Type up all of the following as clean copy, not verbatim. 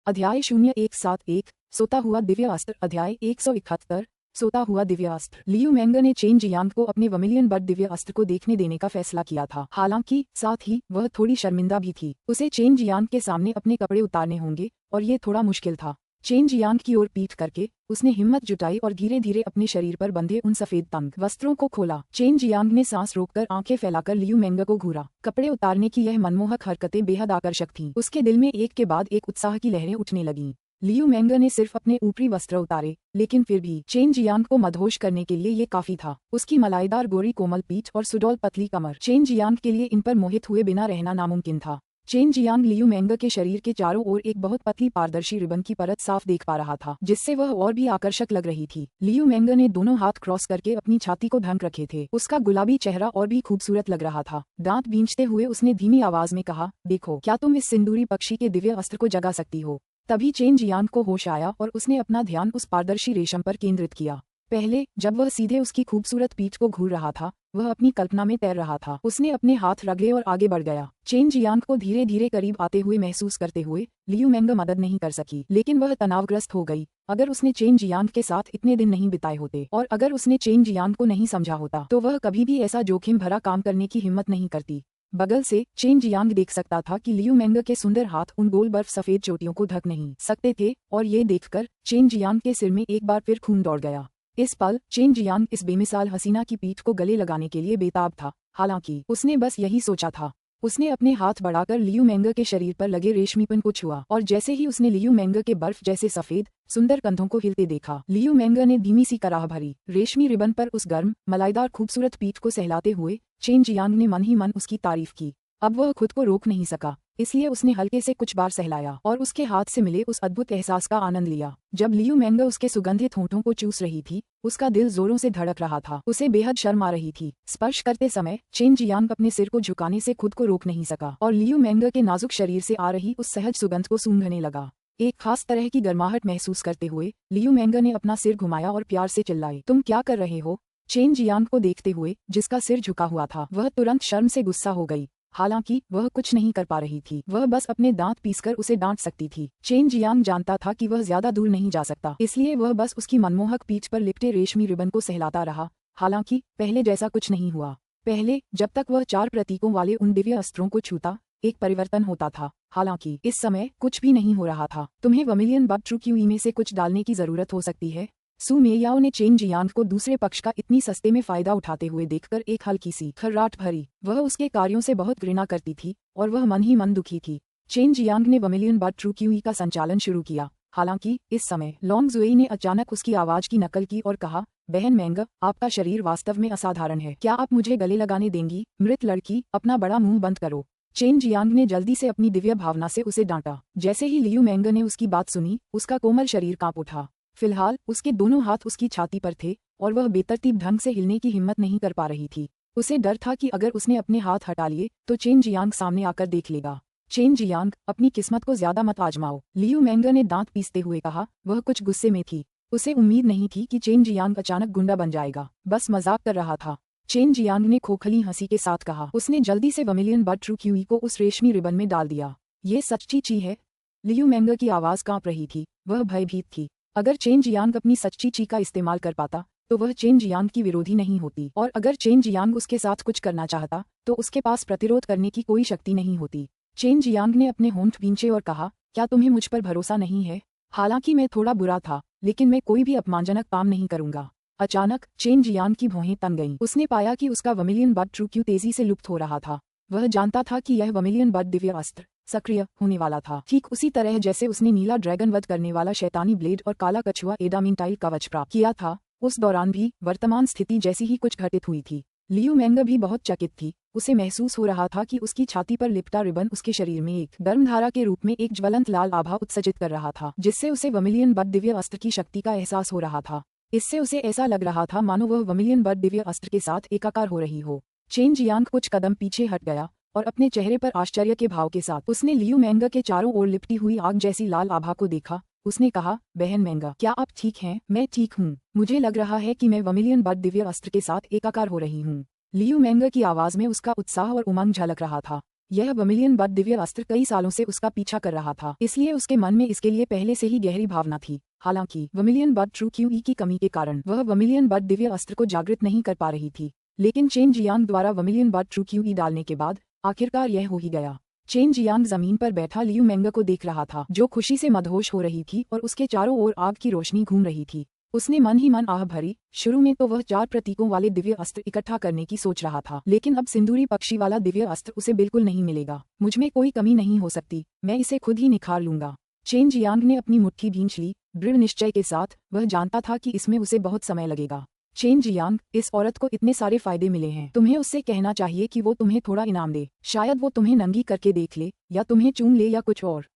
अध्याय 0171 सोता हुआ दिव्य अस्त्र। अध्याय 171 सोता हुआ दिव्य अस्त्र। लियू मेंगर ने चेन जियांग को अपने वर्मिलियन बड दिव्य अस्त्र को देखने देने का फैसला किया था। हालांकि साथ ही वह थोड़ी शर्मिंदा भी थी। उसे चेन जियांग के सामने अपने कपड़े उतारने होंगे और ये थोड़ा मुश्किल था। चेन जियांग की ओर पीठ करके उसने हिम्मत जुटाई और धीरे धीरे अपने शरीर पर बंधे उन सफेद तंग वस्त्रों को खोला। चेन जियांग ने सांस रोककर आंखें फैलाकर लियू मेंगर को घूरा। कपड़े उतारने की यह मनमोहक हरकतें बेहद आकर्षक थीं। उसके दिल में एक के बाद एक उत्साह की लहरें उठने लगीं। लियू मेंगर ने सिर्फ अपने ऊपरी वस्त्र उतारे, लेकिन फिर भी चेन जियांग को मदहोश करने के लिए ये काफी था। उसकी मलाईदार गोरी कोमल पीठ और सुडौल पतली कमर चेन जियांग के लिए इन पर मोहित हुए बिना रहना नामुमकिन था। चेन जियांग लियू मेंगर के शरीर के चारों ओर एक बहुत पतली पारदर्शी रिबन की परत साफ देख पा रहा था, जिससे वह और भी आकर्षक लग रही थी। लियू मेंगर ने दोनों हाथ क्रॉस करके अपनी छाती को ढक रखे थे। उसका गुलाबी चेहरा और भी खूबसूरत लग रहा था। दांत भींचते हुए उसने धीमी आवाज में कहा, देखो, क्या तुम इस सिंदूरी पक्षी के दिव्य अस्त्र को जगा सकती हो? तभी चेन जियांग को होश आया और उसने अपना ध्यान उस पारदर्शी रेशम पर केंद्रित किया। पहले जब वह सीधे उसकी खूबसूरत पीठ को घूर रहा था, वह अपनी कल्पना में तैर रहा था। उसने अपने हाथ रगड़े और आगे बढ़ गया। चेन जियांग को धीरे धीरे करीब आते हुए महसूस करते हुए लियू मेंगर मदद नहीं कर सकी, लेकिन वह तनावग्रस्त हो गई। अगर उसने चेन जियांग के साथ इतने दिन नहीं बिताए होते और अगर उसने चेन जियांग को नहीं समझा होता, तो वह कभी भी ऐसा जोखिम भरा काम करने की हिम्मत नहीं करती। बगल से चेन जियांग देख सकता था कि लियू मेंगर के सुंदर हाथ उन गोल बर्फ सफेद चोटियों को ढक नहीं सकते थे, और ये देखकर चेन जियांग के सिर में एक बार फिर खून दौड़ गया। इस पल चेन जियांग इस बेमिसाल हसीना की पीठ को गले लगाने के लिए बेताब था। हालांकि उसने बस यही सोचा था। उसने अपने हाथ बढ़ाकर लियू मेंगर के शरीर पर लगे रेशमीपन को छुआ, और जैसे ही उसने लियू मेंगर के बर्फ जैसे सफेद सुंदर कंधों को हिलते देखा, लियू मेंगर ने धीमी सी कराह भरी। रेशमी रिबन पर उस गर्म मलाईदार खूबसूरत पीठ को सहलाते हुए चेन जियांग ने मन ही मन उसकी तारीफ की। अब वह खुद को रोक नहीं सका, इसलिए उसने हल्के से कुछ बार सहलाया और उसके हाथ से मिले उस अद्भुत एहसास का आनंद लिया। जब लियू मेंगर उसके सुगंधित होंठों को चूस रही थी, उसका दिल जोरों से धड़क रहा था। उसे बेहद शर्म आ रही थी। स्पर्श करते समय चेन जियांग अपने सिर को झुकाने से खुद को रोक नहीं सका और लियू मेंगर के नाजुक शरीर से आ रही उस सहज सुगंध को सूंघने लगा। एक खास तरह की गर्माहट महसूस करते हुए लियू मेंगर ने अपना सिर घुमाया और प्यार से चिल्लाई, तुम क्या कर रहे हो? चेन जियांग को देखते हुए, जिसका सिर झुका हुआ था, वह तुरंत शर्म से गुस्सा हो गई। हालांकि वह कुछ नहीं कर पा रही थी। वह बस अपने दांत पीसकर उसे डांट सकती थी। चेन जियांग जानता था कि वह ज्यादा दूर नहीं जा सकता, इसलिए वह बस उसकी मनमोहक पीठ पर लिपटे रेशमी रिबन को सहलाता रहा। हालांकि पहले जैसा कुछ नहीं हुआ। पहले जब तक वह 4 प्रतीकों वाले उन दिव्य अस्त्रों को छूता, एक परिवर्तन होता था। हालांकि इस समय कुछ भी नहीं हो रहा था। तुम्हें वर्मिलियन बड ट्रू क्यूई में से कुछ डालने की जरूरत हो सकती है। सू मेयाओ ने चेन जियांग को दूसरे पक्ष का इतनी सस्ते में फायदा उठाते हुए देखकर एक हल्की सी खर्राट भरी। वह उसके कार्यों से बहुत घृणा करती थी और वह मन ही मन दुखी थी। चेन जियांग ने वर्मिलियन बड ट्रू क्यूई का संचालन शुरू किया। हालांकि इस समय लोंग जुई ने अचानक उसकी आवाज की नकल की और कहा, बहन मेंगर, आपका शरीर वास्तव में असाधारण है। क्या आप मुझे गले लगाने देंगी? मृत लड़की, अपना बड़ा मुंह बंद करो। चेन जियांग ने जल्दी से अपनी दिव्य भावना से उसे डांटा। जैसे ही लियू मेंगर ने उसकी बात सुनी, उसका कोमल शरीर कांप उठा। फिलहाल उसके दोनों हाथ उसकी छाती पर थे और वह बेतरतीब ढंग से हिलने की हिम्मत नहीं कर पा रही थी। उसे डर था कि अगर उसने अपने हाथ हटा लिए तो चेन जियांग सामने आकर देख लेगा। चेन जियांग, अपनी किस्मत को ज्यादा मत आजमाओ, लियू मेंगर ने दांत पीसते हुए कहा। वह कुछ गुस्से में थी। उसे उम्मीद नहीं थी कि चेन जियांग अचानक गुंडा बन जाएगा। बस मजाक कर रहा था। चेन जियांग ने खोखली हंसी के साथ कहा। उसने जल्दी से वर्मिलियन बड ट्रू क्यूई को उस रेशमी रिबन में डाल दिया। ये सच्ची ची है? लियू मेंगर की आवाज कांप रही थी। वह भयभीत थी। अगर चेन जियांग अपनी सच्ची ची का इस्तेमाल कर पाता तो वह चेन जियांग की विरोधी नहीं होती, और अगर चेन जियांग उसके साथ कुछ करना चाहता तो उसके पास प्रतिरोध करने की कोई शक्ति नहीं होती। चेन जियांग ने अपने होंठ भींचे और कहा, क्या तुम्हें मुझ पर भरोसा नहीं है? हालांकि मैं थोड़ा बुरा था, लेकिन मैं कोई भी अपमानजनक काम नहीं करूंगा। अचानक चेन जियांग की भौहें तन गईं। उसने पाया कि उसका वर्मिलियन बड ट्रू क्यू तेजी से लुप्त हो रहा था। वह जानता था कि यह वर्मिलियन बड दिव्य अस्त्र सक्रिय होने वाला था, ठीक उसी तरह जैसे उसने नीला ड्रैगन वध करने वाला शैतानी ब्लेड और काला कछुआ एडामिंटाइल कवच प्राप्त किया था। उस दौरान भी वर्तमान स्थिति जैसी ही कुछ घटित हुई थी। लियू मेंगर भी बहुत चकित थी। उसे महसूस हो रहा था कि उसकी छाती पर लिपटा रिबन उसके शरीर में एक गर्मधारा के रूप में एक ज्वलंत लाल आभा उत्सर्जित कर रहा था, जिससे उसे वर्मिलियन बड दिव्य अस्त्र की शक्ति का एहसास हो रहा था। इससे उसे ऐसा लग रहा था मानो वह वर्मिलियन बड दिव्य अस्त्र के साथ एकाकार हो रही हो। चेन जियांग कुछ कदम पीछे हट गया और अपने चेहरे पर आश्चर्य के भाव के साथ उसने लियू मेंगर के चारों ओर लिपटी हुई आग जैसी लाल आभा को देखा। उसने कहा, बहन मेंगर, क्या आप ठीक हैं? मैं ठीक हूँ। मुझे लग रहा है कि मैं वर्मिलियन बड दिव्य अस्त्र के साथ एकाकार हो रही हूँ। लियू मेंगर की आवाज में उसका उत्साह और उमंग झलक रहा था। यह वर्मिलियन बड दिव्य अस्त्र कई सालों से उसका पीछा कर रहा था, इसलिए उसके मन में इसके लिए पहले से ही गहरी भावना थी। हालांकि वर्मिलियन बड ट्रू क्यूई की कमी के कारण वह वर्मिलियन बड दिव्य अस्त्र को जागृत नहीं कर पा रही थी, लेकिन चेन जियांग द्वारा वर्मिलियन बड ट्रू क्यूई डालने के बाद आखिरकार यह हो ही गया। चेन जियांग जमीन पर बैठा लियू मेंगे को देख रहा था, जो खुशी से मदहोश हो रही थी और उसके चारों ओर आग की रोशनी घूम रही थी। उसने मन ही मन आह भरी। शुरू में तो वह 4 प्रतीकों वाले दिव्य अस्त्र इकट्ठा करने की सोच रहा था, लेकिन अब सिंदूरी पक्षी वाला दिव्य अस्त्र उसे बिल्कुल नहीं मिलेगा। मुझमें कोई कमी नहीं हो सकती, मैं इसे खुद ही निखार लूंगा। चेन जियांग ने अपनी मुट्ठी भींच ली, दृढ़ निश्चय के साथ। वह जानता था कि इसमें उसे बहुत समय लगेगा। चेन जियांग, इस औरत को इतने सारे फायदे मिले हैं, तुम्हें उससे कहना चाहिए कि वो तुम्हें थोड़ा इनाम दे। शायद वो तुम्हें नंगी करके देख ले, या तुम्हें चूम ले, या कुछ और।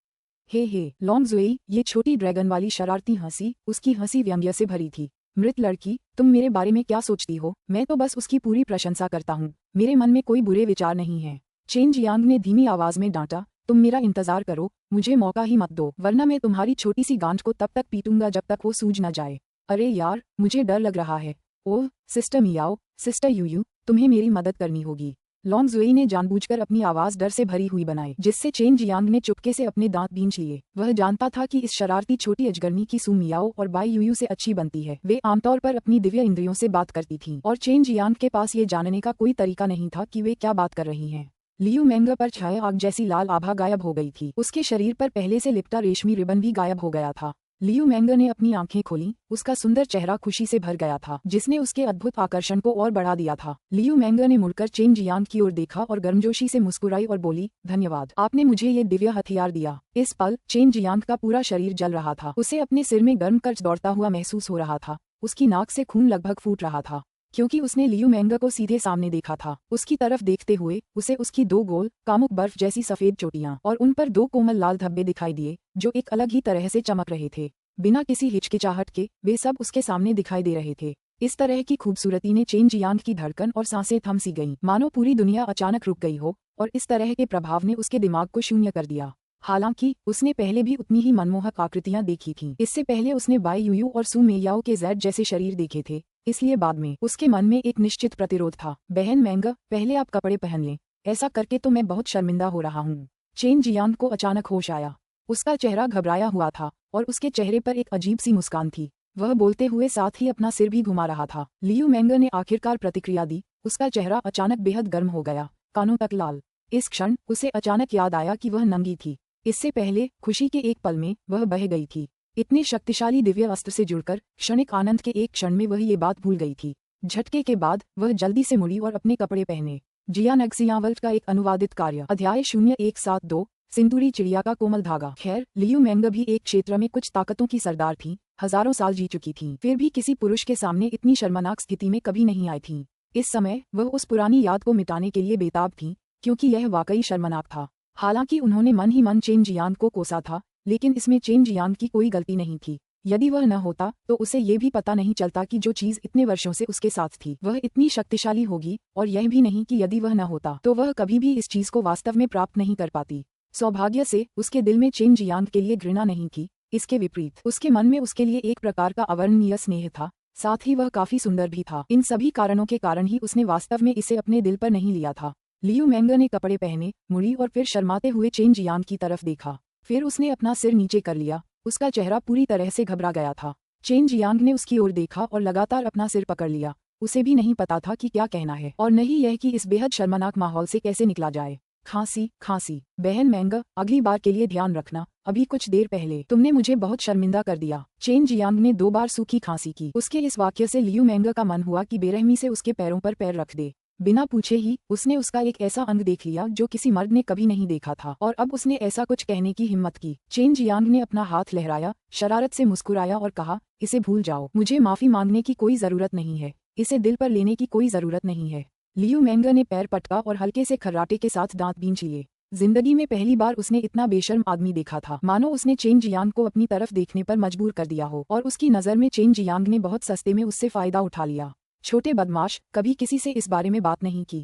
हे लॉन्ग ज़ुई, ये छोटी ड्रैगन वाली शरारती हंसी, उसकी हंसी व्यंग्य से भरी थी। मृत लड़की, तुम मेरे बारे में क्या सोचती हो? मैं तो बस उसकी पूरी प्रशंसा करता हूँ, मेरे मन में कोई बुरे विचार नहीं है। चेन जियांग ने धीमी आवाज में डांटा, तुम मेरा इंतजार करो, मुझे मौका ही मत दो, वरना मैं तुम्हारी छोटी सी गांठ को तब तक पीटूंगा जब तक वो सूज न जाए। अरे यार, मुझे डर लग रहा है। ओह सिस्टर मियाओ, सिस्टर यूयू, तुम्हें मेरी मदद करनी होगी। लॉन्ग ज़ुई ने जानबूझकर अपनी आवाज डर से भरी हुई बनाई, जिससे चेन जियांग ने चुपके से अपने दांत भींच लिए। वह जानता था कि इस शरारती छोटी अजगरनी की सू मियाओ और बाई यूयू से अच्छी बनती है। वे आमतौर पर अपनी दिव्य इंद्रियों से बात करती थीं, और चेन जियांग के पास ये जानने का कोई तरीका नहीं था कि वे क्या बात कर रही हैं। लियू मेंगे पर छाए आग जैसी लाल आभा गायब हो गई थी। उसके शरीर पर पहले से लिपटा रेशमी रिबन भी गायब हो गया था। लियू मेंगे ने अपनी आंखें खोली, उसका सुंदर चेहरा खुशी से भर गया था, जिसने उसके अद्भुत आकर्षण को और बढ़ा दिया था। लियू मेंगे ने मुड़कर चेन जियांग की ओर देखा और गर्मजोशी से मुस्कुराई और बोली, धन्यवाद, आपने मुझे ये दिव्य हथियार दिया। इस पल चेन जियांग का पूरा शरीर जल रहा था। उसे अपने सिर में गर्म कर्ज दौड़ता हुआ महसूस हो रहा था। उसकी नाक से खून लगभग फूट रहा था, क्योंकि उसने लियू मेंगे को सीधे सामने देखा था। उसकी तरफ देखते हुए उसे उसकी 2 गोल कामुक बर्फ जैसी सफेद चोटियां और उन पर 2 कोमल लाल धब्बे दिखाई दिए, जो एक अलग ही तरह से चमक रहे थे। बिना किसी हिचकिचाहट के वे सब उसके सामने दिखाई दे रहे थे। इस तरह की खूबसूरती ने चेन जियांग की धड़कन और सांसें थम सी गईं, मानो पूरी दुनिया अचानक रुक गई हो, और इस तरह के प्रभाव ने उसके दिमाग को शून्य कर दिया। हालांकि उसने पहले भी उतनी ही मनमोहक आकृतियां देखी थीं। इससे पहले उसने बाई यूयू और सू मेयाओ के ज़ैड जैसे शरीर देखे थे, इसलिए बाद में उसके मन में एक निश्चित प्रतिरोध था। बहन मेंगे, पहले आप कपड़े पहन लें, ऐसा करके तो मैं बहुत शर्मिंदा हो रहा हूँ। चेन जियांग को अचानक होश आया। उसका चेहरा घबराया हुआ था और उसके चेहरे पर एक अजीब सी मुस्कान थी। वह बोलते हुए साथ ही अपना सिर भी घुमा रहा था। लियू मेंगे ने आखिरकार प्रतिक्रिया दी। उसका चेहरा अचानक बेहद गर्म हो गया, कानों तक लाल। इस क्षण उसे अचानक याद आया कि वह नंगी थी। इससे पहले खुशी के एक पल में वह बह गई थी। इतने शक्तिशाली दिव्य अस्त्र से जुड़कर क्षणिक आनंद के एक क्षण में वह ये बात भूल गई थी। झटके के बाद वह जल्दी से मुड़ी और अपने कपड़े पहने। जिया नगसियावल्ट का एक अनुवादित कार्य, अध्याय 0172, सिंदूरी चिड़िया का कोमल धागा। खैर, लियू मेंगे भी एक क्षेत्र में कुछ ताकतों की सरदार थी, हजारों साल जी चुकी थी, फिर भी किसी पुरुष के सामने इतनी शर्मनाक स्थिति में कभी नहीं आई थी। इस समय वह उस पुरानी याद को मिटाने के लिए बेताब थी, क्योंकि यह वाकई शर्मनाक था। हालांकि उन्होंने मन ही मन चेन जियांग को कोसा था, लेकिन इसमें चेन जियांग की कोई गलती नहीं थी। यदि वह न होता तो उसे ये भी पता नहीं चलता कि जो चीज इतने वर्षों से उसके साथ थी वह इतनी शक्तिशाली होगी, और यह भी नहीं कि यदि वह न होता तो वह कभी भी इस चीज को वास्तव में प्राप्त नहीं कर पाती। सौभाग्य से उसके दिल में चेन जियांग के लिए घृणा नहीं थी, इसके विपरीत उसके मन में उसके लिए एक प्रकार का अवर्णनीय स्नेह था। साथ ही वह काफी सुंदर भी था। इन सभी कारणों के कारण ही उसने वास्तव में इसे अपने दिल पर नहीं लिया था। लियू मेंगे ने कपड़े पहने, मुड़ी और फिर शर्माते हुए चेन जियांग की तरफ देखा। फिर उसने अपना सिर नीचे कर लिया। उसका चेहरा पूरी तरह से घबरा गया था। चेन जियांग ने उसकी ओर देखा और लगातार अपना सिर पकड़ लिया। उसे भी नहीं पता था कि क्या कहना है, और नहीं यह कि इस बेहद शर्मनाक माहौल से कैसे निकला जाए। खांसी, बहन मेंगे, अगली बार के लिए ध्यान रखना, अभी कुछ देर पहले तुमने मुझे बहुत शर्मिंदा कर दिया। चेन जियांग ने 2 बार सूखी खांसी की। उसके इस वाक्य से लियू मेंगे का मन हुआ कि बेरहमी से उसके पैरों पर पैर रख दे। बिना पूछे ही उसने उसका एक ऐसा अंग देख लिया जो किसी मर्द ने कभी नहीं देखा था, और अब उसने ऐसा कुछ कहने की हिम्मत की। चेन जियांग ने अपना हाथ लहराया, शरारत से मुस्कुराया और कहा, इसे भूल जाओ, मुझे माफी मांगने की कोई जरूरत नहीं है, इसे दिल पर लेने की कोई जरूरत नहीं है। लियू मेंगे ने पैर पटका और हल्के से खर्राटे के साथ दांत भींच लिए। जिंदगी में पहली बार उसने इतना बेशर्म आदमी देखा था, मानो उसने चेन जियांग को अपनी तरफ देखने पर मजबूर कर दिया हो, और उसकी नजर में चेन जियांग ने बहुत सस्ते में उससे फायदा उठा लिया। छोटे बदमाश, कभी किसी से इस बारे में बात नहीं की।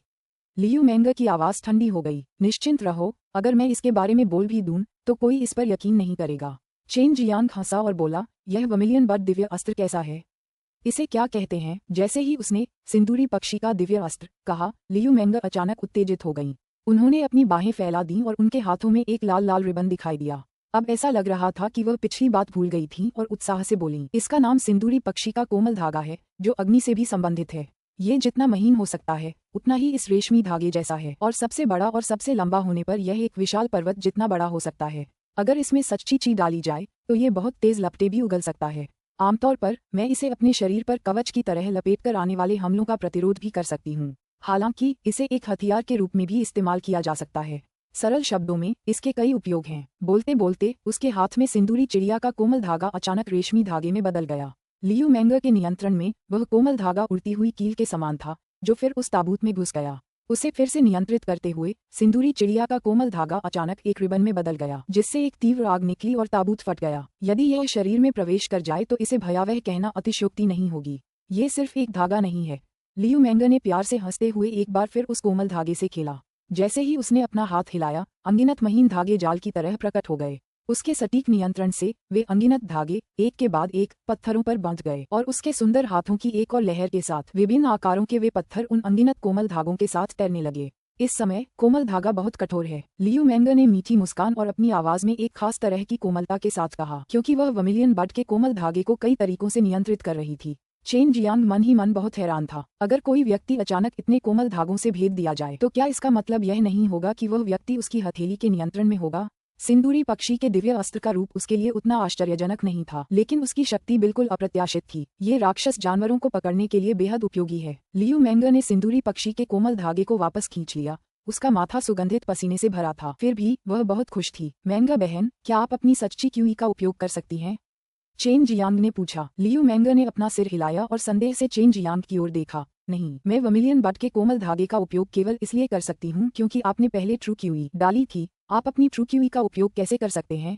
लियू मेंगे की आवाज ठंडी हो गई। निश्चिंत रहो, अगर मैं इसके बारे में बोल भी दूं तो कोई इस पर यकीन नहीं करेगा। चेन जियांग हंसा और बोला, यह वर्मिलियन बड दिव्य अस्त्र कैसा है? इसे क्या कहते हैं? जैसे ही उसने सिंदूरी पक्षी का दिव्य अस्त्र कहा, लियू मेंगे अचानक उत्तेजित हो गईं। उन्होंने अपनी बाहें फैला दी और उनके हाथों में एक लाल लाल रिबन दिखाई दिया। अब ऐसा लग रहा था कि वह पिछली बात भूल गई थी और उत्साह से बोली, इसका नाम सिंदूरी पक्षी का कोमल धागा है, जो अग्नि से भी संबंधित है। ये जितना महीन हो सकता है उतना ही इस रेशमी धागे जैसा है, और सबसे बड़ा और सबसे लंबा होने पर यह एक विशाल पर्वत जितना बड़ा हो सकता है। अगर इसमें सच्ची ची डाली जाए तो ये बहुत तेज लपटें भी उगल सकता है। आमतौर पर मैं इसे अपने शरीर पर कवच की तरह लपेटकर आने वाले हमलों का प्रतिरोध भी कर सकती हूँ। हालांकि इसे एक हथियार के रूप में भी इस्तेमाल किया जा सकता है। सरल शब्दों में इसके कई उपयोग हैं। बोलते बोलते उसके हाथ में सिंदूरी चिड़िया का कोमल धागा अचानक रेशमी धागे में बदल गया। लियू मैंगर के नियंत्रण में वह कोमल धागा उड़ती हुई कील के समान था, जो फिर उस ताबूत में घुस गया। उसे फिर से नियंत्रित करते हुए सिंदूरी चिड़िया का कोमल धागा अचानक एक रिबन में बदल गया, जिससे एक तीव्र आग निकली और ताबूत फट गया। यदि यह शरीर में प्रवेश कर जाए तो इसे भयावह कहना अतिशयोक्ति नहीं होगी। ये सिर्फ एक धागा नहीं है। लियू मैंगर ने प्यार से हंसते हुए एक बार फिर उस कोमल धागे से खेला। जैसे ही उसने अपना हाथ हिलाया, अनगिनत महीन धागे जाल की तरह प्रकट हो गए। उसके सटीक नियंत्रण से वे अनगिनत धागे एक के बाद एक पत्थरों पर बंध गए, और उसके सुंदर हाथों की एक और लहर के साथ विभिन्न आकारों के वे पत्थर उन अनगिनत कोमल धागों के साथ तैरने लगे। इस समय कोमल धागा बहुत कठोर है, लियू मैंगर ने मीठी मुस्कान और अपनी आवाज में एक खास तरह की कोमलता के साथ कहा, क्योंकि वह वर्मिलियन बड के कोमल धागे को कई तरीकों से नियंत्रित कर रही थी। चेन जियांग मन ही मन बहुत हैरान था। अगर कोई व्यक्ति अचानक इतने कोमल धागों से भेद दिया जाए तो क्या इसका मतलब यह नहीं होगा कि वह व्यक्ति उसकी हथेली के नियंत्रण में होगा? सिंदूरी पक्षी के दिव्य अस्त्र का रूप उसके लिए उतना आश्चर्यजनक नहीं था, लेकिन उसकी शक्ति बिल्कुल अप्रत्याशित थी। ये राक्षस जानवरों को पकड़ने के लिए बेहद उपयोगी है। लियू मैंगर ने सिंदूरी पक्षी के कोमल धागे को वापस खींच लिया। उसका माथा सुगंधित पसीने से भरा था, फिर भी वह बहुत खुश थी। मैंगर बहन, क्या आप अपनी सच्ची क्यूई का उपयोग कर सकती हैं? चेन जियांग ने पूछा। लियू मैंगर ने अपना सिर हिलाया और संदेह से चेन जियांग की ओर देखा। नहीं, मैं वर्मिलियन बड के कोमल धागे का उपयोग केवल इसलिए कर सकती हूँ क्योंकि आपने पहले ट्रू क्यूई डाली थी। आप अपनी ट्रू क्यूई का उपयोग कैसे कर सकते हैं?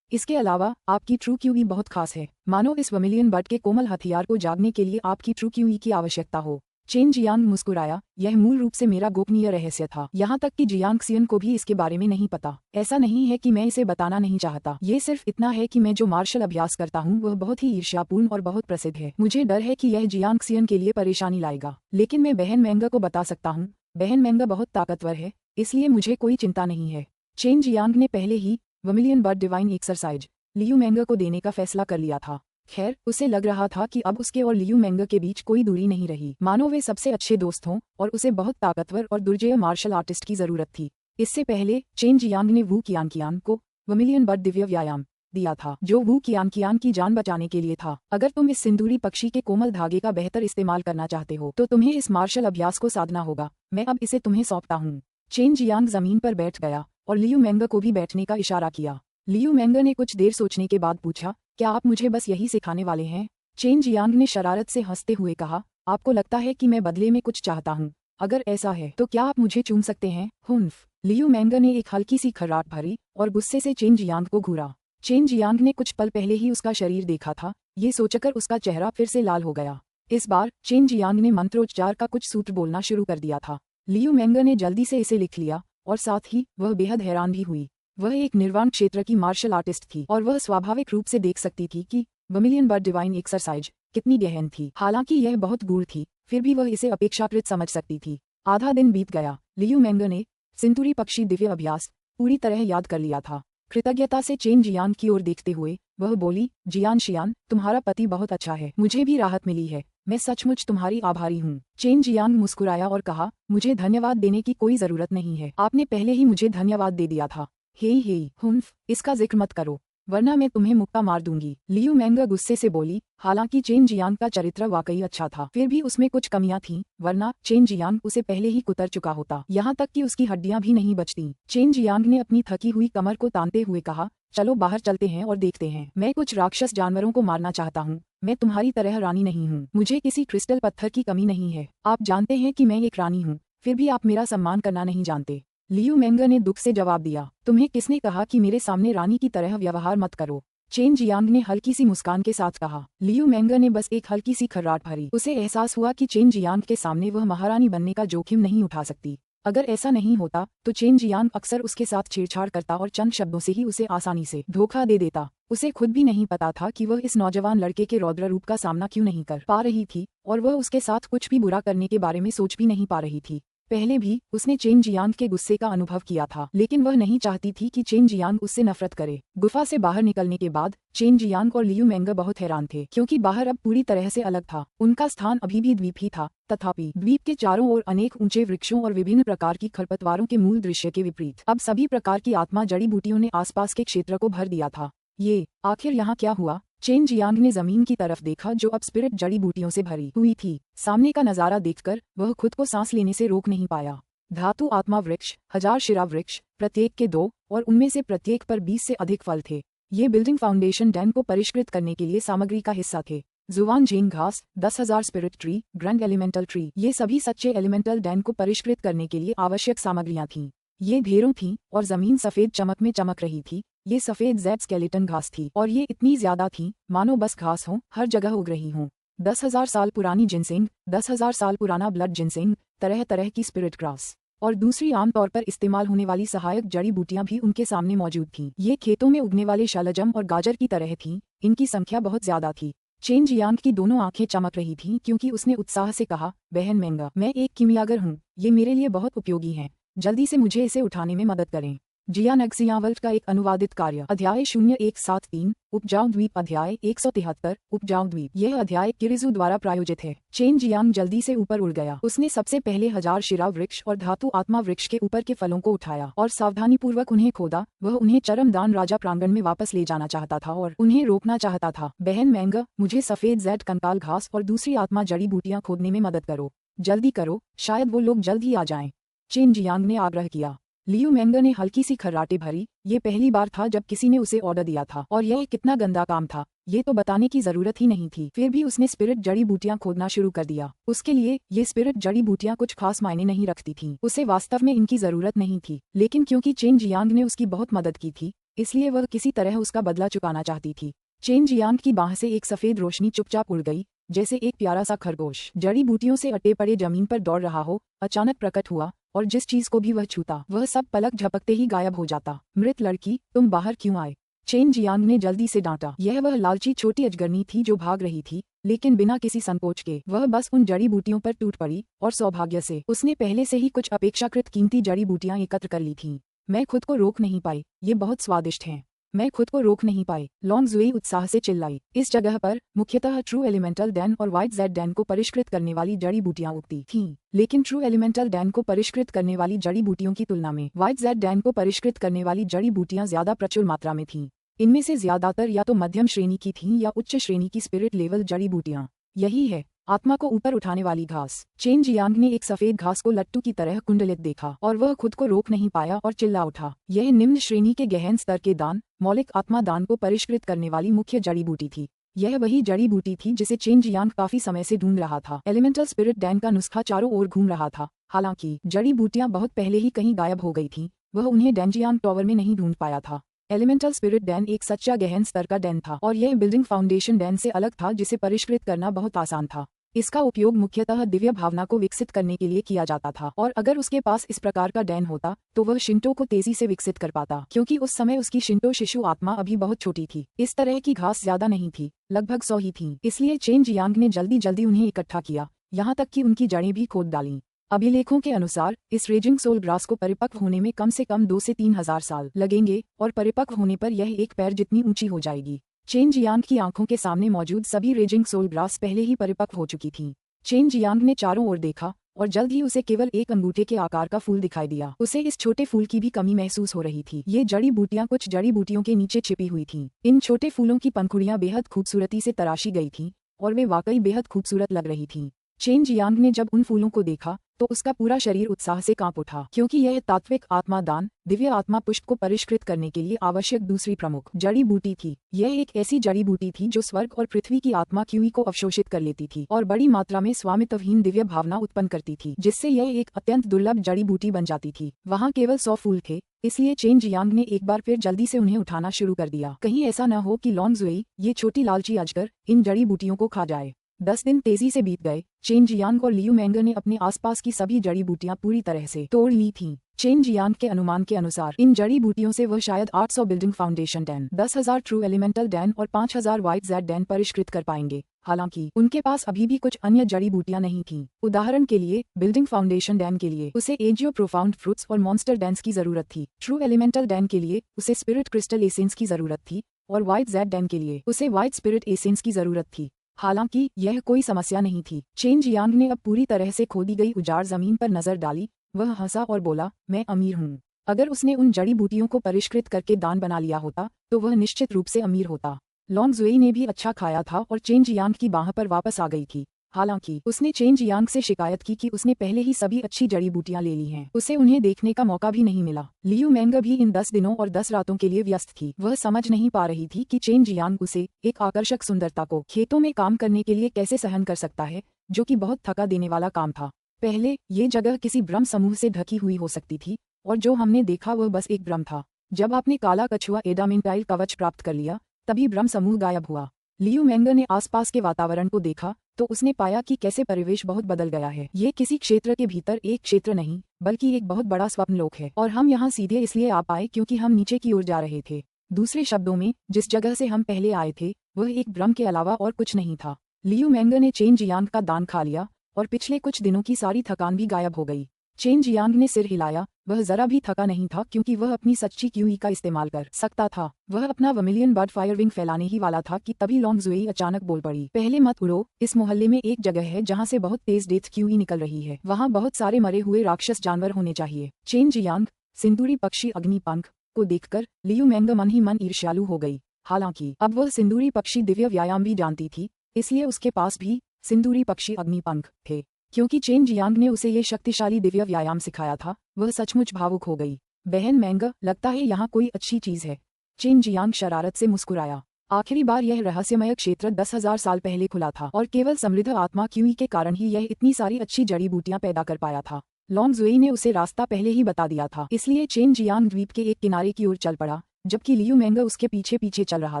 इसके अलावा आपकी ट्रू क्यूई बहुत खास है, मानो इस वर्मिलियन बड के कोमल हथियार को जागने के लिए आपकी ट्रू क्यूई की आवश्यकता हो। चेन जियांग मुस्कुराया। यह मूल रूप से मेरा गोपनीय रहस्य था, यहाँ तक कि जियांग सियन को भी इसके बारे में नहीं पता। ऐसा नहीं है कि मैं इसे बताना नहीं चाहता, ये सिर्फ इतना है कि मैं जो मार्शल अभ्यास करता हूँ वह बहुत ही ईर्ष्यापूर्ण और बहुत प्रसिद्ध है। मुझे डर है कि यह जियांग सियन के लिए परेशानी लाएगा, लेकिन मैं बहन मैंगर को बता सकता हूँ। बहन मैंगर बहुत ताकतवर है, इसलिए मुझे कोई चिंता नहीं है। चेन जियांग ने पहले ही वर्मिलियन बड डिवाइन एक्सरसाइज लियू मैंगर को देने का फैसला कर लिया था। खैर, उसे लग रहा था कि अब उसके और लियू मैंगर के बीच कोई दूरी नहीं रही, मानो वे सबसे अच्छे दोस्त हों, और उसे बहुत ताकतवर और दुर्जय मार्शल आर्टिस्ट की जरूरत थी। इससे पहले चेन जियांग ने वू कियान को वर्मिलियन बड दिव्य व्यायाम दिया था, जो वू कियान की जान बचाने के लिए था। अगर तुम इस सिंदूरी पक्षी के कोमल धागे का बेहतर इस्तेमाल करना चाहते हो तो तुम्हें इस मार्शल अभ्यास को साधना होगा। मैं अब इसे तुम्हें सौंपता हूँ। चेन जियांग जमीन पर बैठ गया और लियू मैंगर को भी बैठने का इशारा किया। लियू मैंगर ने कुछ देर सोचने के बाद पूछा, क्या आप मुझे बस यही सिखाने वाले हैं? चेन जियांग ने शरारत से हंसते हुए कहा, आपको लगता है कि मैं बदले में कुछ चाहता हूँ? अगर ऐसा है तो क्या आप मुझे चूम सकते हैं? हुन्फ। लियू मैंगर ने एक हल्की सी खर्राट भरी और गुस्से से चेन जियांग को घूरा। चेन जियांग ने कुछ पल पहले ही उसका शरीर देखा था, ये सोचकर उसका चेहरा फिर से लाल हो गया। इस बार चेन जियांग ने मंत्रोच्चार का कुछ सूत्र बोलना शुरू कर दिया था। लियू मैंगर ने जल्दी से इसे लिख लिया और साथ ही वह बेहद हैरान भी हुई। वह एक निर्वाण क्षेत्र की मार्शल आर्टिस्ट थी और वह स्वाभाविक रूप से देख सकती थी कि वर्मिलियन बड डिवाइन एक्सरसाइज कितनी गहन थी। हालांकि यह बहुत गूढ़ थी, फिर भी वह इसे अपेक्षाकृत समझ सकती थी। आधा दिन बीत गया। लियू मैंगर ने सिंदूरी पक्षी दिव्य अभ्यास पूरी तरह याद कर लिया था। कृतज्ञता से चेन जियान की ओर देखते हुए वह बोली, जियान शियान, तुम्हारा पति बहुत अच्छा है, मुझे भी राहत मिली है, मैं सचमुच तुम्हारी आभारी हूँ। चेन जियांग मुस्कुराया और कहा, मुझे धन्यवाद देने की कोई जरूरत नहीं है, आपने पहले ही मुझे धन्यवाद दे दिया था। हे हुन्फ, इसका जिक्र मत करो, वरना मैं तुम्हें मुक्का मार दूंगी। लियू मैंगर गुस्से से बोली। हालांकि चेन जियांग का चरित्र वाकई अच्छा था, फिर भी उसमें कुछ कमियां थीं, वरना चेन जियांग उसे पहले ही कुतर चुका होता, यहाँ तक कि उसकी हड्डियां भी नहीं बचती। चेन जियांग ने अपनी थकी हुई कमर को तानते हुए कहा, चलो बाहर चलते हैं और देखते हैं। मैं कुछ राक्षस जानवरों को मारना चाहता हूँ, मैं तुम्हारी तरह रानी नहीं हूँ, मुझे किसी क्रिस्टल पत्थर की कमी नहीं है। आप जानते हैं कि मैं एक रानी हूँ, फिर भी आप मेरा सम्मान करना नहीं जानते। लियू मैंगर ने दुख से जवाब दिया, तुम्हें किसने कहा कि मेरे सामने रानी की तरह व्यवहार मत करो? चेन जियांग ने हल्की सी मुस्कान के साथ कहा। लियू मैंगर ने बस एक हल्की सी खर्राट भरी। उसे एहसास हुआ कि चेन जियांग के सामने वह महारानी बनने का जोखिम नहीं उठा सकती। अगर ऐसा नहीं होता तो चेन जियांग अक्सर उसके साथ छेड़छाड़ करता और चंद शब्दों से ही उसे आसानी से धोखा दे देता। उसे खुद भी नहीं पता था कि वह इस नौजवान लड़के के रौद्र रूप का सामना क्यों नहीं कर पा रही थी, और वह उसके साथ कुछ भी बुरा करने के बारे में सोच भी नहीं पा रही थी। पहले भी उसने चेन जियांग के गुस्से का अनुभव किया था, लेकिन वह नहीं चाहती थी कि चेन जियांग उससे नफरत करे। गुफा से बाहर निकलने के बाद चेन जियांग और लियू मेंगर बहुत हैरान थे, क्योंकि बाहर अब पूरी तरह से अलग था। उनका स्थान अभी भी द्वीप ही था, तथापि द्वीप के चारों ओर अनेक ऊंचे वृक्षों और विभिन्न प्रकार की खरपतवारों के मूल दृश्य के विपरीत अब सभी प्रकार की आत्मा जड़ी बूटियों ने आसपास के क्षेत्र को भर दिया था। ये आखिर यहाँ क्या हुआ? चेन जियांग ने जमीन की तरफ देखा जो अब स्पिरिट जड़ी बूटियों से भरी हुई थी। सामने का नजारा देखकर वह खुद को सांस लेने से रोक नहीं पाया। धातु आत्मा वृक्ष, 1000 शिरा वृक्ष, प्रत्येक के 2 और उनमें से प्रत्येक पर 20 से अधिक फल थे। ये बिल्डिंग फाउंडेशन डैम को परिष्कृत करने के लिए सामग्री का हिस्सा थे। जुवान झेंग घास, 10,000 spirit tree, grand elemental tree, ये सभी सच्चे एलिमेंटल डैम को परिष्कृत करने के लिए आवश्यक सामग्रियां थीं। ये ढेरों थीं और जमीन सफेद चमक में चमक रही थी। ये सफेद जेड स्केलेटन घास थी और ये इतनी ज्यादा थी मानो बस घास हो, हर जगह उग रही हों। 10,000 साल पुरानी जिनसेंग, 10,000 साल पुराना ब्लड जिनसेंग, तरह तरह की स्पिरिट ग्रास और दूसरी आमतौर पर इस्तेमाल होने वाली सहायक जड़ी बूटियां भी उनके सामने मौजूद थीं। ये खेतों में उगने वाले शलजम और गाजर की तरह थीं। इनकी संख्या बहुत ज्यादा थी। चेन जियांग की दोनों आंखें चमक रही थीं क्योंकि उसने उत्साह से कहा, बहन मेंगा, मैं एक कीमियागर हूँ। ये मेरे लिए बहुत उपयोगी है। जल्दी से मुझे इसे उठाने में मदद करें। जियान एक्सियावल्ट का एक अनुवादित कार्य। अध्याय 0173, उपजाऊ द्वीप। अध्याय 173, उपजाऊ द्वीप। यह अध्याय किरिजू द्वारा प्रायोजित है। चेन जियांग जल्दी से ऊपर उड़ गया। उसने सबसे पहले 1000 शिरा वृक्ष और धातु आत्मा वृक्ष के ऊपर के फलों को उठाया और सावधानीपूर्वक उन्हें खोदा। वह उन्हें चरमदान राजा प्रांगण में वापस ले जाना चाहता था और उन्हें रोकना चाहता था। बहन मैंगा, मुझे सफेद जेड कंकाल घास और दूसरी आत्मा जड़ी बूटियां खोदने में मदद करो। जल्दी करो, शायद वो लोग जल्द ही आ जाएं। चेन जियांग ने आग्रह किया। लियू मेंगर ने हल्की सी खर्राटे भरी। ये पहली बार था जब किसी ने उसे ऑर्डर दिया था और यह कितना गंदा काम था ये तो बताने की जरूरत ही नहीं थी। फिर भी उसने स्पिरिट जड़ी बूटियां खोदना शुरू कर दिया। उसके लिए ये स्पिरिट जड़ी बूटियां कुछ खास मायने नहीं रखती थीं। उसे वास्तव में इनकी जरूरत नहीं थी, लेकिन क्योंकि चेन जियांग ने उसकी बहुत मदद की थी इसलिए वह किसी तरह उसका बदला चुकाना चाहती थी। चेन जियांग की बाह से एक सफेद रोशनी चुपचाप उड़ गई, जैसे एक प्यारा सा खरगोश जड़ी बूटियों से अटे पड़े जमीन पर दौड़ रहा हो। अचानक प्रकट हुआ और जिस चीज को भी वह छूता वह सब पलक झपकते ही गायब हो जाता। मृत लड़की, तुम बाहर क्यों आए? चेन जियांग ने जल्दी से डांटा। यह वह लालची छोटी अजगरनी थी जो भाग रही थी, लेकिन बिना किसी संकोच के वह बस उन जड़ी बूटियों पर टूट पड़ी और सौभाग्य से उसने पहले से ही कुछ अपेक्षाकृत कीमती जड़ी बूटियां एकत्र कर ली थीं। मैं खुद को रोक नहीं पाई, ये बहुत स्वादिष्ट हैं। मैं खुद को रोक नहीं पाई, लॉन्ग जुई उत्साह से चिल्लाई। इस जगह पर मुख्यतः ट्रू एलिमेंटल डैन और व्हाइट जेड डैन को परिष्कृत करने वाली जड़ी बूटियां उगती थीं, लेकिन ट्रू एलिमेंटल डैन को परिष्कृत करने वाली जड़ी बूटियों की तुलना में व्हाइट जेड डैन को परिष्कृत करने वाली जड़ी बूटियां ज्यादा प्रचुर मात्रा में थीं। इनमें से ज्यादातर या तो मध्यम श्रेणी की थीं या उच्च श्रेणी की स्पिरिट लेवल जड़ी बूटियां। यही है आत्मा को ऊपर उठाने वाली घास। चेन जियांग ने एक सफेद घास को लट्टू की तरह कुंडलित देखा और वह खुद को रोक नहीं पाया और चिल्ला उठा। यह निम्न श्रेणी के गहन स्तर के दान, मौलिक आत्मा दान को परिष्कृत करने वाली मुख्य जड़ी बूटी थी। यह वही जड़ी बूटी थी जिसे चेन जियांग काफी समय से ढूंढ रहा था। एलिमेंटल स्पिरिट डैन का नुस्खा चारों ओर घूम रहा था। हालांकि जड़ी बूटियां बहुत पहले ही कहीं गायब हो गई थीं, वह उन्हें डैनजियांग टॉवर में नहीं ढूंढ पाया था। एलिमेंटल स्पिरिट डैन एक सच्चा गहन स्तर का डैन था और यह बिल्डिंग फाउंडेशन डैन से अलग था जिसे परिष्कृत करना बहुत आसान था। इसका उपयोग मुख्यतः दिव्य भावना को विकसित करने के लिए किया जाता था और अगर उसके पास इस प्रकार का डैन होता तो वह शिंटो को तेजी से विकसित कर पाता, क्योंकि उस समय उसकी शिंटो शिशु आत्मा अभी बहुत छोटी थी। इस तरह की घास ज्यादा नहीं थी, लगभग 100 ही थी। इसलिए चेन जियांग ने जल्दी जल्दी उन्हें इकट्ठा किया, यहाँ तक कि उनकी जड़ें भी खोद डालीं। अभिलेखों के अनुसार इस रेजिंग सोल ग्रास को परिपक्व होने में कम से कम 2 से 3 हजार साल लगेंगे और परिपक्व होने पर यह एक पैर जितनी ऊंची हो जाएगी। चेन जियांग की आंखों के सामने मौजूद सभी रेजिंग सोल ग्रास पहले ही परिपक्व हो चुकी थीं। चेन जियांग ने चारों ओर देखा और जल्द ही उसे केवल एक अंगूठे के आकार का फूल दिखाई दिया। उसे इस छोटे फूल की भी कमी महसूस हो रही थी। ये जड़ी बूटियां कुछ जड़ी बूटियों के नीचे छिपी हुई थीं। इन छोटे फूलों की पंखुड़ियां बेहद खूबसूरती से तराशी गई थीं और वे वाकई बेहद खूबसूरत लग रही थीं। चेन जियांग ने जब उन फूलों को देखा तो उसका पूरा शरीर उत्साह से कांप उठा, क्योंकि यह तात्विक आत्मा दान, दिव्य आत्मा पुष्प को परिष्कृत करने के लिए आवश्यक दूसरी प्रमुख जड़ी बूटी थी। यह एक ऐसी जड़ी बूटी थी जो स्वर्ग और पृथ्वी की आत्मा क्यूई को अवशोषित कर लेती थी और बड़ी मात्रा में स्वामित्वहीन दिव्य भावना उत्पन्न करती थी, जिससे यह एक अत्यंत दुर्लभ जड़ी बूटी बन जाती थी। वहाँ केवल 100 फूल थे, इसलिए चेन जियांग ने एक बार फिर जल्दी से उन्हें उठाना शुरू कर दिया। कहीं ऐसा न हो कि लॉन्ग जुई, ये छोटी लालची अजगर, इन जड़ी बूटियों को खा जाए। 10 दिन तेजी से बीत गए। चेन जियांग और लियू मेंगर ने अपने आसपास की सभी जड़ी बूटियां पूरी तरह से तोड़ ली थीं। चेन जियांग के अनुमान के अनुसार इन जड़ी बूटियों से वह शायद 800 building foundation Dan, 10,000 true elemental Dan और 5,000 व्हाइट जेड डैन परिष्कृत कर पाएंगे। हालांकि उनके पास अभी भी कुछ अन्य जड़ी बूटियां नहीं थीं। उदाहरण के लिए बिल्डिंग फाउंडेशन डैन के लिए उसे एजियो प्रोफाउंड फ्रूट्स और मॉन्स्टर डैंस की जरूरत थी। ट्रू एलिमेंटल डैन के लिए उसे स्पिरिट क्रिस्टल एसेंस की जरूरत थी और व्हाइट जेड डैन के लिए उसे व्हाइट स्पिरिट एसेंस की जरूरत थी। हालांकि यह कोई समस्या नहीं थी। चेन जियांग ने अब पूरी तरह से खोदी गई उजाड़ जमीन पर नजर डाली। वह हंसा और बोला, मैं अमीर हूँ। अगर उसने उन जड़ी बूटियों को परिष्कृत करके दान बना लिया होता तो वह निश्चित रूप से अमीर होता। लॉन्ग जुएई ने भी अच्छा खाया था और चेन जियांग की बाह पर वापस आ गई थी। हालांकि उसने चेन जियांग से शिकायत की कि उसने पहले ही सभी अच्छी जड़ी बूटियां ले ली हैं। उसे उन्हें देखने का मौका भी नहीं मिला। लियू मेंग भी इन 10 दिनों और 10 रातों के लिए व्यस्त थी। वह समझ नहीं पा रही थी कि चेन जियांग उसे एक आकर्षक सुंदरता को खेतों में काम करने के लिए कैसे सहन कर सकता है, जो कि बहुत थका देने वाला काम था। पहले ये जगह किसी ब्रह्म समूह से ढकी हुई हो सकती थी और जो हमने देखा वह बस एक भ्रम था। जब आपने काला कछुआ एडामेंटाइल कवच प्राप्त कर लिया तभी ब्रह्म समूह गायब हुआ। लियू मेंग ने आसपास के वातावरण को देखा तो उसने पाया कि कैसे परिवेश बहुत बदल गया है। ये किसी क्षेत्र के भीतर एक क्षेत्र नहीं बल्कि एक बहुत बड़ा स्वप्नलोक है और हम यहाँ सीधे इसलिए आ पाए क्योंकि हम नीचे की ओर जा रहे थे। दूसरे शब्दों में जिस जगह से हम पहले आए थे वह एक भ्रम के अलावा और कुछ नहीं था। लियू मेंग ने चेन जियांग का दान खा लिया और पिछले कुछ दिनों की सारी थकान भी गायब हो गई। चेन जियांग ने सिर हिलाया। वह जरा भी थका नहीं था क्योंकि वह अपनी सच्ची क्यूई का इस्तेमाल कर सकता था। वह अपना वर्मिलियन बर्ड फायरविंग फैलाने ही वाला था कि तभी लॉन्ग जुएई अचानक बोल पड़ी, पहले मत उड़ो। इस मोहल्ले में एक जगह है जहाँ से बहुत तेज डेथ क्यूई निकल रही है। वहाँ बहुत सारे मरे हुए राक्षस जानवर होने चाहिए। चेन जियांग सिंदूरी पक्षी अग्निपंख को देखकर लियू मेंग मन ही मन ईर्ष्यालु हो गई। हालांकि अब वह सिंदूरी पक्षी दिव्य व्यायाम भी जानती थी, इसलिए उसके पास भी सिंदूरी पक्षी अग्निपंख थे। क्योंकि चेन जियांग ने उसे ये शक्तिशाली दिव्य व्यायाम सिखाया था, वह सचमुच भावुक हो गई। बहन मेंग, लगता है यहाँ कोई अच्छी चीज है। चेन जियांग शरारत से मुस्कुराया। आखिरी बार यह रहस्यमय क्षेत्र 10,000 साल पहले खुला था और केवल समृद्ध आत्मा क्यूई के कारण ही यह इतनी सारी अच्छी जड़ी बूटियां पैदा कर पाया था। लॉन्ग जुएई ने उसे रास्ता पहले ही बता दिया था, इसलिए चेन जियांग द्वीप के एक किनारे की ओर चल पड़ा जबकि लियू मेंग उसके पीछे पीछे चल रहा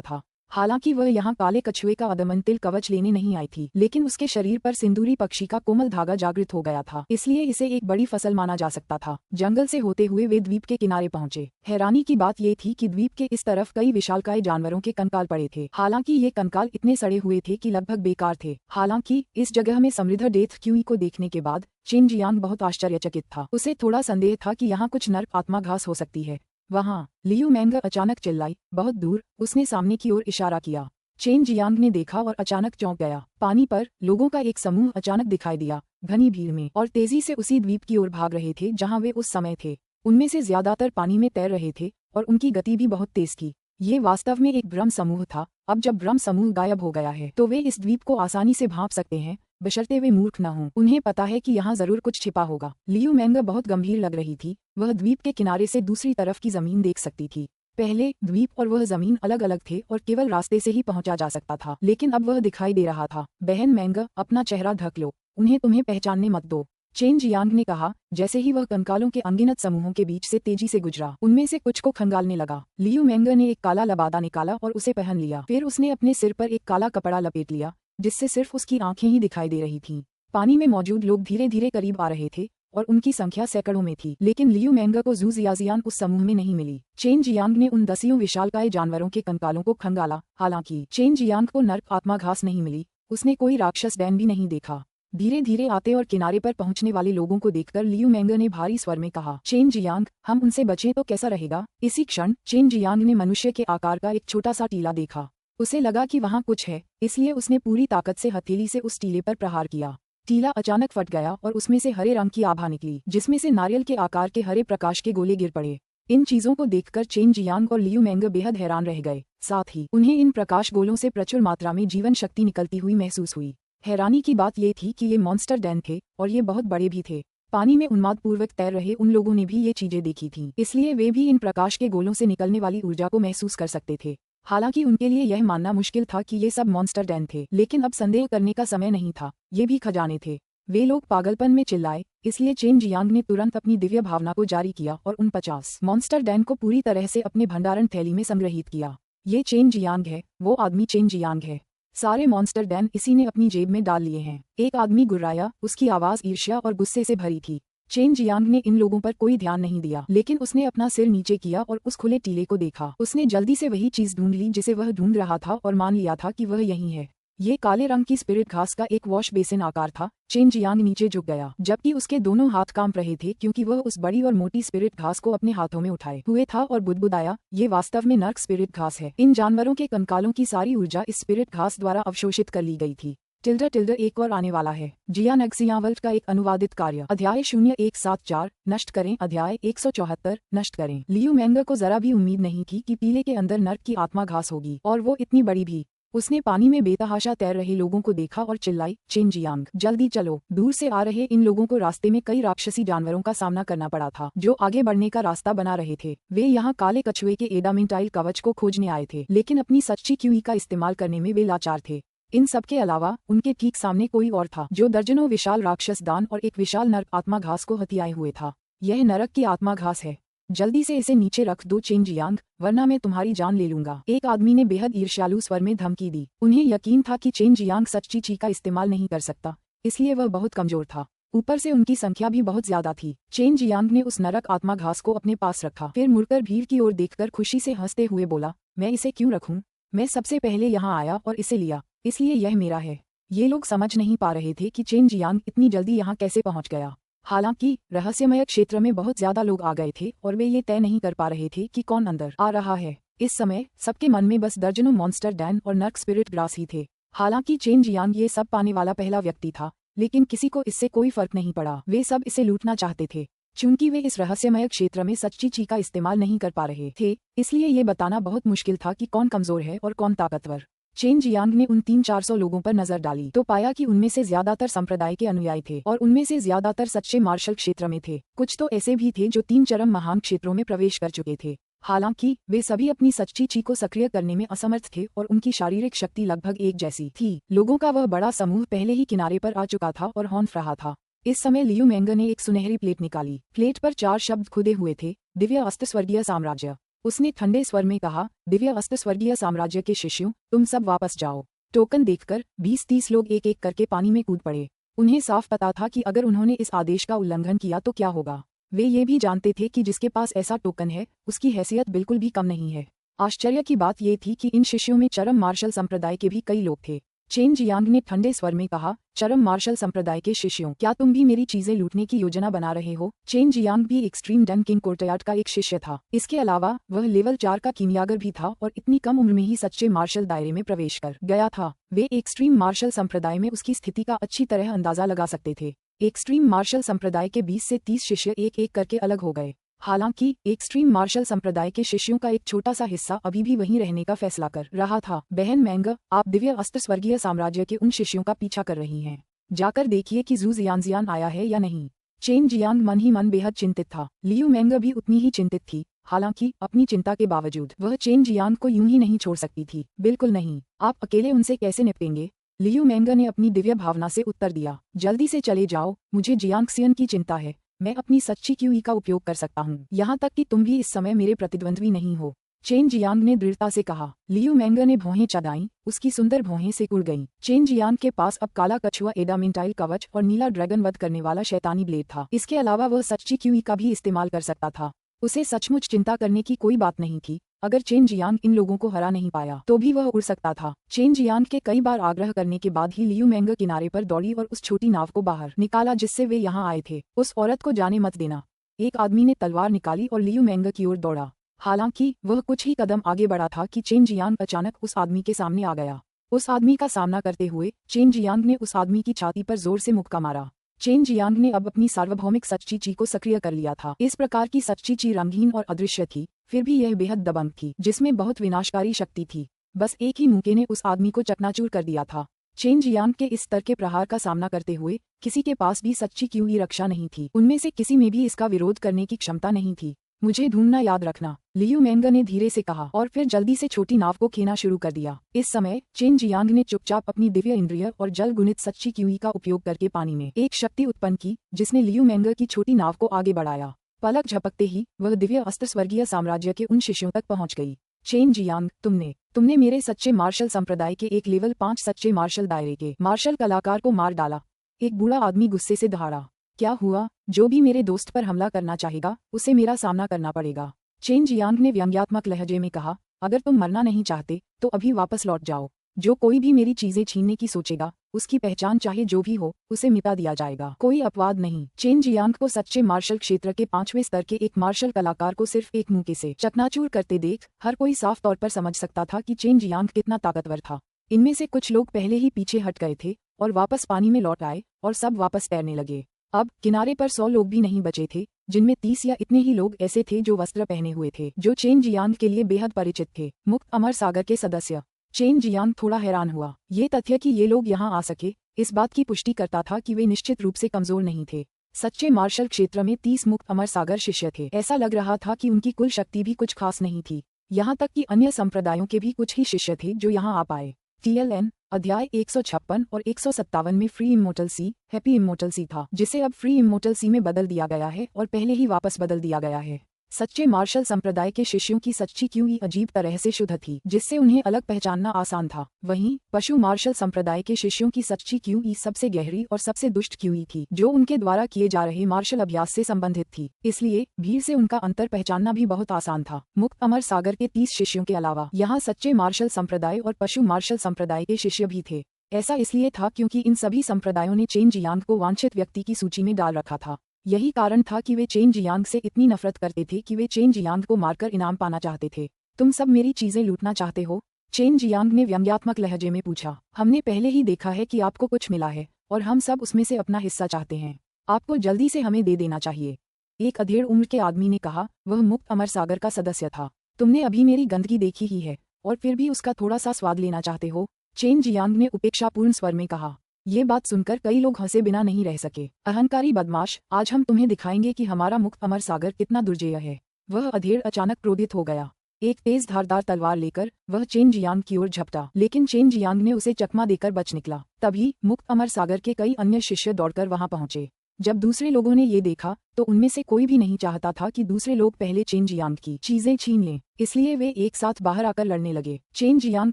था। हालांकि वह यहाँ काले कछुए का अदमंतिल कवच लेने नहीं आई थी, लेकिन उसके शरीर पर सिंदूरी पक्षी का कोमल धागा जागृत हो गया था, इसलिए इसे एक बड़ी फसल माना जा सकता था। जंगल से होते हुए वे द्वीप के किनारे पहुंचे। हैरानी की बात ये थी कि द्वीप के इस तरफ कई विशालकाय जानवरों के कंकाल पड़े थे। हालांकि ये कंकाल इतने सड़े हुए थे कि लगभग बेकार थे। हालांकि इस जगह में समृद्ध डेथ क्यूई को देखने के बाद चेन जियांग बहुत आश्चर्यचकित था। उसे थोड़ा संदेह था कि यहाँ कुछ नर आत्मा घास हो सकती है। वहाँ लियू मेंग अचानक चिल्लाई, बहुत दूर। उसने सामने की ओर इशारा किया। चेन जियांग ने देखा और अचानक चौंक गया। पानी पर लोगों का एक समूह अचानक दिखाई दिया, घनी भीड़ में, और तेजी से उसी द्वीप की ओर भाग रहे थे जहाँ वे उस समय थे। उनमें से ज्यादातर पानी में तैर रहे थे और उनकी गति भी बहुत तेज थी। ये वास्तव में एक भ्रम समूह था। अब जब भ्रम समूह गायब हो गया है तो वे इस द्वीप को आसानी से भांप सकते हैं, बशर्ते वे मूर्ख न हों। उन्हें पता है कि यहाँ जरूर कुछ छिपा होगा। लियू मेंग बहुत गंभीर लग रही थी। वह द्वीप के किनारे से दूसरी तरफ की जमीन देख सकती थी। पहले द्वीप और वह जमीन अलग अलग थे और केवल रास्ते से ही पहुंचा जा सकता था, लेकिन अब वह दिखाई दे रहा था। बहन मेंग, अपना चेहरा ढक लो, उन्हें तुम्हें पहचानने मत दो, चेन जियांग ने कहा जैसे ही वह कंकालों के अनगिनत समूहों के बीच से तेजी से गुजरा। उनमें से कुछ को खंगालने लगा। लियू मेंग ने एक काला लबादा निकाला और उसे पहन लिया। फिर उसने अपने सिर पर एक काला कपड़ा लपेट लिया जिससे सिर्फ उसकी आंखें ही दिखाई दे रही थीं। पानी में मौजूद लोग धीरे धीरे करीब आ रहे थे और उनकी संख्या सैकड़ों में थी, लेकिन लियू मेंग को जू जियाजियान उस समूह में नहीं मिली। चेन जियांग ने उन दसियों विशालकाय जानवरों के कंकालों को खंगाला। हालांकि चेन जियांग को नर आत्मा घास नहीं मिली, उसने कोई राक्षस डैन भी नहीं देखा। धीरे धीरे आते और किनारे पर पहुंचने वाले लोगों को देखकर लियू मेंग ने भारी स्वर में कहा, चेन जियांग, हम उनसे बचें तो कैसा रहेगा? इसी क्षण चेन जियांग ने मनुष्य के आकार का एक छोटा सा टीला देखा। उसे लगा कि वहाँ कुछ है, इसलिए उसने पूरी ताकत से हथेली से उस टीले पर प्रहार किया। टीला अचानक फट गया और उसमें से हरे रंग की आभा निकली, जिसमें से नारियल के आकार के हरे प्रकाश के गोले गिर पड़े। इन चीजों को देखकर चेन जियांग और लियू मेंग बेहद हैरान रह गए। साथ ही उन्हें इन प्रकाश गोलों से प्रचुर मात्रा में जीवन शक्ति निकलती हुई महसूस हुई। हैरानी की बात ये थी कि ये मॉन्स्टर डैन थे और ये बहुत बड़े भी थे। पानी में उन्मादपूर्वक तैर रहे उन लोगों ने भी ये चीजें देखी थीं, इसलिए वे भी इन प्रकाश के गोलों से निकलने वाली ऊर्जा को महसूस कर सकते थे। हालांकि उनके लिए यह मानना मुश्किल था कि ये सब मॉन्स्टर डैन थे, लेकिन अब संदेह करने का समय नहीं था, ये भी खजाने थे। वे लोग पागलपन में चिल्लाए, इसलिए चेन जियांग ने तुरंत अपनी दिव्य भावना को जारी किया और उन 50 मॉन्स्टर डैन को पूरी तरह से अपने भंडारण थैली में संग्रहित किया। ये चेन जियांग है, वो आदमी चेन जियांग है। सारे मॉन्स्टर डैन इसी ने अपनी जेब में डाल लिए हैं। एक आदमी गुर्राया, उसकी आवाज ईर्ष्या और गुस्से से भरी थी। चेन जियांग ने इन लोगों पर कोई ध्यान नहीं दिया, लेकिन उसने अपना सिर नीचे किया और उस खुले टीले को देखा। उसने जल्दी से वही चीज ढूंढ ली जिसे वह ढूंढ रहा था और मान लिया था कि वह यही है। ये काले रंग की स्पिरिट घास का एक वॉश बेसिन आकार था। चेन जियांग नीचे झुक गया, जबकि उसके दोनों हाथ कांप रहे थे क्योंकि वह उस बड़ी और मोटी स्पिरिट घास को अपने हाथों में उठाए हुए था और बुदबुदाया, ये वास्तव में नर्क स्पिरिट घास है। इन जानवरों के कंकालों की सारी ऊर्जा इस स्पिरिट घास द्वारा अवशोषित कर ली गई थी। टिल्डर एक और आने वाला है। जियान एक्सियावल्ट का एक अनुवादित कार्य। अध्याय 0174 नष्ट करें। अध्याय 174 नष्ट करें। लियू मैंगर को जरा भी उम्मीद नहीं थी कि पीले के अंदर नर्क की आत्मा घास होगी, और वो इतनी बड़ी भी। उसने पानी में बेतहाशा तैर रहे लोगों को देखा और चिल्लाई, चेन जियांग, जल्दी चलो। दूर से आ रहे इन लोगों को रास्ते में कई राक्षसी जानवरों का सामना करना पड़ा था जो आगे बढ़ने का रास्ता बना रहे थे। वे यहाँ काले कछुए के एडामेंटाइल कवच को खोजने आए थे, लेकिन अपनी सच्ची क्यूई का इस्तेमाल करने में वे लाचार थे। इन सब के अलावा उनके ठीक सामने कोई और था जो दर्जनों विशाल राक्षस दान और एक विशाल नरक आत्मा घास को हथियाए हुए था। यह नरक की आत्मा घास है, जल्दी से इसे नीचे रख दो चेन जियांग, वरना मैं तुम्हारी जान ले लूंगा। एक आदमी ने बेहद ईर्ष्यालु स्वर में धमकी दी। उन्हें यकीन था कि चेन जियांग सच्ची ची का इस्तेमाल नहीं कर सकता, इसलिए वह बहुत कमजोर था। ऊपर से उनकी संख्या भी बहुत ज्यादा थी। चेन जियांग ने उस नरक आत्मा घास को अपने पास रखा, फिर मुड़कर भीड़ की ओर देखकर खुशी से हंसते हुए बोला, मैं इसे क्यों रखूं? मैं सबसे पहले यहाँ आया और इसे लिया, इसलिए यह मेरा है। ये लोग समझ नहीं पा रहे थे कि चेन जियांग इतनी जल्दी यहाँ कैसे पहुँच गया। हालांकि रहस्यमय क्षेत्र में बहुत ज्यादा लोग आ गए थे और वे ये तय नहीं कर पा रहे थे कि कौन अंदर आ रहा है। इस समय सबके मन में बस दर्जनों मॉन्स्टर डैन और नर्क स्पिरिट ग्रास ही थे। हालांकि चेन जियांग ये सब पाने वाला पहला व्यक्ति था, लेकिन किसी को इससे कोई फर्क नहीं पड़ा। वे सब इसे लूटना चाहते थे। चूंकि वे इस रहस्यमय क्षेत्र में सच्ची ची का इस्तेमाल नहीं कर पा रहे थे, इसलिए ये बताना बहुत मुश्किल था कि कौन कमजोर है और कौन ताकतवर। चेन जियांग ने उन 300-400 लोगों पर नजर डाली तो पाया कि उनमें से ज्यादातर संप्रदाय के अनुयायी थे और उनमें से ज्यादातर सच्चे मार्शल क्षेत्र में थे। कुछ तो ऐसे भी थे जो 3 चरम महान क्षेत्रों में प्रवेश कर चुके थे। हालांकि वे सभी अपनी सच्ची ची को सक्रिय करने में असमर्थ थे और उनकी शारीरिक शक्ति लगभग एक जैसी थी। लोगों का वह बड़ा समूह पहले ही किनारे पर आ चुका था और हॉन्फ रहा था। इस समय लियू मैंगर ने एक सुनहरी प्लेट निकाली। प्लेट पर 4 शब्द खुदे हुए थे, दिव्य अस्त स्वर्गीय साम्राज्य। उसने ठंडे स्वर में कहा, दिव्य अस्त स्वर्गीय साम्राज्य के शिष्यों, तुम सब वापस जाओ। टोकन देखकर 20-30 लोग एक एक करके पानी में कूद पड़े। उन्हें साफ पता था कि अगर उन्होंने इस आदेश का उल्लंघन किया तो क्या होगा। वे ये भी जानते थे कि जिसके पास ऐसा टोकन है उसकी हैसियत बिल्कुल भी कम नहीं है। आश्चर्य की बात ये थी कि इन शिष्यों में चरम मार्शल संप्रदाय के भी कई लोग थे। चेन जियांग ने ठंडे स्वर में कहा, चरम मार्शल संप्रदाय के शिष्यों, क्या तुम भी मेरी चीजें लूटने की योजना बना रहे हो? चेन जियांग भी एक्सट्रीम डन किंग कोर्टयार्ड का एक शिष्य था। इसके अलावा वह लेवल 4 का कीमियागर भी था और इतनी कम उम्र में ही सच्चे मार्शल दायरे में प्रवेश कर गया था। वे एक्सट्रीम मार्शल संप्रदाय में उसकी स्थिति का अच्छी तरह अंदाजा लगा सकते थे। एक्सट्रीम मार्शल संप्रदाय के 20 से 30 शिष्य एक एक करके अलग हो गए। हालांकि एक्सट्रीम मार्शल संप्रदाय के शिष्यों का एक छोटा सा हिस्सा अभी भी वहीं रहने का फैसला कर रहा था। बहन मैंगर, आप दिव्य अस्त्र स्वर्गीय साम्राज्य के उन शिष्यों का पीछा कर रही हैं। जाकर देखिए कि जू जियानजियान आया है या नहीं। चेन जियांग मन ही मन बेहद चिंतित था। लियू मैंगर भी उतनी ही चिंतित थी। हालांकि अपनी चिंता के बावजूद वह चेन जियांग को यूं ही नहीं छोड़ सकती थी। बिल्कुल नहीं, आप अकेले उनसे कैसे निपटेंगे? लियू मैंगर ने अपनी दिव्य भावना से उत्तर दिया, जल्दी से चले जाओ, मुझे जियांगसियन की चिंता है। मैं अपनी सच्ची क्यूई का उपयोग कर सकता हूँ, यहाँ तक कि तुम भी इस समय मेरे प्रतिद्वंद्वी नहीं हो। चेन जियांग ने दृढ़ता से कहा। लियू मैंगर ने भौहें चढ़ाईं, उसकी सुंदर भौहें से उड़ गईं। चेन जियांग के पास अब काला कछुआ एडामेंटाइल कवच और नीला ड्रैगन वध करने वाला शैतानी ब्लेड था। इसके अलावा वह सच्ची क्यूई का भी इस्तेमाल कर सकता था। उसे सचमुच चिंता करने की कोई बात नहीं थी। अगर चेन जियांग इन लोगों को हरा नहीं पाया तो भी वह उड़ सकता था। चेन जियांग के कई बार आग्रह करने के बाद ही लियू मैंगर किनारे पर दौड़ी और उस छोटी नाव को बाहर निकाला जिससे वे यहाँ आए थे। उस औरत को जाने मत देना। एक आदमी ने तलवार निकाली और लियू मैंगर की ओर दौड़ा। हालांकि वह कुछ ही कदम आगे बढ़ा था कि चेन जियांग अचानक उस आदमी के सामने आ गया। उस आदमी का सामना करते हुए चेन जियांग ने उस आदमी की छाती पर जोर से मुक्का मारा। चेन जियांग ने अब अपनी सार्वभौमिक सच्ची ची को सक्रिय कर लिया था। इस प्रकार की सच्ची ची रंगहीन और अदृश्य थी, फिर भी यह बेहद दबंग थी, जिसमें बहुत विनाशकारी शक्ति थी। बस एक ही मुक्के ने उस आदमी को चकनाचूर कर दिया था। चेन जियांग के इस स्तर के प्रहार का सामना करते हुए किसी के पास भी सच्ची क्यूई रक्षा नहीं थी। उनमें से किसी में भी इसका विरोध करने की क्षमता नहीं थी। मुझे ढूंढना याद रखना, लियू मैंगर ने धीरे से कहा और फिर जल्दी से छोटी नाव को खेना शुरू कर दिया। इस समय चेन जियांग ने चुपचाप अपनी दिव्य इंद्रिय और जल गुणित सच्ची क्यूई का उपयोग करके पानी में एक शक्ति उत्पन्न की, जिसने लियू मैंगर की छोटी नाव को आगे बढ़ाया। पलक झपकते ही वह दिव्य अस्त्र स्वर्गीय साम्राज्य के उन शिष्यों तक पहुंच गई। चेन जियांग, तुमने मेरे सच्चे मार्शल संप्रदाय के एक लेवल 5 सच्चे मार्शल दायरे के मार्शल कलाकार को मार डाला। एक बूढ़ा आदमी गुस्से से दहाड़ा। क्या हुआ? जो भी मेरे दोस्त पर हमला करना चाहेगा उसे मेरा सामना करना पड़ेगा। चेन जियांग ने व्यंग्यात्मक लहजे में कहा, अगर तुम मरना नहीं चाहते तो अभी वापस लौट जाओ। जो कोई भी मेरी चीजें छीनने की सोचेगा, उसकी पहचान चाहे जो भी हो, उसे मिटा दिया जाएगा। कोई अपवाद नहीं। चेन जियांग को सच्चे मार्शल क्षेत्र के 5वें स्तर के एक मार्शल कलाकार को सिर्फ एक मुक्के से चकनाचूर करते देख हर कोई साफ तौर पर समझ सकता था कि चेन जियांग कितना ताकतवर था। इनमें से कुछ लोग पहले ही पीछे हट गए थे और वापस पानी में लौट आए और सब वापस तैरने लगे। अब किनारे पर 100 लोग भी नहीं बचे थे, जिनमें 30 या इतने ही लोग ऐसे थे जो वस्त्र पहने हुए थे, जो चेन जियांग के लिए बेहद परिचित थे, मुक्त अमर सागर के सदस्य। चेन जियांग थोड़ा हैरान हुआ। ये तथ्य कि ये लोग यहाँ आ सके, इस बात की पुष्टि करता था कि वे निश्चित रूप से कमजोर नहीं थे। सच्चे मार्शल क्षेत्र में 30 मुक्त अमर सागर शिष्य थे। ऐसा लग रहा था कि उनकी कुल शक्ति भी कुछ खास नहीं थी। यहाँ तक कि अन्य संप्रदायों के भी कुछ ही शिष्य थे जो यहाँ आ पाए। TLN अध्याय 156 और 157 में फ्री इमोर्टल सी, हैप्पी इमोर्टल सी था, जिसे अब फ्री इमोर्टल सी में बदल दिया गया है और पहले ही वापस बदल दिया गया है। सच्चे मार्शल संप्रदाय के शिष्यों की सच्ची क्यूई अजीब तरह से शुद्ध थी, जिससे उन्हें अलग पहचानना आसान था। वहीं पशु मार्शल संप्रदाय के शिष्यों की सच्ची क्यूई सबसे गहरी और सबसे दुष्ट क्यूई थी, जो उनके द्वारा किए जा रहे मार्शल अभ्यास से संबंधित थी। इसलिए भीड़ से उनका अंतर पहचानना भी बहुत आसान था। मुक्त अमर सागर के 30 शिष्यों के अलावा यहाँ सच्चे मार्शल संप्रदाय और पशु मार्शल संप्रदाय के शिष्य भी थे। ऐसा इसलिए था क्योंकि इन सभी संप्रदायों ने चेन जियांग को वांछित व्यक्ति की सूची में डाल रखा था। यही कारण था कि वे चेन जियांग से इतनी नफरत करते थे कि वे चेन जियांग को मारकर इनाम पाना चाहते थे। तुम सब मेरी चीजें लूटना चाहते हो? चेन जियांग ने व्यंग्यात्मक लहजे में पूछा। हमने पहले ही देखा है कि आपको कुछ मिला है और हम सब उसमें से अपना हिस्सा चाहते हैं। आपको जल्दी से हमें दे देना चाहिए। एक अधेड़ उम्र के आदमी ने कहा। वह मुक्त अमर सागर का सदस्य था। तुमने अभी मेरी गंदगी देखी ही है और फिर भी उसका थोड़ा सा स्वाद लेना चाहते हो? चेन जियांग ने उपेक्षापूर्ण स्वर में कहा। ये बात सुनकर कई लोग हंसे बिना नहीं रह सके। अहंकारी बदमाश, आज हम तुम्हें दिखाएंगे कि हमारा मुक्त अमर सागर कितना दुर्जेय है। वह अधेड़ अचानक क्रोधित हो गया। एक तेज धारदार तलवार लेकर वह चेन जियांग की ओर झपटा, लेकिन चेन जियांग ने उसे चकमा देकर बच निकला। तभी मुक्त अमर सागर के कई अन्य शिष्य दौड़कर वहां पहुंचे। जब दूसरे लोगों ने ये देखा तो उनमें से कोई भी नहीं चाहता था कि दूसरे लोग पहले चेन जियांग की चीजें छीन लें, इसलिए वे एक साथ बाहर आकर लड़ने लगे। चेन जियांग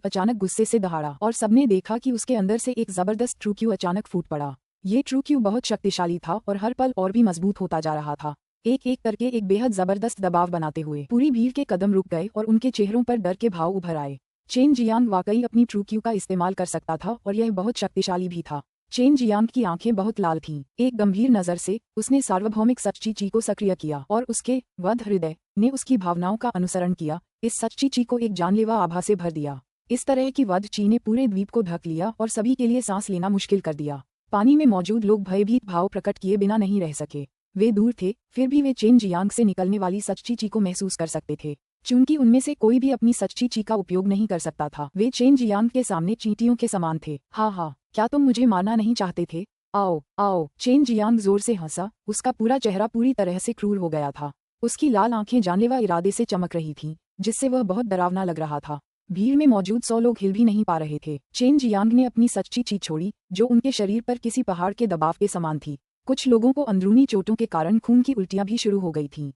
अचानक गुस्से से दहाड़ा और सबने देखा कि उसके अंदर से एक जबरदस्त ट्रू क्यू अचानक फूट पड़ा। ये ट्रू क्यू बहुत शक्तिशाली था और हर पल और भी मजबूत होता जा रहा था। एक एक करके एक बेहद जबरदस्त दबाव बनाते हुए पूरी भीड़ के कदम रुक गए और उनके चेहरों पर डर के भाव उभर आए। चेन जियांग वाकई अपनी ट्रू क्यू का इस्तेमाल कर सकता था और यह बहुत शक्तिशाली भी था। चेन जियांग की आंखें बहुत लाल थीं। एक गंभीर नजर से उसने सार्वभौमिक सच्ची ची को सक्रिय किया और उसके वध हृदय ने उसकी भावनाओं का अनुसरण किया। इस सच्ची ची को एक जानलेवा आभा से भर दिया। इस तरह की वध ची ने पूरे द्वीप को ढक लिया और सभी के लिए सांस लेना मुश्किल कर दिया। पानी में मौजूद लोग भयभीत भाव प्रकट किए बिना नहीं रह सके। वे दूर थे, फिर भी वे चेन जियांग से निकलने वाली सच्ची ची को महसूस कर सकते थे। चूंकि उनमें से कोई भी अपनी सच्ची ची का उपयोग नहीं कर सकता था, वे चेन जियांग के सामने चींटियों के समान थे। हाँ, क्या तुम मुझे मारना नहीं चाहते थे? आओ आओ। चेन जियांग जोर से हंसा। उसका पूरा चेहरा पूरी तरह से क्रूर हो गया था। उसकी लाल आंखें जानलेवा इरादे से चमक रही थीं, जिससे वह बहुत डरावना लग रहा था। भीड़ में मौजूद 100 लोग हिल भी नहीं पा रहे थे। चेन जियांग ने अपनी सच्ची ची छोड़ी, जो उनके शरीर पर किसी पहाड़ के दबाव के समान थी। कुछ लोगों को अंदरूनी चोटों के कारण खून की उल्टियां भी शुरू हो गई थीं।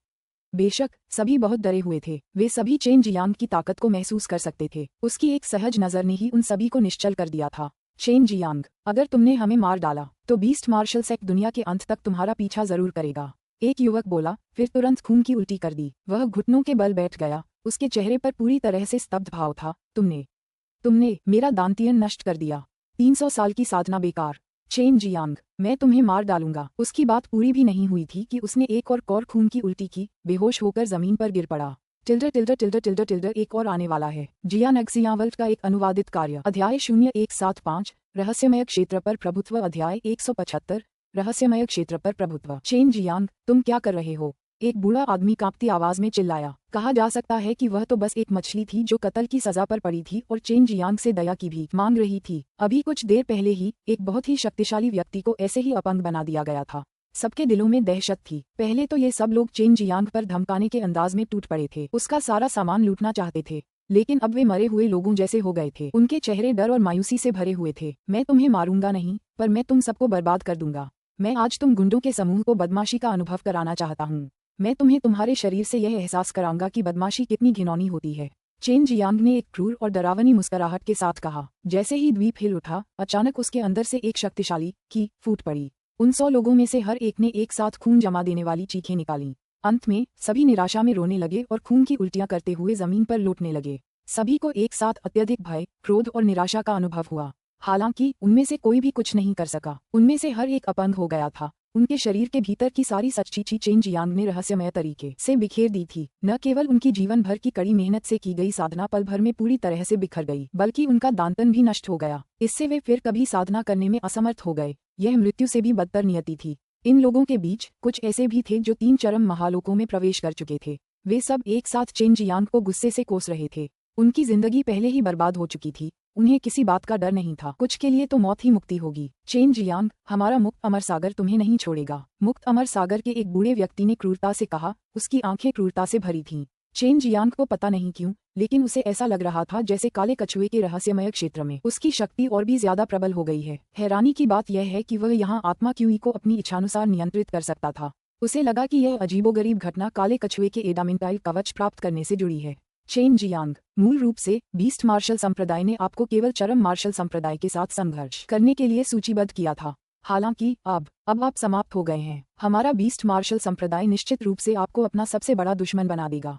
बेशक सभी बहुत डरे हुए थे, वे सभी चेन जियांग की ताकत को महसूस कर सकते थे। उसकी एक सहज नजर ने ही उन सभी को निश्चल कर दिया था। चेन जियांग, अगर तुमने हमें मार डाला तो बीस्ट मार्शल सेक्ट दुनिया के अंत तक तुम्हारा पीछा जरूर करेगा। एक युवक बोला, फिर तुरंत खून की उल्टी कर दी। वह घुटनों के बल बैठ गया। उसके चेहरे पर पूरी तरह से स्तब्ध भाव था। तुमने मेरा दांतियन नष्ट कर दिया। 300 साल की साधना बेकार। चेन जियांग, मैं तुम्हें मार डालूंगा। उसकी बात पूरी भी नहीं हुई थी कि उसने एक और कौर खून की उल्टी की, बेहोश होकर जमीन पर गिर पड़ा। टिल्डर एक और आने वाला है। जियान एक्सियावल्ट का एक अनुवादित कार्य। अध्याय 0175 रहस्यमय क्षेत्र पर प्रभुत्व। अध्याय 175 रहस्यमय क्षेत्र पर प्रभुत्व। चेन जियांग, तुम क्या कर रहे हो? एक बूढ़ा आदमी कांपती आवाज में चिल्लाया। कहा जा सकता है कि वह तो बस एक मछली थी जो कत्ल की सजा पर पड़ी थी और चेन जियांग से दया की भीख मांग रही थी। अभी कुछ देर पहले ही एक बहुत ही शक्तिशाली व्यक्ति को ऐसे ही अपंग बना दिया गया था। सबके दिलों में दहशत थी। पहले तो ये सब लोग चेन जियांग पर धमकाने के अंदाज में टूट पड़े थे। उसका सारा सामान लूटना चाहते थे, लेकिन अब वे मरे हुए लोगों जैसे हो गए थे। उनके चेहरे डर और मायूसी से भरे हुए थे। मैं तुम्हें मारूंगा नहीं, पर मैं तुम सबको बर्बाद कर दूंगा। मैं आज तुम गुंडों के समूह को बदमाशी का अनुभव कराना चाहता हूँ। मैं तुम्हें तुम्हारे शरीर से यह एहसास कराऊंगा कि बदमाशी कितनी घिनौनी होती है। चेन जियांग ने एक क्रूर और डरावनी मुस्कुराहट के साथ कहा। जैसे ही द्वीप हिल उठा, अचानक उसके अंदर से एक शक्तिशाली की फूट पड़ी। उन 100 लोगों में से हर एक ने एक साथ खून जमा देने वाली चीखें निकाली। अंत में सभी निराशा में रोने लगे और खून की उल्टियां करते हुए जमीन पर लौटने लगे। सभी को एक साथ अत्यधिक भय, क्रोध और निराशा का अनुभव हुआ। हालांकि उनमें से कोई भी कुछ नहीं कर सका। उनमें से हर एक अपंग हो गया था। उनके शरीर के भीतर की सारी सच्ची चेन जियांग ने रहस्यमय तरीके से बिखेर दी थी। न केवल उनकी जीवन भर की कड़ी मेहनत से की गई साधना पल भर में पूरी तरह से बिखर गई, बल्कि उनका दांतन भी नष्ट हो गया। इससे वे फिर कभी साधना करने में असमर्थ हो गए। यह मृत्यु से भी बदतर नियति थी। इन लोगों के बीच कुछ ऐसे भी थे जो 3 चरम महालोकों में प्रवेश कर चुके थे। वे सब एक साथ चेन जियांग को गुस्से से कोस रहे थे। उनकी जिंदगी पहले ही बर्बाद हो चुकी थी। उन्हें किसी बात का डर नहीं था। कुछ के लिए तो मौत ही मुक्ति होगी। चेन जियांग, हमारा मुक्त अमर सागर तुम्हें नहीं छोड़ेगा। मुक्त अमर सागर के एक बूढ़े व्यक्ति ने क्रूरता से कहा। उसकी आंखें क्रूरता से भरी थीं। चेन जियांग को पता नहीं क्यों, लेकिन उसे ऐसा लग रहा था जैसे काले कछुए के रहस्यमय क्षेत्र में उसकी शक्ति और भी ज्यादा प्रबल हो गई है। हैरानी की बात यह है कि वह यहाँ आत्मा क्यूई को अपनी इच्छानुसार नियंत्रित कर सकता था। उसे लगा कि यह अजीबोगरीब घटना काले कछुए के एडामेंटाइल कवच प्राप्त करने से जुड़ी है। चेन जियांग, मूल रूप से बीस्ट मार्शल संप्रदाय ने आपको केवल चरम मार्शल संप्रदाय के साथ संघर्ष करने के लिए सूचीबद्ध किया था। हालांकि अब आप समाप्त हो गए हैं। हमारा बीस्ट मार्शल संप्रदाय निश्चित रूप से आपको अपना सबसे बड़ा दुश्मन बना देगा।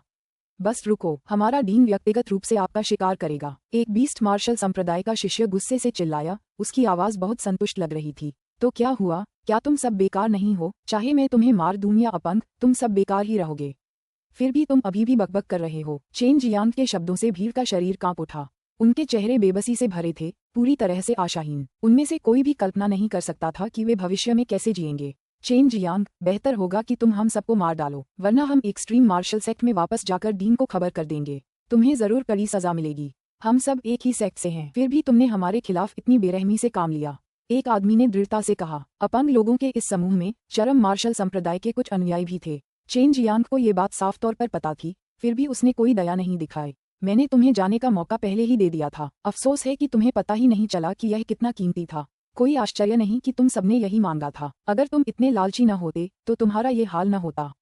बस रुको, हमारा डीन व्यक्तिगत रूप से आपका शिकार करेगा। एक बीस्ट मार्शल संप्रदाय का शिष्य गुस्से से चिल्लाया। उसकी आवाज बहुत संतुष्ट लग रही थी। तो क्या हुआ? क्या तुम सब बेकार नहीं हो? चाहे मैं तुम्हें मार दूं या अपंग, तुम सब बेकार ही रहोगे। फिर भी तुम अभी भी बकबक कर रहे हो। चेन जियांग के शब्दों से भीड़ का शरीर कांप उठा। उनके चेहरे बेबसी से भरे थे, पूरी तरह से आशाहीन। उनमें से कोई भी कल्पना नहीं कर सकता था कि वे भविष्य में कैसे जिएंगे। चेन जियांग, बेहतर होगा कि तुम हम सबको मार डालो, वरना हम एक्सट्रीम मार्शल सेक्ट में वापस जाकर डीन को खबर कर देंगे। तुम्हें जरूर कड़ी सजा मिलेगी। हम सब एक ही सेक्ट से हैं। फिर भी तुमने हमारे खिलाफ इतनी बेरहमी से काम लिया, एक आदमी ने दृढ़ता से कहा। अपंग लोगों के इस समूह में चरम मार्शल संप्रदाय के कुछ अनुयायी भी थे। चेन जियांग को ये बात साफ तौर पर पता थी, फिर भी उसने कोई दया नहीं दिखाई। मैंने तुम्हें जाने का मौका पहले ही दे दिया था। अफसोस है कि तुम्हें पता ही नहीं चला कि यह कितना कीमती था। कोई आश्चर्य नहीं कि तुम सबने यही मांगा था। अगर तुम इतने लालची न होते तो तुम्हारा ये हाल न होता।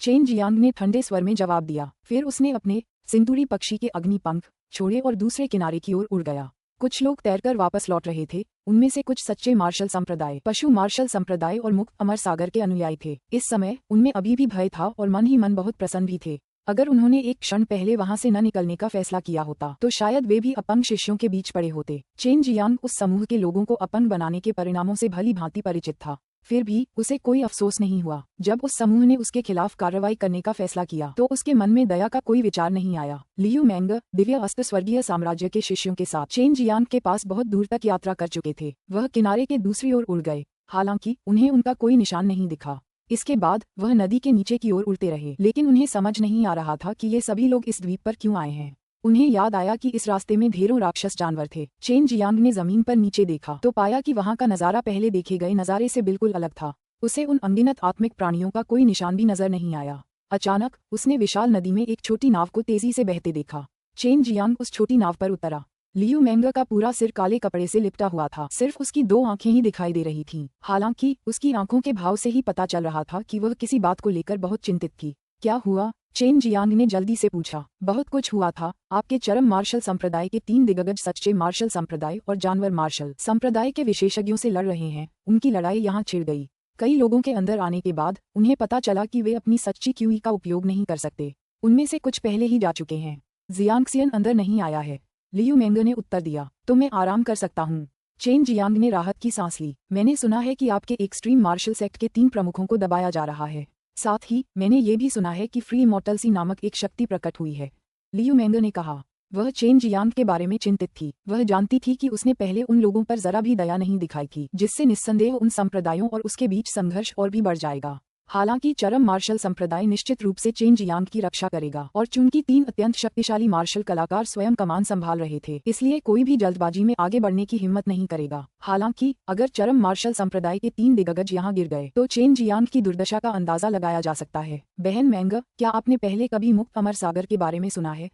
चेन जियांग ने ठंडे स्वर में जवाब दिया। फिर उसने अपने सिंदूरी पक्षी के अग्नि पंख छोड़े और दूसरे किनारे की ओर उड़ गया। कुछ लोग तैरकर वापस लौट रहे थे। उनमें से कुछ सच्चे मार्शल संप्रदाय, पशु मार्शल संप्रदाय और मुक्त अमर सागर के अनुयायी थे। इस समय उनमें अभी भी भय था और मन ही मन बहुत प्रसन्न भी थे। अगर उन्होंने एक क्षण पहले वहां से न निकलने का फैसला किया होता तो शायद वे भी अपंग शिष्यों के बीच पड़े होते। चेन जियांग उस समूह के लोगों को अपंग बनाने के परिणामों से भली भांति परिचित था। फिर भी उसे कोई अफसोस नहीं हुआ। जब उस समूह ने उसके खिलाफ कार्रवाई करने का फैसला किया तो उसके मन में दया का कोई विचार नहीं आया। लियू मेंग दिव्य अस्त्र स्वर्गीय साम्राज्य के शिष्यों के साथ चेन जियांग के पास बहुत दूर तक यात्रा कर चुके थे। वह किनारे के दूसरी ओर उड़ गए, हालांकि उन्हें उनका कोई निशान नहीं दिखा। इसके बाद वह नदी के नीचे की ओर उड़ते रहे, लेकिन उन्हें समझ नहीं आ रहा था कि ये सभी लोग इस द्वीप पर क्यों आए हैं। उन्हें याद आया कि इस रास्ते में ढेरों राक्षस जानवर थे। चेन जियांग ने जमीन पर नीचे देखा तो पाया कि वहां का नजारा पहले देखे गए नजारे से बिल्कुल अलग था। उसे उन अनगिनत आत्मिक प्राणियों का कोई निशान भी नजर नहीं आया। अचानक उसने विशाल नदी में एक छोटी नाव को तेजी से बहते देखा। चेन जियांग उस छोटी नाव पर उतरा। लियू मेंग का पूरा सिर काले कपड़े से लिपटा हुआ था। सिर्फ उसकी 2 आंखें ही दिखाई दे रही थीं। हालांकि उसकी आंखों के भाव से ही पता चल रहा था कि वह किसी बात को लेकर बहुत चिंतित थी। क्या हुआ? चेन जियांग ने जल्दी से पूछा। बहुत कुछ हुआ था। आपके चरम मार्शल संप्रदाय के 3 दिग्गज सच्चे मार्शल संप्रदाय और जानवर मार्शल संप्रदाय के विशेषज्ञों से लड़ रहे हैं। उनकी लड़ाई यहाँ छिड़ गई। कई लोगों के अंदर आने के बाद उन्हें पता चला कि वे अपनी सच्ची क्यूई का उपयोग नहीं कर सकते। उनमें से कुछ पहले ही जा चुके हैं। जियांगसियन अंदर नहीं आया है, लियू मेंग ने उत्तर दिया। तो मैं आराम कर सकता हूँ। चेन जियांग ने राहत की सांस ली। मैंने सुना है कि आपके एक्सट्रीम मार्शल सेक्ट के 3 प्रमुखों को दबाया जा रहा है। साथ ही मैंने ये भी सुना है कि फ्री इमॉर्टल्सी नामक एक शक्ति प्रकट हुई है। लियू मेंग ने कहा। वह चेन जियांग के बारे में चिंतित थी। वह जानती थी कि उसने पहले उन लोगों पर जरा भी दया नहीं दिखाई थी, जिससे निस्संदेह उन संप्रदायों और उसके बीच संघर्ष और भी बढ़ जाएगा। हालांकि चरम मार्शल संप्रदाय निश्चित रूप से चेन जियांग की रक्षा करेगा और चूंकि 3 अत्यंत शक्तिशाली मार्शल कलाकार स्वयं कमान संभाल रहे थे, इसलिए कोई भी जल्दबाजी में आगे बढ़ने की हिम्मत नहीं करेगा। हालांकि अगर चरम मार्शल संप्रदाय के 3 दिग्गज यहाँ गिर गए तो चेन जियांग की दुर्दशा का अंदाजा लगाया जा सकता है। बहन मेंग, क्या आपने पहले कभी मुक्त अमर सागर के बारे में सुना है?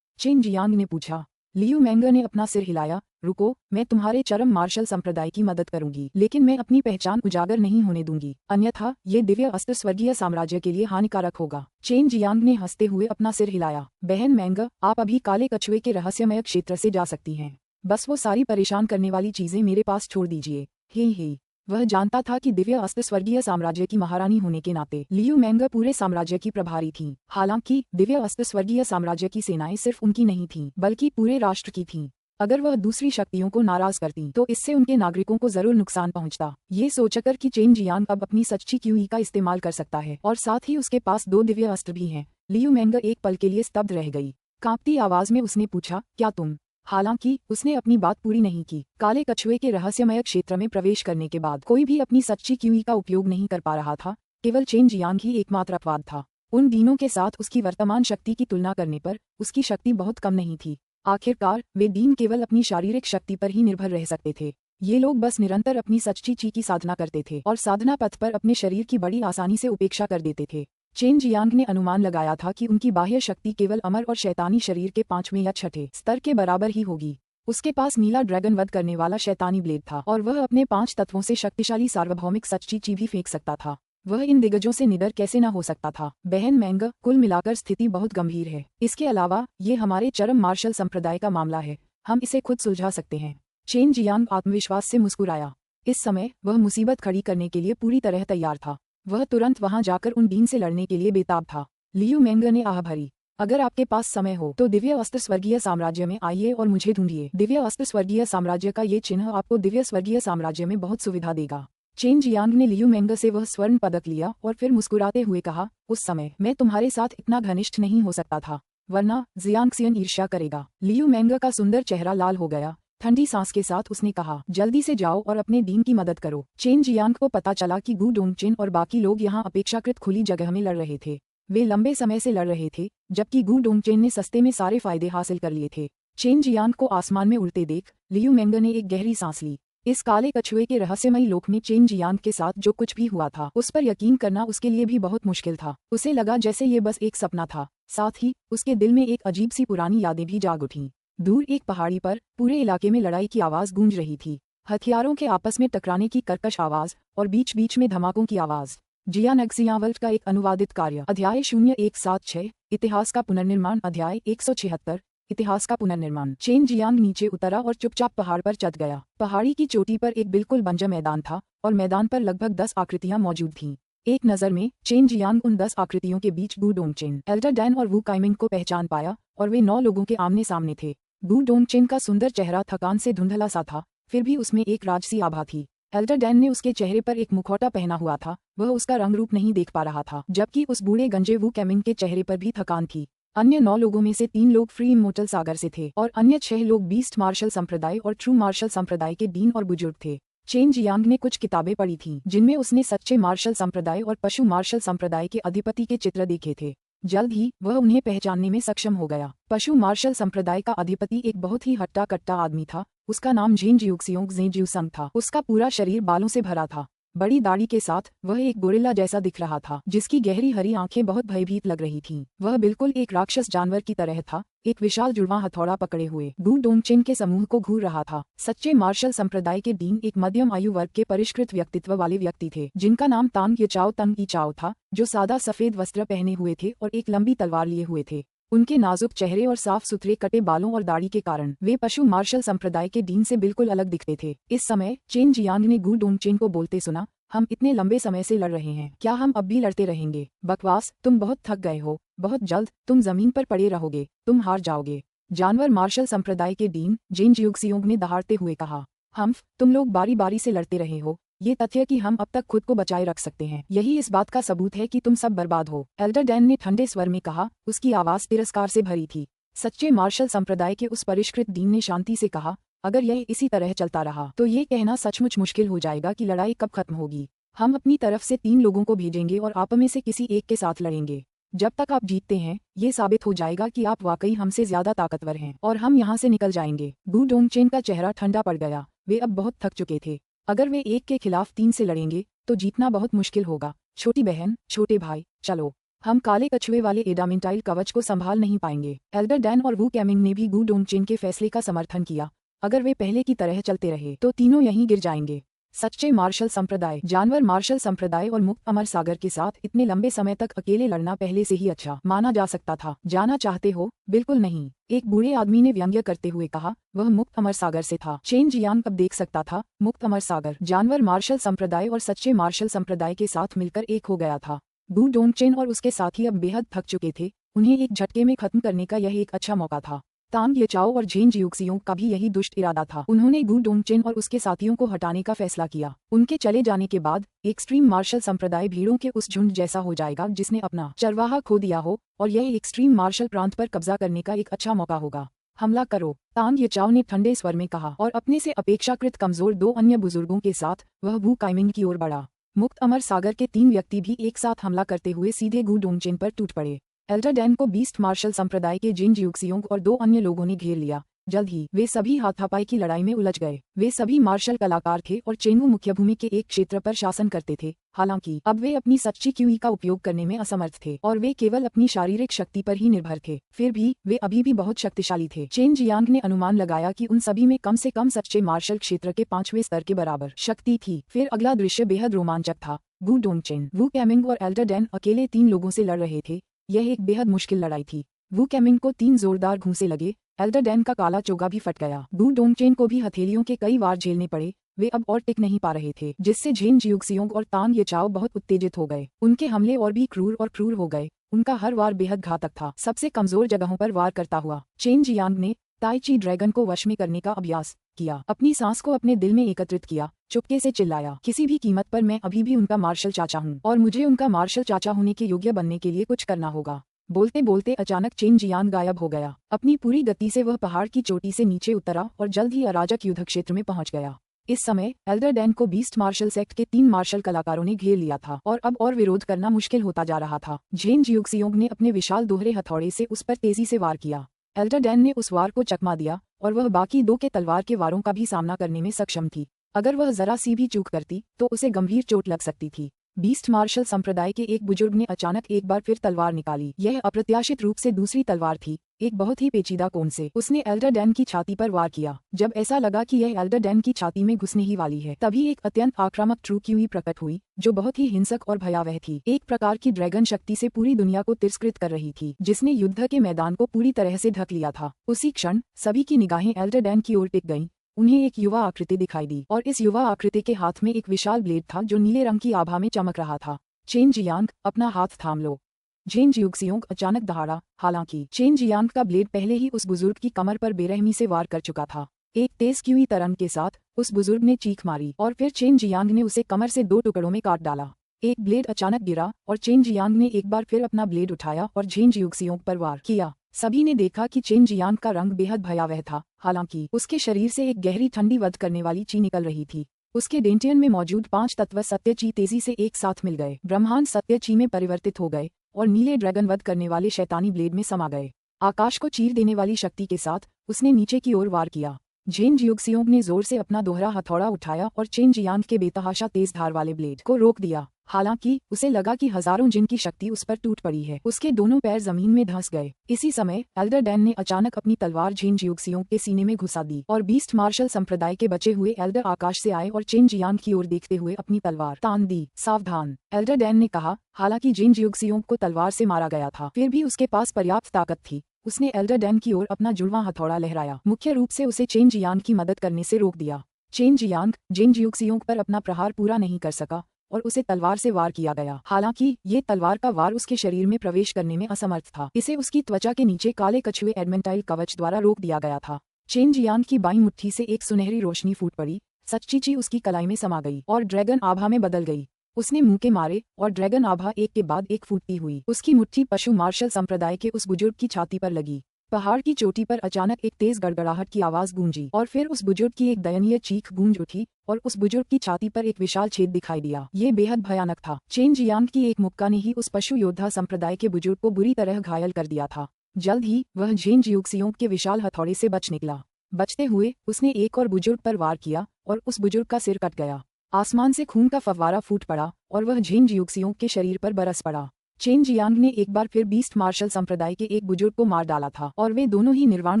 चेन जियांग ने पूछा। लियू मेंग ने अपना सिर हिलाया। रुको, मैं तुम्हारे चरम मार्शल संप्रदाय की मदद करूंगी, लेकिन मैं अपनी पहचान उजागर नहीं होने दूंगी, अन्यथा ये दिव्य अस्त्र स्वर्गीय साम्राज्य के लिए हानिकारक होगा। चेन जियांग ने हंसते हुए अपना सिर हिलाया। बहन मेंग, आप अभी काले कछुए के रहस्यमय क्षेत्र से जा सकती हैं। बस वो सारी परेशान करने वाली चीजें मेरे पास छोड़ दीजिए। हे। वह जानता था कि दिव्य अस्त्र स्वर्गीय साम्राज्य की महारानी होने के नाते लियू मेंग पूरे साम्राज्य की प्रभारी थी। हालांकि दिव्य अस्त्र स्वर्गीय साम्राज्य की सेनाएं सिर्फ उनकी नहीं थीं, बल्कि पूरे राष्ट्र की थीं। अगर वह दूसरी शक्तियों को नाराज करती तो इससे उनके नागरिकों को जरूर नुकसान पहुंचता। ये सोचकर कि चेन जियांग अब अपनी सच्ची क्यूई का इस्तेमाल कर सकता है और साथ ही उसके पास 2 दिव्य अस्त्र भी हैं, लियू मेंग एक पल के लिए स्तब्ध रह गई। कांपती आवाज में उसने पूछा, क्या तुम? हालांकि उसने अपनी बात पूरी नहीं की। काले कछुए के रहस्यमय क्षेत्र में प्रवेश करने के बाद कोई भी अपनी सच्ची क्यूई का उपयोग नहीं कर पा रहा था। केवल चेन जियांग ही एकमात्र अपवाद था। उन दिनों के साथ उसकी वर्तमान शक्ति की तुलना करने पर उसकी शक्ति बहुत कम नहीं थी। आखिरकार वे दीन केवल अपनी शारीरिक शक्ति पर ही निर्भर रह सकते थे। ये लोग बस निरंतर अपनी सच्ची ची की साधना करते थे और साधना पथ पर अपने शरीर की बड़ी आसानी से उपेक्षा कर देते थे। चेन जियांग ने अनुमान लगाया था कि उनकी बाह्य शक्ति केवल अमर और शैतानी शरीर के 5वें या 6ठे स्तर के बराबर ही होगी। उसके पास नीला ड्रैगन वध करने वाला शैतानी ब्लेड था और वह अपने 5 तत्वों से शक्तिशाली सार्वभौमिक सच्ची ची भी फेंक सकता था। वह इन दिग्गजों से निडर कैसे न हो सकता था। बहन मेंग, कुल मिलाकर स्थिति बहुत गंभीर है। इसके अलावा ये हमारे चरम मार्शल संप्रदाय का मामला है, हम इसे खुद सुलझा सकते हैं। चेन जियांग आत्मविश्वास से मुस्कुराया। इस समय वह मुसीबत खड़ी करने के लिए पूरी तरह तैयार था। वह तुरंत वहां जाकर उन दीन से लड़ने के लिए बेताब था। लियू मेंग ने आह भरी, अगर आपके पास समय हो तो दिव्य अस्त्र स्वर्गीय साम्राज्य में आइए और मुझे ढूंढिए। दिव्य अस्त्र स्वर्गीय साम्राज्य का ये चिन्ह आपको दिव्य स्वर्गीय साम्राज्य में बहुत सुविधा देगा। चेन जियांग ने लियू मेंग से वह स्वर्ण पदक लिया और फिर मुस्कुराते हुए कहा, उस समय मैं तुम्हारे साथ इतना घनिष्ठ नहीं हो सकता था, वरना जियांगसियन ईर्ष्या करेगा। लियू मेंग का सुंदर चेहरा लाल हो गया। ठंडी सांस के साथ उसने कहा, जल्दी से जाओ और अपने दीन की मदद करो। चेन जियांग को पता चला कि गु डोंगचेन और बाकी लोग यहाँ अपेक्षाकृत खुली जगह में लड़ रहे थे। वे लंबे समय से लड़ रहे थे, जबकि गु डोंगचेन ने सस्ते में सारे फायदे हासिल कर लिए थे। चेन जियांग को आसमान में उड़ते देख लियू मेंग ने एक गहरी सांस ली। इस काले कछुए के रहस्यमयी लोक में चेन जियांग के साथ जो कुछ भी हुआ था उस पर यकीन करना उसके लिए भी बहुत मुश्किल था। उसे लगा जैसे ये बस एक सपना था। साथ ही उसके दिल में एक अजीब सी पुरानी यादें भी जाग उठीं। दूर एक पहाड़ी पर पूरे इलाके में लड़ाई की आवाज गूंज रही थी, हथियारों के आपस में टकराने की कर्कश आवाज और बीच बीच में धमाकों की आवाज। जियान एक्सियावल्ट का एक अनुवादित कार्य। अध्याय 0176 इतिहास का पुनर्निर्माण। अध्याय 176 इतिहास का पुनर्निर्माण। चेन जियांग नीचे उतरा और चुपचाप पहाड़ पर चढ़ गया। पहाड़ी की चोटी पर एक बिल्कुल बंजर मैदान था और मैदान पर लगभग 10 आकृतियां मौजूद थीं। एक नजर में चेन जियांग उन 10 आकृतियों के बीच गु डोंगचेन, एल्डर डैन और वू काइमिंग को पहचान पाया और वे 9 लोगों के आमने सामने थे। गु डोंगचेन का सुंदर चेहरा थकान से धुंधला सा था, फिर भी उसमें एक राजसी आभा थी। एल्डर डैन ने उसके चेहरे पर एक मुखौटा पहना हुआ था, वह उसका रंग रूप नहीं देख पा रहा था, जबकि उस बूढ़े गंजे वू कैमिंग के चेहरे पर भी थकान थी। अन्य 9 लोगों में से 3 लोग फ्री इमोर्टल सागर से थे और अन्य 6 लोग बीस्ट मार्शल संप्रदाय और ट्रू मार्शल संप्रदाय के डीन और बुजुर्ग थे। चेन जियांग ने कुछ किताबें पढ़ी थीं, जिनमें उसने सच्चे मार्शल संप्रदाय और पशु मार्शल संप्रदाय के अधिपति के चित्र देखे थे। जल्द ही वह उन्हें पहचानने में सक्षम हो गया। पशु मार्शल संप्रदाय का अधिपति एक बहुत ही हट्टा कट्टा आदमी था। उसका नाम झेन जियुक्सियोंग ज़ेजियुसंग था। उसका पूरा शरीर बालों से भरा था। बड़ी दाढ़ी के साथ वह एक गोरिल्ला जैसा दिख रहा था, जिसकी गहरी हरी आंखें बहुत भयभीत लग रही थीं। वह बिल्कुल एक राक्षस जानवर की तरह था, एक विशाल जुड़वां हथौड़ा पकड़े हुए गु डोंगचेन के समूह को घूर रहा था। सच्चे मार्शल संप्रदाय के डीन एक मध्यम आयु वर्ग के परिष्कृत व्यक्तित्व वाले व्यक्ति थे, जिनका नाम तांग यचाओ तंग ईचाओ था, जो सादा सफेद वस्त्र पहने हुए थे और एक लंबी तलवार लिए हुए थे। उनके नाजुक चेहरे और साफ सुथरे कटे बालों और दाढ़ी के कारण वे पशु मार्शल संप्रदाय के डीन से बिल्कुल अलग दिखते थे। इस समय चेन जियांग ने गु डोंगचेन को बोलते सुना, हम इतने लंबे समय से लड़ रहे हैं, क्या हम अब भी लड़ते रहेंगे? बकवास, तुम बहुत थक गए हो, बहुत जल्द तुम जमीन पर पड़े रहोगे, तुम हार जाओगे। जानवर मार्शल संप्रदाय के डीन जेन जियुक्सियोंग ने दहाड़ते हुए कहा, हम्फ, तुम लोग बारी बारी से लड़ते रहे हो, ये तथ्य कि हम अब तक खुद को बचाए रख सकते हैं, यही इस बात का सबूत है कि तुम सब बर्बाद हो। एल्डर डैन ने ठंडे स्वर में कहा, उसकी आवाज तिरस्कार से भरी थी। सच्चे मार्शल संप्रदाय के उस परिष्कृत डीन ने शांति से कहा, अगर यह इसी तरह चलता रहा तो ये कहना सचमुच मुश्किल हो जाएगा कि लड़ाई कब खत्म होगी। हम अपनी तरफ से 3 लोगों को भेजेंगे और आप में से किसी एक के साथ लड़ेंगे। जब तक आप जीतते हैं, ये साबित हो जाएगा कि आप वाकई हमसे ज्यादा ताकतवर हैं और हम यहाँ से निकल जाएंगे। गु डोंगचेन का चेहरा ठंडा पड़ गया। वे अब बहुत थक चुके थे। अगर वे एक के खिलाफ 3 से लड़ेंगे तो जीतना बहुत मुश्किल होगा। छोटी बहन, छोटे भाई, चलो, हम काले कछुए वाले एडामेंटाइल कवच को संभाल नहीं पाएंगे। एल्डर डैन और वू कैमिंग ने भी गु डोंगचेन के फैसले का समर्थन किया। अगर वे पहले की तरह चलते रहे तो तीनों यहीं गिर जाएंगे। सच्चे मार्शल संप्रदाय। जानवर मार्शल संप्रदाय और मुक्त अमर सागर के साथ इतने लंबे समय तक अकेले लड़ना पहले से ही अच्छा माना जा सकता था। जाना चाहते हो? बिल्कुल नहीं, एक बूढ़े आदमी ने व्यंग्य करते हुए कहा। वह मुक्त अमर सागर से था। चेन जियांग अब देख सकता था मुक्त अमर सागर जानवर मार्शल संप्रदाय और सच्चे मार्शल संप्रदाय के साथ मिलकर एक हो गया था। वू डोंगचेन और उसके साथी अब बेहद थक चुके थे। उन्हें एक झटके में खत्म करने का यह एक अच्छा मौका था। तांग येचाओ और झेन जियुक्सियोंग का भी यही दुष्ट इरादा था। उन्होंने गू डोंगचेन और उसके साथियों को हटाने का फैसला किया। उनके चले जाने के बाद एक्सट्रीम मार्शल संप्रदाय भीड़ों के उस झुंड जैसा हो जाएगा जिसने अपना चरवाहा खो दिया हो, और यह एक्सट्रीम मार्शल प्रांत पर कब्जा करने का एक अच्छा मौका होगा। हमला करो, तांग येचाओ ने ठंडे स्वर में कहा, और अपने से अपेक्षाकृत कमजोर दो अन्य बुजुर्गों के साथ वह वू काइमिंग की ओर बढ़ा। मुक्त अमर सागर के 3 व्यक्ति भी एक साथ हमला करते हुए सीधे गू डोंगचेन पर टूट पड़े। एल्डर डैन को बीस्ट मार्शल संप्रदाय के जिन जियुक्सियोंग और 2 अन्य लोगों ने घेर लिया। जल्द ही वे सभी हाथापाई की लड़ाई में उलझ गए। वे सभी मार्शल कलाकार थे और चेनवू मुख्यभूमि के एक क्षेत्र पर शासन करते थे। हालांकि अब वे अपनी सच्ची क्यूई का उपयोग करने में असमर्थ थे और वे केवल अपनी शारीरिक शक्ति पर ही निर्भर थे। फिर भी वे अभी भी बहुत शक्तिशाली थे। चेन जियांग ने अनुमान लगाया कि उन सभी में कम से कम सच्चे मार्शल क्षेत्र के 5वें स्तर के बराबर शक्ति थी। फिर अगला दृश्य बेहद रोमांचक था। गू डोंगचेन, वू कैमिंग और एल्डर डैन अकेले 3 लोगों से लड़ रहे थे। यह एक बेहद मुश्किल लड़ाई थी। वू कैमिंग को 3 जोरदार घूंसे लगे। एल्डर डैन का काला चोगा भी फट गया। गू डोंगचेन को भी हथेलियों के कई वार झेलने पड़े। वे अब और टिक नहीं पा रहे थे, जिससे झेन जियुक्सियोंग और तांग येचाओ बहुत उत्तेजित हो गए। उनके हमले और भी क्रूर हो गए। उनका हर वार बेहद घातक था। सबसे कमजोर जगहों पर वार करता हुआ चेन जियांग ने ताई ची ड्रैगन को वश में करने का अभ्यास किया। अपनी सांस को अपने दिल में एकत्रित किया। चुपके से चिल्लाया, किसी भी कीमत पर मैं अभी भी उनका मार्शल चाचा हूँ और मुझे उनका मार्शल चाचा होने के योग्य बनने के लिए कुछ करना होगा। बोलते बोलते अचानक चेन जियांग गायब हो गया। अपनी पूरी गति से वह पहाड़ की चोटी से नीचे उतरा और जल्द ही अराजक युद्ध क्षेत्र में पहुंच गया। इस समय एल्डर डैन को बीस्ट मार्शल सेक्ट के 3 मार्शल कलाकारों ने घेर लिया था और अब और विरोध करना मुश्किल होता जा रहा था। झेन जियुक्सियोंग ने अपने विशाल दोहरे हथौड़े से उस पर तेजी से वार किया। एल्डर डैन ने उस वार को चकमा दिया और वह बाकी 2 के तलवार के वारों का भी सामना करने में सक्षम थी। अगर वह जरा सी भी चूक करती तो उसे गंभीर चोट लग सकती थी। बीस्ट मार्शल संप्रदाय के एक बुजुर्ग ने अचानक एक बार फिर तलवार निकाली। यह अप्रत्याशित रूप से दूसरी तलवार थी। एक बहुत ही पेचीदा कोण से उसने एल्डर डैन की छाती पर वार किया। जब ऐसा लगा कि यह एल्डर डैन की छाती में घुसने ही वाली है, तभी एक अत्यंत आक्रामक ट्रू क्यूई प्रकट हुई, जो बहुत ही हिंसक और भयावह थी। एक प्रकार की ड्रैगन शक्ति से पूरी दुनिया को तिरस्कृत कर रही थी, जिसने युद्ध के मैदान को पूरी तरह से ढक लिया था। उसी क्षण सभी की निगाहें एल्डर डैन की ओर टिक गईं। उन्हें एक युवा आकृति दिखाई दी और इस युवा आकृति के हाथ में एक विशाल ब्लेड था जो नीले रंग की आभा में चमक रहा था। चेन जियांग, अपना हाथ थाम लो। झेन जियुक्सियोंग अचानक दहाड़ा। हालांकि चेन जियांग का ब्लेड पहले ही उस बुजुर्ग की कमर पर बेरहमी से वार कर चुका था। एक तेज क्यूई तरंग के साथ उस बुजुर्ग ने चीख मारी और फिर चेन जियांग ने उसे कमर से 2 टुकड़ों में काट डाला। एक ब्लेड अचानक गिरा और चेन जियांग ने एक बार फिर अपना ब्लेड उठाया और झेन जियुक्सियोंग पर वार किया। सभी ने देखा कि चेन जियांग का रंग बेहद भयावह था। हालांकि उसके शरीर से एक गहरी ठंडी वध करने वाली ची निकल रही थी। उसके डेंटियन में मौजूद 5 तत्व सत्य ची तेजी से एक साथ मिल गए। ब्रह्मांड सत्य ची में परिवर्तित हो गए और नीले ड्रैगन वध करने वाले शैतानी ब्लेड में समा गए। आकाश को चीर देने वाली शक्ति के साथ उसने नीचे की ओर वार किया। झेन जियुक्सियोंग ने जोर से अपना दोहरा हथौड़ा उठाया और चेन जियांग के बेतहाशा तेज धार वाले ब्लेड को रोक दिया। हालांकि उसे लगा कि हजारों जिन की शक्ति उस पर टूट पड़ी है। उसके दोनों पैर जमीन में धंस गए। इसी समय एल्डर डैन ने अचानक अपनी तलवार झेन जियुक्सियोंग के सीने में घुसा दी और बीस्ट मार्शल संप्रदाय के बचे हुए एल्डर आकाश से आए और चेन जियांग की ओर देखते हुए अपनी तलवार तान दी। सावधान, एल्डर डैन ने कहा। हालांकि झेन जियुक्सियोंग को तलवार से मारा गया था, फिर भी उसके पास पर्याप्त ताकत थी। उसने एल्डर डैन की ओर अपना जुड़वां हथौड़ा लहराया, मुख्य रूप से उसे चेन जियांग की मदद करने से रोक दिया। चेन जियांग झेन जियुक्सियोंग पर अपना प्रहार पूरा नहीं कर सका और उसे तलवार से वार किया गया। हालांकि ये तलवार का वार उसके शरीर में प्रवेश करने में असमर्थ था। इसे उसकी त्वचा के नीचे काले कछुए एडमेंटाइल कवच द्वारा रोक दिया गया था। चेन जियांग की बाईं मुट्ठी से एक सुनहरी रोशनी फूट पड़ी। सच्ची ची उसकी कलाई में समा गई और ड्रैगन आभा में बदल गई। उसने मुंह के मारे और ड्रैगन आभा एक के बाद एक फूटती हुई उसकी मुट्ठी पशु मार्शल संप्रदाय के उस बुजुर्ग की छाती पर लगी। पहाड़ की चोटी पर अचानक एक तेज गड़गड़ाहट की आवाज गूंजी और फिर उस बुजुर्ग की एक दयनीय चीख गूंज उठी और उस बुजुर्ग की छाती पर एक विशाल छेद दिखाई दिया। ये बेहद भयानक था। चेन जियांग की एक मुक्का ने ही उस पशु योद्धा संप्रदाय के बुजुर्ग को बुरी तरह घायल कर दिया था। जल्द ही वह झेन जियुक्सियोंग के विशाल हथौड़े से बच निकला। बचते हुए उसने एक और बुजुर्ग पर वार किया और उस बुजुर्ग का सिर कट गया। आसमान से खून का फव्वारा फूट पड़ा और वह झेन जियुक्सियोंग के शरीर पर बरस पड़ा। चेन जियांग ने एक बार फिर बीस्ट मार्शल संप्रदाय के एक बुजुर्ग को मार डाला था और वे दोनों ही निर्वाण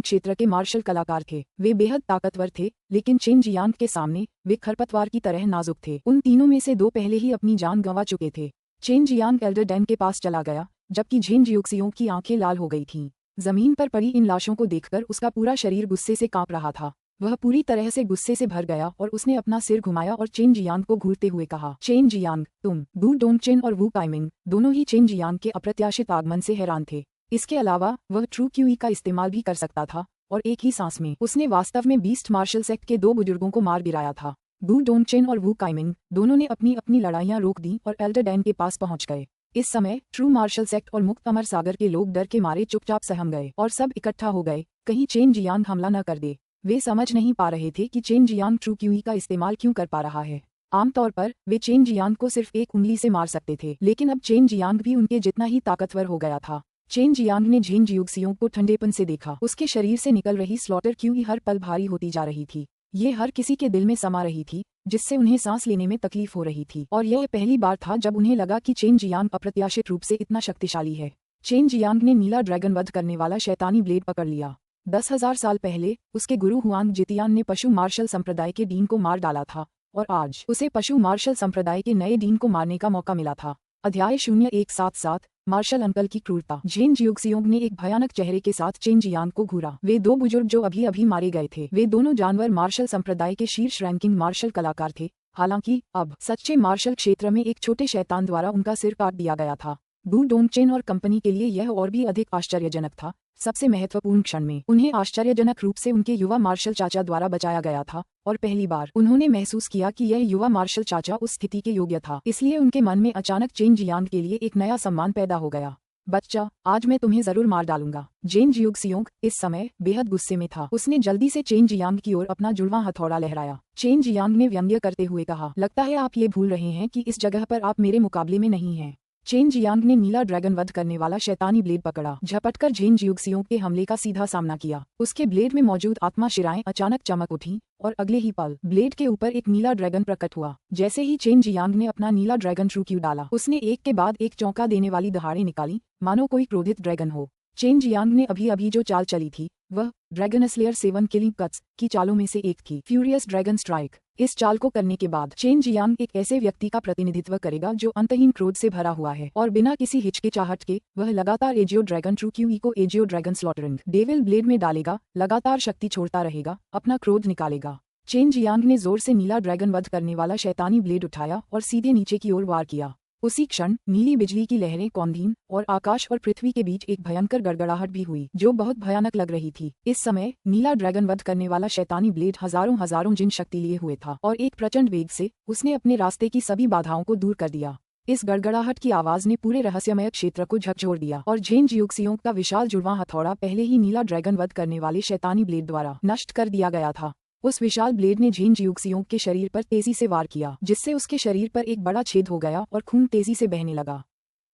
क्षेत्र के मार्शल कलाकार थे। वे बेहद ताकतवर थे, लेकिन चेन जियांग के सामने वे खरपतवार की तरह नाजुक थे। उन तीनों में से दो पहले ही अपनी जान गंवा चुके थे। चेन जियांग एल्डर डैन के पास चला गया, जबकि झेन जियुक्सियोंग की आंखें लाल हो गई थीं। जमीन पर पड़ी इन लाशों को देखकर उसका पूरा शरीर गुस्से से कांप रहा था। वह पूरी तरह से गुस्से से भर गया और उसने अपना सिर घुमाया और चेन जियांग को घूरते हुए कहा, चेन जियांग, तुम। वू डोंगचेन और वू काइमिंग दोनों ही चेन जियांग के अप्रत्याशित आगमन से हैरान थे। इसके अलावा वह ट्रू क्यूई का इस्तेमाल भी कर सकता था और एक ही सांस में उसने वास्तव में बीस्ट मार्शल सेक्ट के दो बुजुर्गों को मार गिराया था। वू डोंगचेन और वू काइमिंग दोनों ने अपनी अपनी लड़ाइयां रोक दी और एल्डर डैन के पास पहुंच गए। इस समय ट्रू मार्शल सेक्ट और मुक्त अमर सागर के लोग डर के मारे चुपचाप सहम गए और सब इकट्ठा हो गए, कहीं चेन जियांग हमला न कर दे। वे समझ नहीं पा रहे थे कि चेन जियांग ट्रू क्यूई का इस्तेमाल क्यों कर पा रहा है। आमतौर पर वे चेन जियांग को सिर्फ एक उंगली से मार सकते थे, लेकिन अब चेन जियांग भी उनके जितना ही ताकतवर हो गया था। चेन जियांग ने झेन जियुक्सियोंग को ठंडेपन से देखा। उसके शरीर से निकल रही स्लॉटर क्यूई हर पल भारी होती जा रही थी। ये हर किसी के दिल में समा रही थी, जिससे उन्हें सांस लेने में तकलीफ हो रही थी। और यह पहली बार था जब उन्हें लगा कि चेन जियांग अप्रत्याशित रूप से इतना शक्तिशाली है। चेन जियांग ने नीला ड्रैगन वध करने वाला शैतानी ब्लेड पकड़ लिया। 10,000 साल पहले उसके गुरु हुआंग जितियान ने पशु मार्शल संप्रदाय के डीन को मार डाला था और आज उसे पशु मार्शल संप्रदाय के नए डीन को मारने का मौका मिला था। अध्याय 0177 मार्शल अंकल की क्रूरता। झेन जियुक्सियोंग ने एक भयानक चेहरे के साथ चेन जियांग को घूरा। वे दो बुजुर्ग जो अभी अभी मारे गए थे, वे दोनों जानवर मार्शल संप्रदाय के शीर्ष रैंकिंग मार्शल कलाकार थे। हालांकि अब सच्चे मार्शल क्षेत्र में एक छोटे शैतान द्वारा उनका सिर काट दिया गया था। वू डोंगचेन और कंपनी के लिए यह और भी अधिक आश्चर्यजनक था। सबसे महत्वपूर्ण क्षण में उन्हें आश्चर्यजनक रूप से उनके युवा मार्शल चाचा द्वारा बचाया गया था और पहली बार उन्होंने महसूस किया कि यह युवा मार्शल चाचा उस स्थिति के योग्य था। इसलिए उनके मन में अचानक चेन जियांग के लिए एक नया सम्मान पैदा हो गया। बच्चा, आज मैं तुम्हें जरूर मार डालूंगा। झेन जियुक्सियोंग इस समय बेहद गुस्से में था। उसने जल्दी से चेन जियांग की ओर अपना जुड़वां हथौड़ा लहराया। चेन जियांग ने व्यंग्य करते हुए कहा, लगता है आप ये भूल रहे हैं कि इस जगह पर आप मेरे मुकाबले में नहीं हैं। चेन जियांग ने नीला ड्रैगन वध करने वाला शैतानी ब्लेड पकड़ा, झपटकर झेन जियुक्सियोंग के हमले का सीधा सामना किया। उसके ब्लेड में मौजूद आत्मा शिराएं अचानक चमक उठीं और अगले ही पल ब्लेड के ऊपर एक नीला ड्रैगन प्रकट हुआ। जैसे ही चेन जियांग ने अपना नीला ड्रैगन ट्रू क्यू डाला, उसने एक के बाद एक चौंका देने वाली दहाड़ें निकाली, मानो कोई क्रोधित ड्रैगन हो। चेन जियांग ने अभी अभी जो चाल चली थी, वह ड्रैगन स्लेयर 7 किलिंग कट्स की चालों में से एक थी, फ्यूरियस ड्रैगन स्ट्राइक। इस चाल को करने के बाद चेन जियांग एक ऐसे व्यक्ति का प्रतिनिधित्व करेगा जो अंतहीन क्रोध से भरा हुआ है और बिना किसी हिचकिचाहट के वह लगातार एजियो ड्रैगन ट्रू क्यूई को AJIO dragon slaughtering devil blade में डालेगा, लगातार शक्ति छोड़ता रहेगा, अपना क्रोध निकालेगा। चेन जियांग ने जोर से नीला ड्रैगन वध करने वाला शैतानी ब्लेड उठाया और सीधे नीचे की ओर वार किया। उसी क्षण नीली बिजली की लहरें कौंधीं और आकाश और पृथ्वी के बीच एक भयंकर गड़गड़ाहट भी हुई, जो बहुत भयानक लग रही थी। इस समय नीला ड्रैगन वध करने वाला शैतानी ब्लेड हजारों जिन शक्ति लिए हुए था और एक प्रचंड वेग से उसने अपने रास्ते की सभी बाधाओं को दूर कर दिया। इस गड़गड़ाहट की आवाज ने पूरे रहस्यमय क्षेत्र को झकझोर दिया और झेन जियुक्सियोंग का विशाल जुड़वां हथौड़ा पहले ही नीला ड्रैगन वध करने वाले शैतानी ब्लेड द्वारा नष्ट कर दिया गया था। उस विशाल ब्लेड ने झेन जियुक्सियोंग के शरीर पर तेजी से वार किया, जिससे उसके शरीर पर एक बड़ा छेद हो गया और खून तेजी से बहने लगा।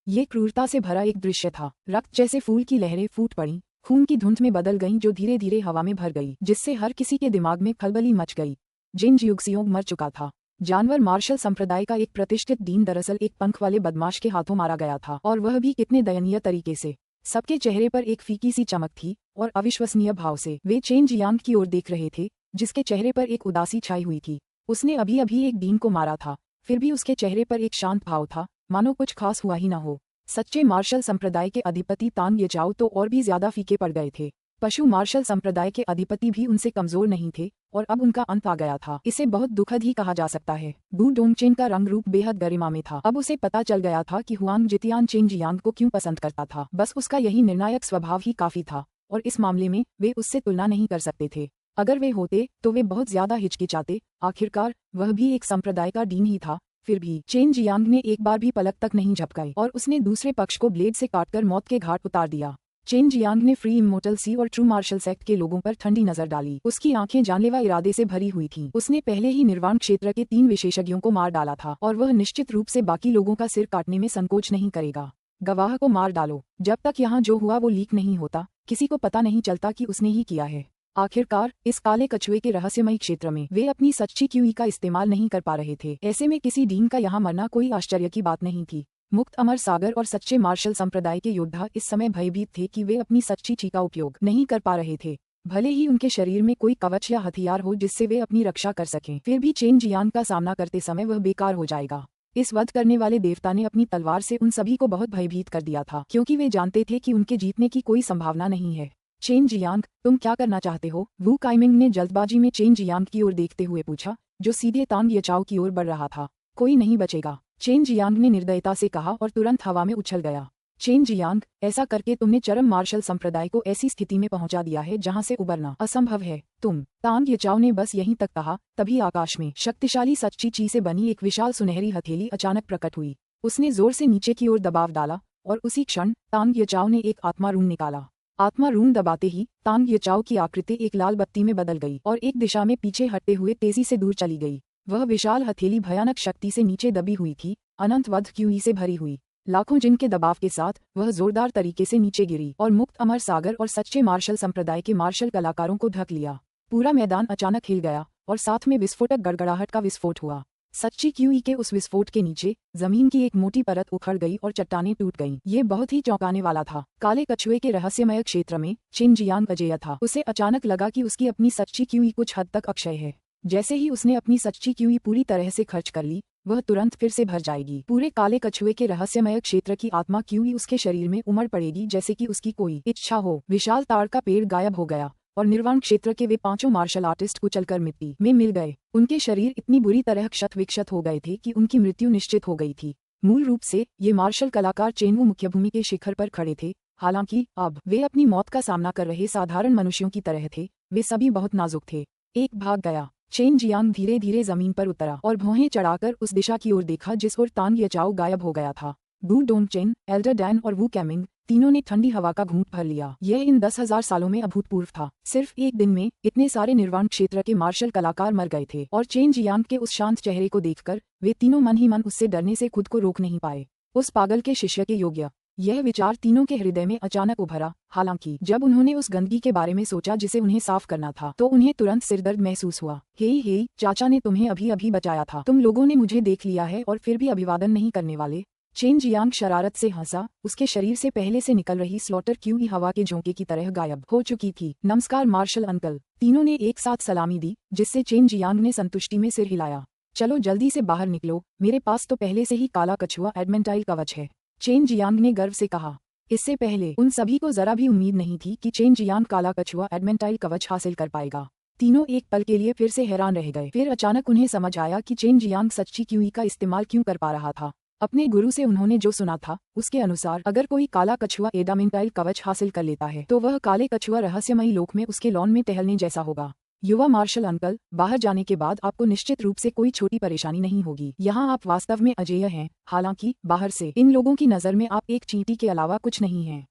ये क्रूरता से भरा एक दृश्य था। रक्त जैसे फूल की लहरें फूट पड़ी, खून की धुंध में बदल गईं जो धीरे धीरे हवा में भर गई, जिससे हर किसी के दिमाग में खलबली मच गई। झेन जियुक्सियोंग मर चुका था। जानवर मार्शल संप्रदाय का एक प्रतिष्ठित डीन दरअसल एक पंख वाले बदमाश के हाथों मारा गया था, और वह भी कितने दयनीय तरीके से। सबके चेहरे पर एक फीकी सी चमक थी और अविश्वसनीय भाव से वे चेन जियांग की ओर देख रहे थे, जिसके चेहरे पर एक उदासी छाई हुई थी। उसने अभी अभी एक डीन को मारा था, फिर भी उसके चेहरे पर एक शांत भाव था, मानो कुछ खास हुआ ही न हो। सच्चे मार्शल संप्रदाय के अधिपति तांग येचाओ तो और भी ज्यादा फीके पड़ गए थे। पशु मार्शल संप्रदाय के अधिपति भी उनसे कमजोर नहीं थे और अब उनका अंत आ गया था। इसे बहुत दुखद ही कहा जा सकता है। वू डोंगचेन का रंग रूप बेहद गरिमा में था। अब उसे पता चल गया था कि हुआंग जितियान चेन जियांग को क्यों पसंद करता था। बस उसका यही निर्णायक स्वभाव ही काफी था और इस मामले में वे उससे तुलना नहीं कर सकते थे। अगर वे होते तो वे बहुत ज्यादा हिचकिचाते। आखिरकार वह भी एक संप्रदाय का डीन ही था। फिर भी चेन जियांग ने एक बार भी पलक तक नहीं झपकाई और उसने दूसरे पक्ष को ब्लेड से काटकर मौत के घाट उतार दिया। चेन जियांग ने फ्री इमोर्टल सी और ट्रू मार्शल सेक्ट के लोगों पर ठंडी नजर डाली। उसकी आंखें जानलेवा इरादे से भरी हुई थीं। उसने पहले ही निर्वाण क्षेत्र के 3 विशेषज्ञों को मार डाला था और वह निश्चित रूप से बाकी लोगों का सिर काटने में संकोच नहीं करेगा। गवाह को मार डालो। जब तक यहाँ जो हुआ वो लीक नहीं होता, किसी को पता नहीं चलता कि उसने ही किया है। आखिरकार इस काले कछुए के रहस्यमयी क्षेत्र में वे अपनी सच्ची क्यूई का इस्तेमाल नहीं कर पा रहे थे। ऐसे में किसी डीन का यहाँ मरना कोई आश्चर्य की बात नहीं थी। मुक्त अमर सागर और सच्चे मार्शल संप्रदाय के योद्धा इस समय भयभीत थे कि वे अपनी सच्ची ची का उपयोग नहीं कर पा रहे थे। भले ही उनके शरीर में कोई कवच या हथियार हो जिससे वे अपनी रक्षा कर सकें, फिर भी चेन जियांग का सामना करते समय वह बेकार हो जाएगा। इस वध करने वाले देवता ने अपनी तलवार से उन सभी को बहुत भयभीत कर दिया था, क्योंकि वे जानते थे कि उनके जीतने की कोई संभावना नहीं है। चेन जियांग, तुम क्या करना चाहते हो? वू काइमिंग ने जल्दबाजी में चेन जियांग की ओर देखते हुए पूछा, जो सीधे तांग येचाओ की ओर बढ़ रहा था। कोई नहीं बचेगा, चेन जियांग ने निर्दयता से कहा और तुरंत हवा में उछल गया। चेन जियांग, ऐसा करके तुमने चरम मार्शल संप्रदाय को ऐसी स्थिति में पहुंचा दिया है जहां से उबरना असंभव है। तांग येचाओ ने बस यहीं तक कहा, तभी आकाश में शक्तिशाली सच्ची ची से बनी एक विशाल सुनहरी हथेली अचानक प्रकट हुई। उसने जोर से नीचे की ओर दबाव डाला और उसी क्षण तांग येचाओ ने एक आत्मा रून निकाला। आत्मा रून दबाते ही तांग येचाओ की आकृति एक लाल बत्ती में बदल गई और एक दिशा में पीछे हटते हुए तेजी से दूर चली गई। वह विशाल हथेली भयानक शक्ति से नीचे दबी हुई थी, अनंत वध क्यूई से भरी हुई। लाखों जिन के दबाव के साथ वह जोरदार तरीके से नीचे गिरी और मुक्त अमर सागर और सच्चे मार्शल संप्रदाय के मार्शल कलाकारों को ढक लिया। पूरा मैदान अचानक हिल गया और साथ में विस्फोटक गड़गड़ाहट का विस्फोट हुआ। सच्ची क्यूई के उस विस्फोट के नीचे जमीन की एक मोटी परत उखड़ गई और चट्टानें टूट गईं। ये बहुत ही चौंकाने वाला था। काले कछुए के रहस्यमय क्षेत्र में चेन जियांग अजेय था। उसे अचानक लगा कि उसकी अपनी सच्ची क्यूई कुछ हद तक अक्षय है। जैसे ही उसने अपनी सच्ची क्यूई पूरी तरह से खर्च कर ली, वह तुरंत फिर से भर जाएगी। पूरे काले कछुए के रहस्यमय क्षेत्र की आत्मा क्यूई उसके शरीर में उमड़ पड़ेगी जैसे कि उसकी कोई इच्छा हो। विशाल ताड़ का पेड़ गायब हो गया और निर्वाण क्षेत्र के वे 5 मार्शल आर्टिस्ट कुचलकर मिट्टी में मिल गए। उनके शरीर इतनी बुरी तरह क्षत विक्षत हो गए थे कि उनकी मृत्यु निश्चित हो गई थी। मूल रूप से ये मार्शल कलाकार चेनवू मुख्यभूमि के शिखर पर खड़े थे। हालांकि अब वे अपनी मौत का सामना कर रहे साधारण मनुष्यों की तरह थे। वे सभी बहुत नाजुक थे। एक भाग गया। चेन जियांग धीरे धीरे जमीन पर उतरा और भौहें चढ़ाकर उस दिशा की ओर देखा जिस ओर तांग येचाओ गायब हो गया था। वू डोंगचेन, एल्डर डैन और वू कैमिंग तीनों ने ठंडी हवा का घूंट भर लिया। यह इन 10,000 सालों में अभूतपूर्व था। सिर्फ एक दिन में इतने सारे निर्वाण क्षेत्र के मार्शल कलाकार मर गए थे और चेन जियांग के उस शांत चेहरे को देखकर वे तीनों मन ही मन उससे डरने से खुद को रोक नहीं पाए। उस पागल के शिष्य के योग्य, यह विचार तीनों के हृदय में अचानक उभरा। हालांकि जब उन्होंने उस गंदगी के बारे में सोचा जिसे उन्हें साफ करना था, तो उन्हें तुरंत सिरदर्द महसूस हुआ। हे, चाचा ने तुम्हें अभी अभी बचाया था। तुम लोगों ने मुझे देख लिया है और फिर भी अभिवादन नहीं करने वाले? चेन जियांग शरारत से हंसा। उसके शरीर से पहले से निकल रही स्लॉटर क्यूई हवा के झोंके की तरह गायब हो चुकी थी। नमस्कार मार्शल अंकल। तीनों ने एक साथ सलामी दी, जिससे चेन जियांग ने संतुष्टि में सिर हिलाया। चलो जल्दी से बाहर निकलो, मेरे पास तो पहले से ही काला कछुआ एडमेंटाइल कवच है, चेन जियांग ने गर्व से कहा। इससे पहले उन सभी को जरा भी उम्मीद नहीं थी कि चेन जियांग काला कछुआ एडमेंटाइल कवच हासिल कर पाएगा। तीनों एक पल के लिए फिर से हैरान रह गए। फिर अचानक उन्हें समझ आया कि चेन जियांग सच्ची क्यूई का इस्तेमाल क्यों कर पा रहा था। अपने गुरु से उन्होंने जो सुना था, उसके अनुसार अगर कोई काला कछुआ एडामेंटाइल कवच हासिल कर लेता है तो वह काले कछुआ रहस्यमयी लोक में उसके लॉन में टहलने जैसा होगा। युवा मार्शल अंकल, बाहर जाने के बाद आपको निश्चित रूप से कोई छोटी परेशानी नहीं होगी। यहाँ आप वास्तव में अजेय हैं। हालांकि बाहर से इन लोगों की नजर में आप एक चींटी के अलावा कुछ नहीं हैं।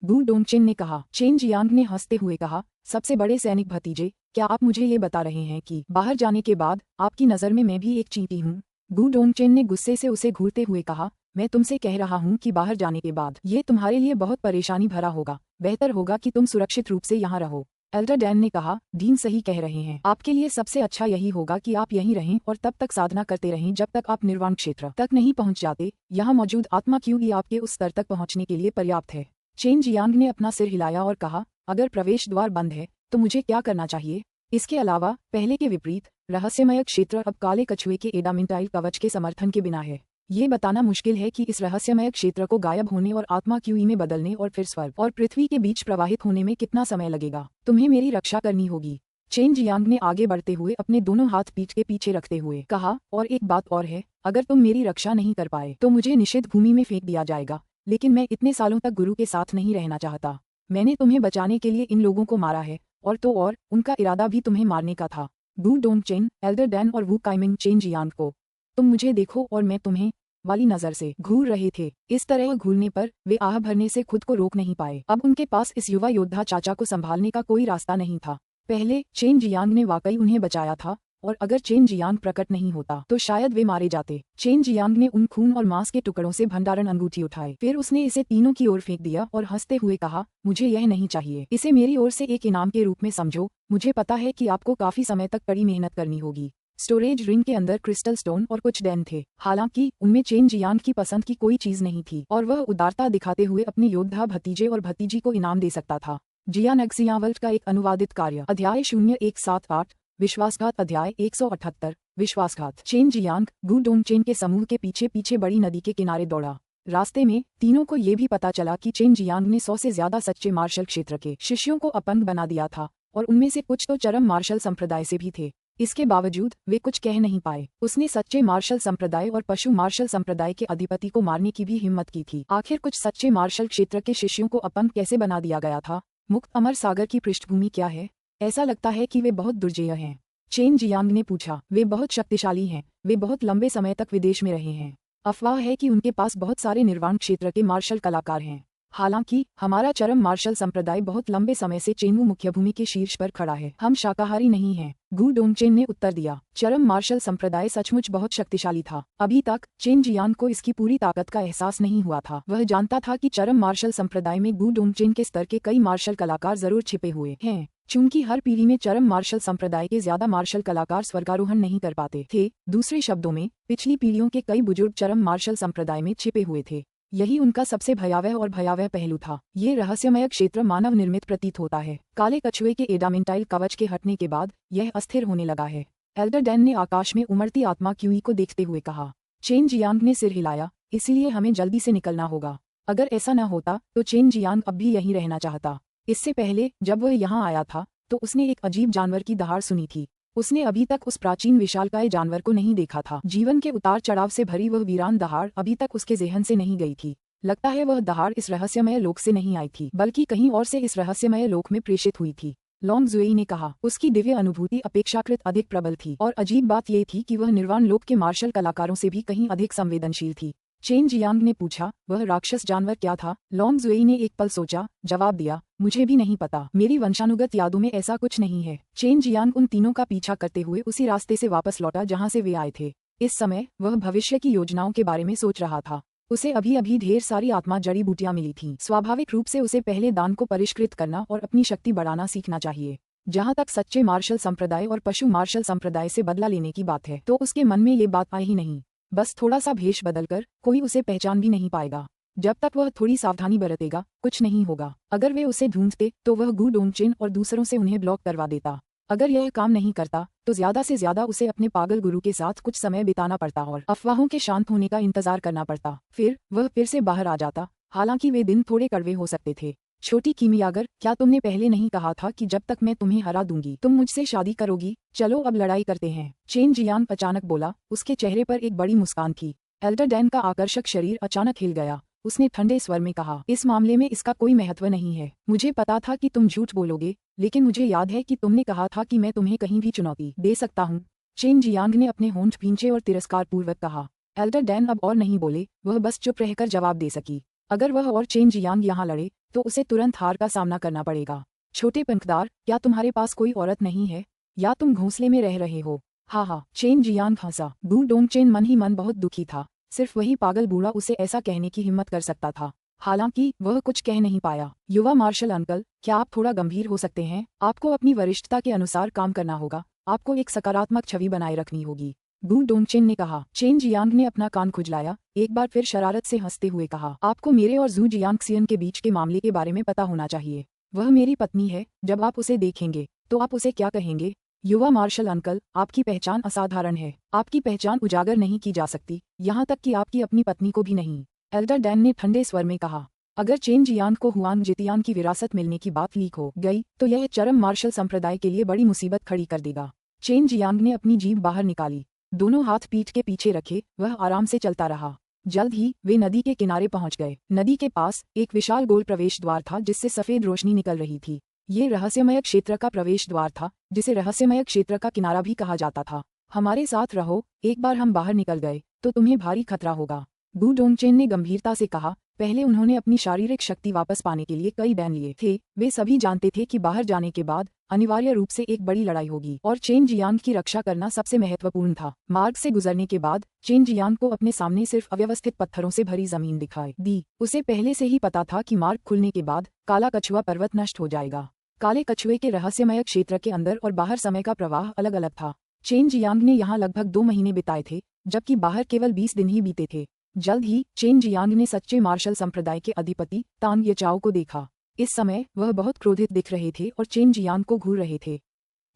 वू डोंगचेन ने कहा। चेन जियांग ने हंसते हुए कहा, सबसे बड़े सैनिक भतीजे, क्या आप मुझे ये बता रहे हैं कि बाहर जाने के बाद आपकी नजर में मैं भी एक चींटी हूँ? वू डोंगचेन ने गुस्से से उसे घूरते हुए कहा, मैं तुमसे कह रहा हूँ कि बाहर जाने के बाद ये तुम्हारे लिए बहुत परेशानी भरा होगा। बेहतर होगा कि तुम सुरक्षित रूप से यहाँ रहो। एल्डर डैन ने कहा, डीन सही कह रहे हैं। आपके लिए सबसे अच्छा यही होगा कि आप यहीं रहें और तब तक साधना करते रहें जब तक आप निर्वाण क्षेत्र तक नहीं पहुंच जाते। यहाँ मौजूद आत्मा क्यूई आपके उस स्तर तक पहुंचने के लिए पर्याप्त है। चेन जियांग ने अपना सिर हिलाया और कहा, अगर प्रवेश द्वार बंद है तो मुझे क्या करना चाहिए? इसके अलावा पहले के विपरीत रहस्यमय क्षेत्र अब काले कछुए के एडामेंटाइल कवच के समर्थन के बिना है। ये बताना मुश्किल है कि इस रहस्यमय क्षेत्र को गायब होने और आत्मा क्यूई में बदलने और फिर स्वर्ग और पृथ्वी के बीच प्रवाहित होने में कितना समय लगेगा। तुम्हें मेरी रक्षा करनी होगी। चेन जियांग ने आगे बढ़ते हुए अपने दोनों हाथ पीठ के पीछे रखते हुए कहा, और एक बात और है, अगर तुम मेरी रक्षा नहीं कर पाए तो मुझे निषिद्ध भूमि में फेंक दिया जाएगा। लेकिन मैं इतने सालों तक गुरु के साथ नहीं रहना चाहता। मैंने तुम्हें बचाने के लिए इन लोगों को मारा है और उनका इरादा भी तुम्हें मारने का था। वू डोंगचेन, एल्डर डैन और वू काइमिंग चेन जियांग को, तुम मुझे देखो और मैं तुम्हें वाली नजर से घूर रहे थे। इस तरह घूरने पर वे आह भरने से खुद को रोक नहीं पाए। अब उनके पास इस युवा योद्धा चाचा को संभालने का कोई रास्ता नहीं था। पहले चेन जियांग ने वाकई उन्हें बचाया था और अगर चेन जियांग प्रकट नहीं होता तो शायद वे मारे जाते। चेन जियांग ने उन खून और मांस के टुकड़ों से भंडारण अंगूठी उठाई। फिर उसने इसे तीनों की ओर फेंक दिया और हंसते हुए कहा, मुझे यह नहीं चाहिए। इसे मेरी ओर से एक इनाम के रूप में समझो। मुझे पता है कि आपको काफी समय तक कड़ी मेहनत करनी होगी। स्टोरेज रिंग के अंदर क्रिस्टल स्टोन और कुछ डैन थे। हालांकि उनमें चेन जियांग की पसंद की कोई चीज नहीं थी और वह उदारता दिखाते हुए अपने योद्धा भतीजे और भतीजी को इनाम दे सकता था। जियान एक्सियावल्ट का एक अनुवादित कार्य। अध्याय 0178 विश्वासघात। अध्याय 178 विश्वासघात। चेन जियांग गु डोंगचेन के समूह के पीछे पीछे बड़ी नदी के किनारे दौड़ा। रास्ते में तीनों को ये भी पता चला कि चेन जियांग ने 100 से ज्यादा सच्चे मार्शल क्षेत्र के शिष्यों को अपंग बना दिया था और उनमें से कुछ तो चरम मार्शल संप्रदाय से भी थे। इसके बावजूद वे कुछ कह नहीं पाए। उसने सच्चे मार्शल संप्रदाय और पशु मार्शल संप्रदाय के अधिपति को मारने की भी हिम्मत की थी। आखिर कुछ सच्चे मार्शल क्षेत्र के शिष्यों को अपंग कैसे बना दिया गया था? मुक्त अमर सागर की पृष्ठभूमि क्या है? ऐसा लगता है कि वे बहुत दुर्जेय हैं। चेन जियांग ने पूछा। वे बहुत शक्तिशाली हैं। वे बहुत लंबे समय तक विदेश में रहे हैं। अफवाह है कि उनके पास बहुत सारे निर्वाण क्षेत्र के मार्शल कलाकार हैं। हालांकि हमारा चरम मार्शल संप्रदाय बहुत लंबे समय से चेनवू मुख्यभूमि के शीर्ष पर खड़ा है। हम शाकाहारी नहीं हैं, गु डोंगचेन ने उत्तर दिया। चरम मार्शल संप्रदाय सचमुच बहुत शक्तिशाली था। अभी तक चेन जियांग को इसकी पूरी ताकत का एहसास नहीं हुआ था। वह जानता था कि चरम मार्शल संप्रदाय में गु डोंगचेन के स्तर के कई मार्शल कलाकार जरूर छिपे हुए हैं। चूंकि हर पीढ़ी में चरम मार्शल संप्रदाय के ज्यादा मार्शल कलाकार स्वर्गारोहण नहीं कर पाते थे। दूसरे शब्दों में पिछली पीढ़ियों के कई बुजुर्ग चरम मार्शल संप्रदाय में छिपे हुए थे। यही उनका सबसे भयावह और भयावह पहलू था। ये रहस्यमय क्षेत्र मानव निर्मित प्रतीत होता है। काले कछुए के एडामेंटाइल कवच के हटने के बाद यह अस्थिर होने लगा है। एल्डर डैन ने आकाश में उमड़ती आत्मा क्यूई को देखते हुए कहा। चेन जियांग ने सिर हिलाया। इसलिए हमें जल्दी से निकलना होगा। अगर ऐसा न होता तो चेन जियांग अब भी यहीं रहना चाहता। इससे पहले जब वह यहाँ आया था तो उसने एक अजीब जानवर की दहाड़ सुनी थी। उसने अभी तक उस प्राचीन विशालकाय जानवर को नहीं देखा था। जीवन के उतार चढ़ाव से भरी वह वीरान दहाड़ अभी तक उसके ज़हन से नहीं गई थी। लगता है वह दहाड़ इस रहस्यमय लोक से नहीं आई थी, बल्कि कहीं और से इस रहस्यमय लोक में प्रेषित हुई थी। लॉन्ग जुएई ने कहा। उसकी दिव्य अनुभूति अपेक्षाकृत अधिक प्रबल थी और अजीब बात यह थी कि वह निर्वाण लोक के मार्शल कलाकारों से भी कहीं अधिक संवेदनशील थी। चेन जियांग ने पूछा, वह राक्षस जानवर क्या था? लॉन्ग जुएई ने एक पल सोचा, जवाब दिया, मुझे भी नहीं पता। मेरी वंशानुगत यादों में ऐसा कुछ नहीं है। चेन जियांग उन तीनों का पीछा करते हुए उसी रास्ते से वापस लौटा जहां से वे आए थे। इस समय वह भविष्य की योजनाओं के बारे में सोच रहा था। उसे अभी अभी ढेर सारी आत्मा जड़ी बूटियां मिली थीं। स्वाभाविक रूप से उसे पहले दान को परिष्कृत करना और अपनी शक्ति बढ़ाना सीखना चाहिए। जहां तक सच्चे मार्शल संप्रदाय और पशु मार्शल संप्रदाय से बदला लेने की बात है तो उसके मन में ये बात आई ही नहीं। बस थोड़ा सा भेष बदलकर कोई उसे पहचान भी नहीं पाएगा। जब तक वह थोड़ी सावधानी बरतेगा कुछ नहीं होगा। अगर वे उसे ढूंढते तो वह गु डोंगचेन और दूसरों से उन्हें ब्लॉक करवा देता। अगर यह काम नहीं करता तो ज्यादा से ज्यादा उसे अपने पागल गुरु के साथ कुछ समय बिताना पड़ता और अफवाहों के शांत होने का इंतजार करना पड़ता। फिर वह फिर से बाहर आ जाता। हालांकि वे दिन थोड़े कड़वे हो सकते थे। छोटी कीमियागर, क्या तुमने पहले नहीं कहा था कि जब तक मैं तुम्हें हरा दूंगी तुम मुझसे शादी करोगी? चलो अब लड़ाई करते हैं। चेन जियांग अचानक बोला। उसके चेहरे पर एक बड़ी मुस्कान थी। एल्डर डैन का आकर्षक शरीर अचानक हिल गया। उसने ठंडे स्वर में कहा, इस मामले में इसका कोई महत्व नहीं है। मुझे पता था कि तुम झूठ बोलोगे, लेकिन मुझे याद है कि तुमने कहा था कि मैं तुम्हें कहीं भी चुनौती दे सकता हूँ। चेन जियांग ने अपने होंठ भींचे और तिरस्कार पूर्वक कहा। एल्डर डैन अब और नहीं बोले। वह बस चुप रहकर जवाब दे सकी। अगर वह और चेन जियांग यहाँ लड़े तो उसे तुरंत हार का सामना करना पड़ेगा। छोटे पंखदार, क्या तुम्हारे पास कोई औरत नहीं है या तुम घोंसले में रह रहे हो? हाँ, चेन जियांग हंसा। गु डोंगचेन मन ही मन बहुत दुखी था। सिर्फ वही पागल बूढ़ा उसे ऐसा कहने की हिम्मत कर सकता था। हालांकि वह कुछ कह नहीं पाया। युवा मार्शल अंकल, क्या आप थोड़ा गंभीर हो सकते हैं? आपको अपनी वरिष्ठता के अनुसार काम करना होगा। आपको एक सकारात्मक छवि बनाए रखनी होगी, गु डोंगचेन ने कहा। चेन जियांग ने अपना कान खुजलाया। एक बार फिर शरारत से हंसते हुए कहा, आपको मेरे और जू जियांगसियन के बीच के मामले के बारे में पता होना चाहिए। वह मेरी पत्नी है। जब आप उसे देखेंगे तो आप उसे क्या कहेंगे? युवा मार्शल अंकल, आपकी पहचान असाधारण है। आपकी पहचान उजागर नहीं की जा सकती, यहाँ तक कि आपकी अपनी पत्नी को भी नहीं। एल्डर डैन ने ठंडे स्वर में कहा। अगर चेन जियांग को हुआंग जितियान की विरासत मिलने की बात लीक हो गई तो यह चरम मार्शल संप्रदाय के लिए बड़ी मुसीबत खड़ी कर देगा। चेन जियांग ने अपनी जीभ बाहर निकाली। दोनों हाथ पीठ के पीछे रखे वह आराम से चलता रहा। जल्द ही वे नदी के किनारे पहुंच गए। नदी के पास एक विशाल गोल प्रवेश द्वार था जिससे सफेद रोशनी निकल रही थी। ये रहस्यमय क्षेत्र का प्रवेश द्वार था, जिसे रहस्यमय क्षेत्र का किनारा भी कहा जाता था। हमारे साथ रहो, एक बार हम बाहर निकल गए तो तुम्हें भारी खतरा होगा, गु डोंगचेन ने गंभीरता से कहा। पहले उन्होंने अपनी शारीरिक शक्ति वापस पाने के लिए कई डैन लिए थे। वे सभी जानते थे कि बाहर जाने के बाद अनिवार्य रूप से एक बड़ी लड़ाई होगी और चेन जियांग की रक्षा करना सबसे महत्वपूर्ण था। मार्ग से गुजरने के बाद चेन जियांग को अपने सामने सिर्फ अव्यवस्थित पत्थरों से भरी जमीन दिखाई दी। उसे पहले से ही पता था कि मार्ग खुलने के बाद काला कछुआ पर्वत नष्ट हो जाएगा। काले कछुए के रहस्यमय क्षेत्र के अंदर और बाहर समय का प्रवाह अलग अलग था। चेन जियांग ने यहाँ लगभग 2 महीने बिताए थे, जबकि बाहर केवल 20 दिन ही बीते थे। जल्द ही चेन जियांग ने सच्चे मार्शल संप्रदाय के अधिपति तांग येचाओ को देखा। इस समय वह बहुत क्रोधित दिख रहे थे और चेन जियांग को घूर रहे थे।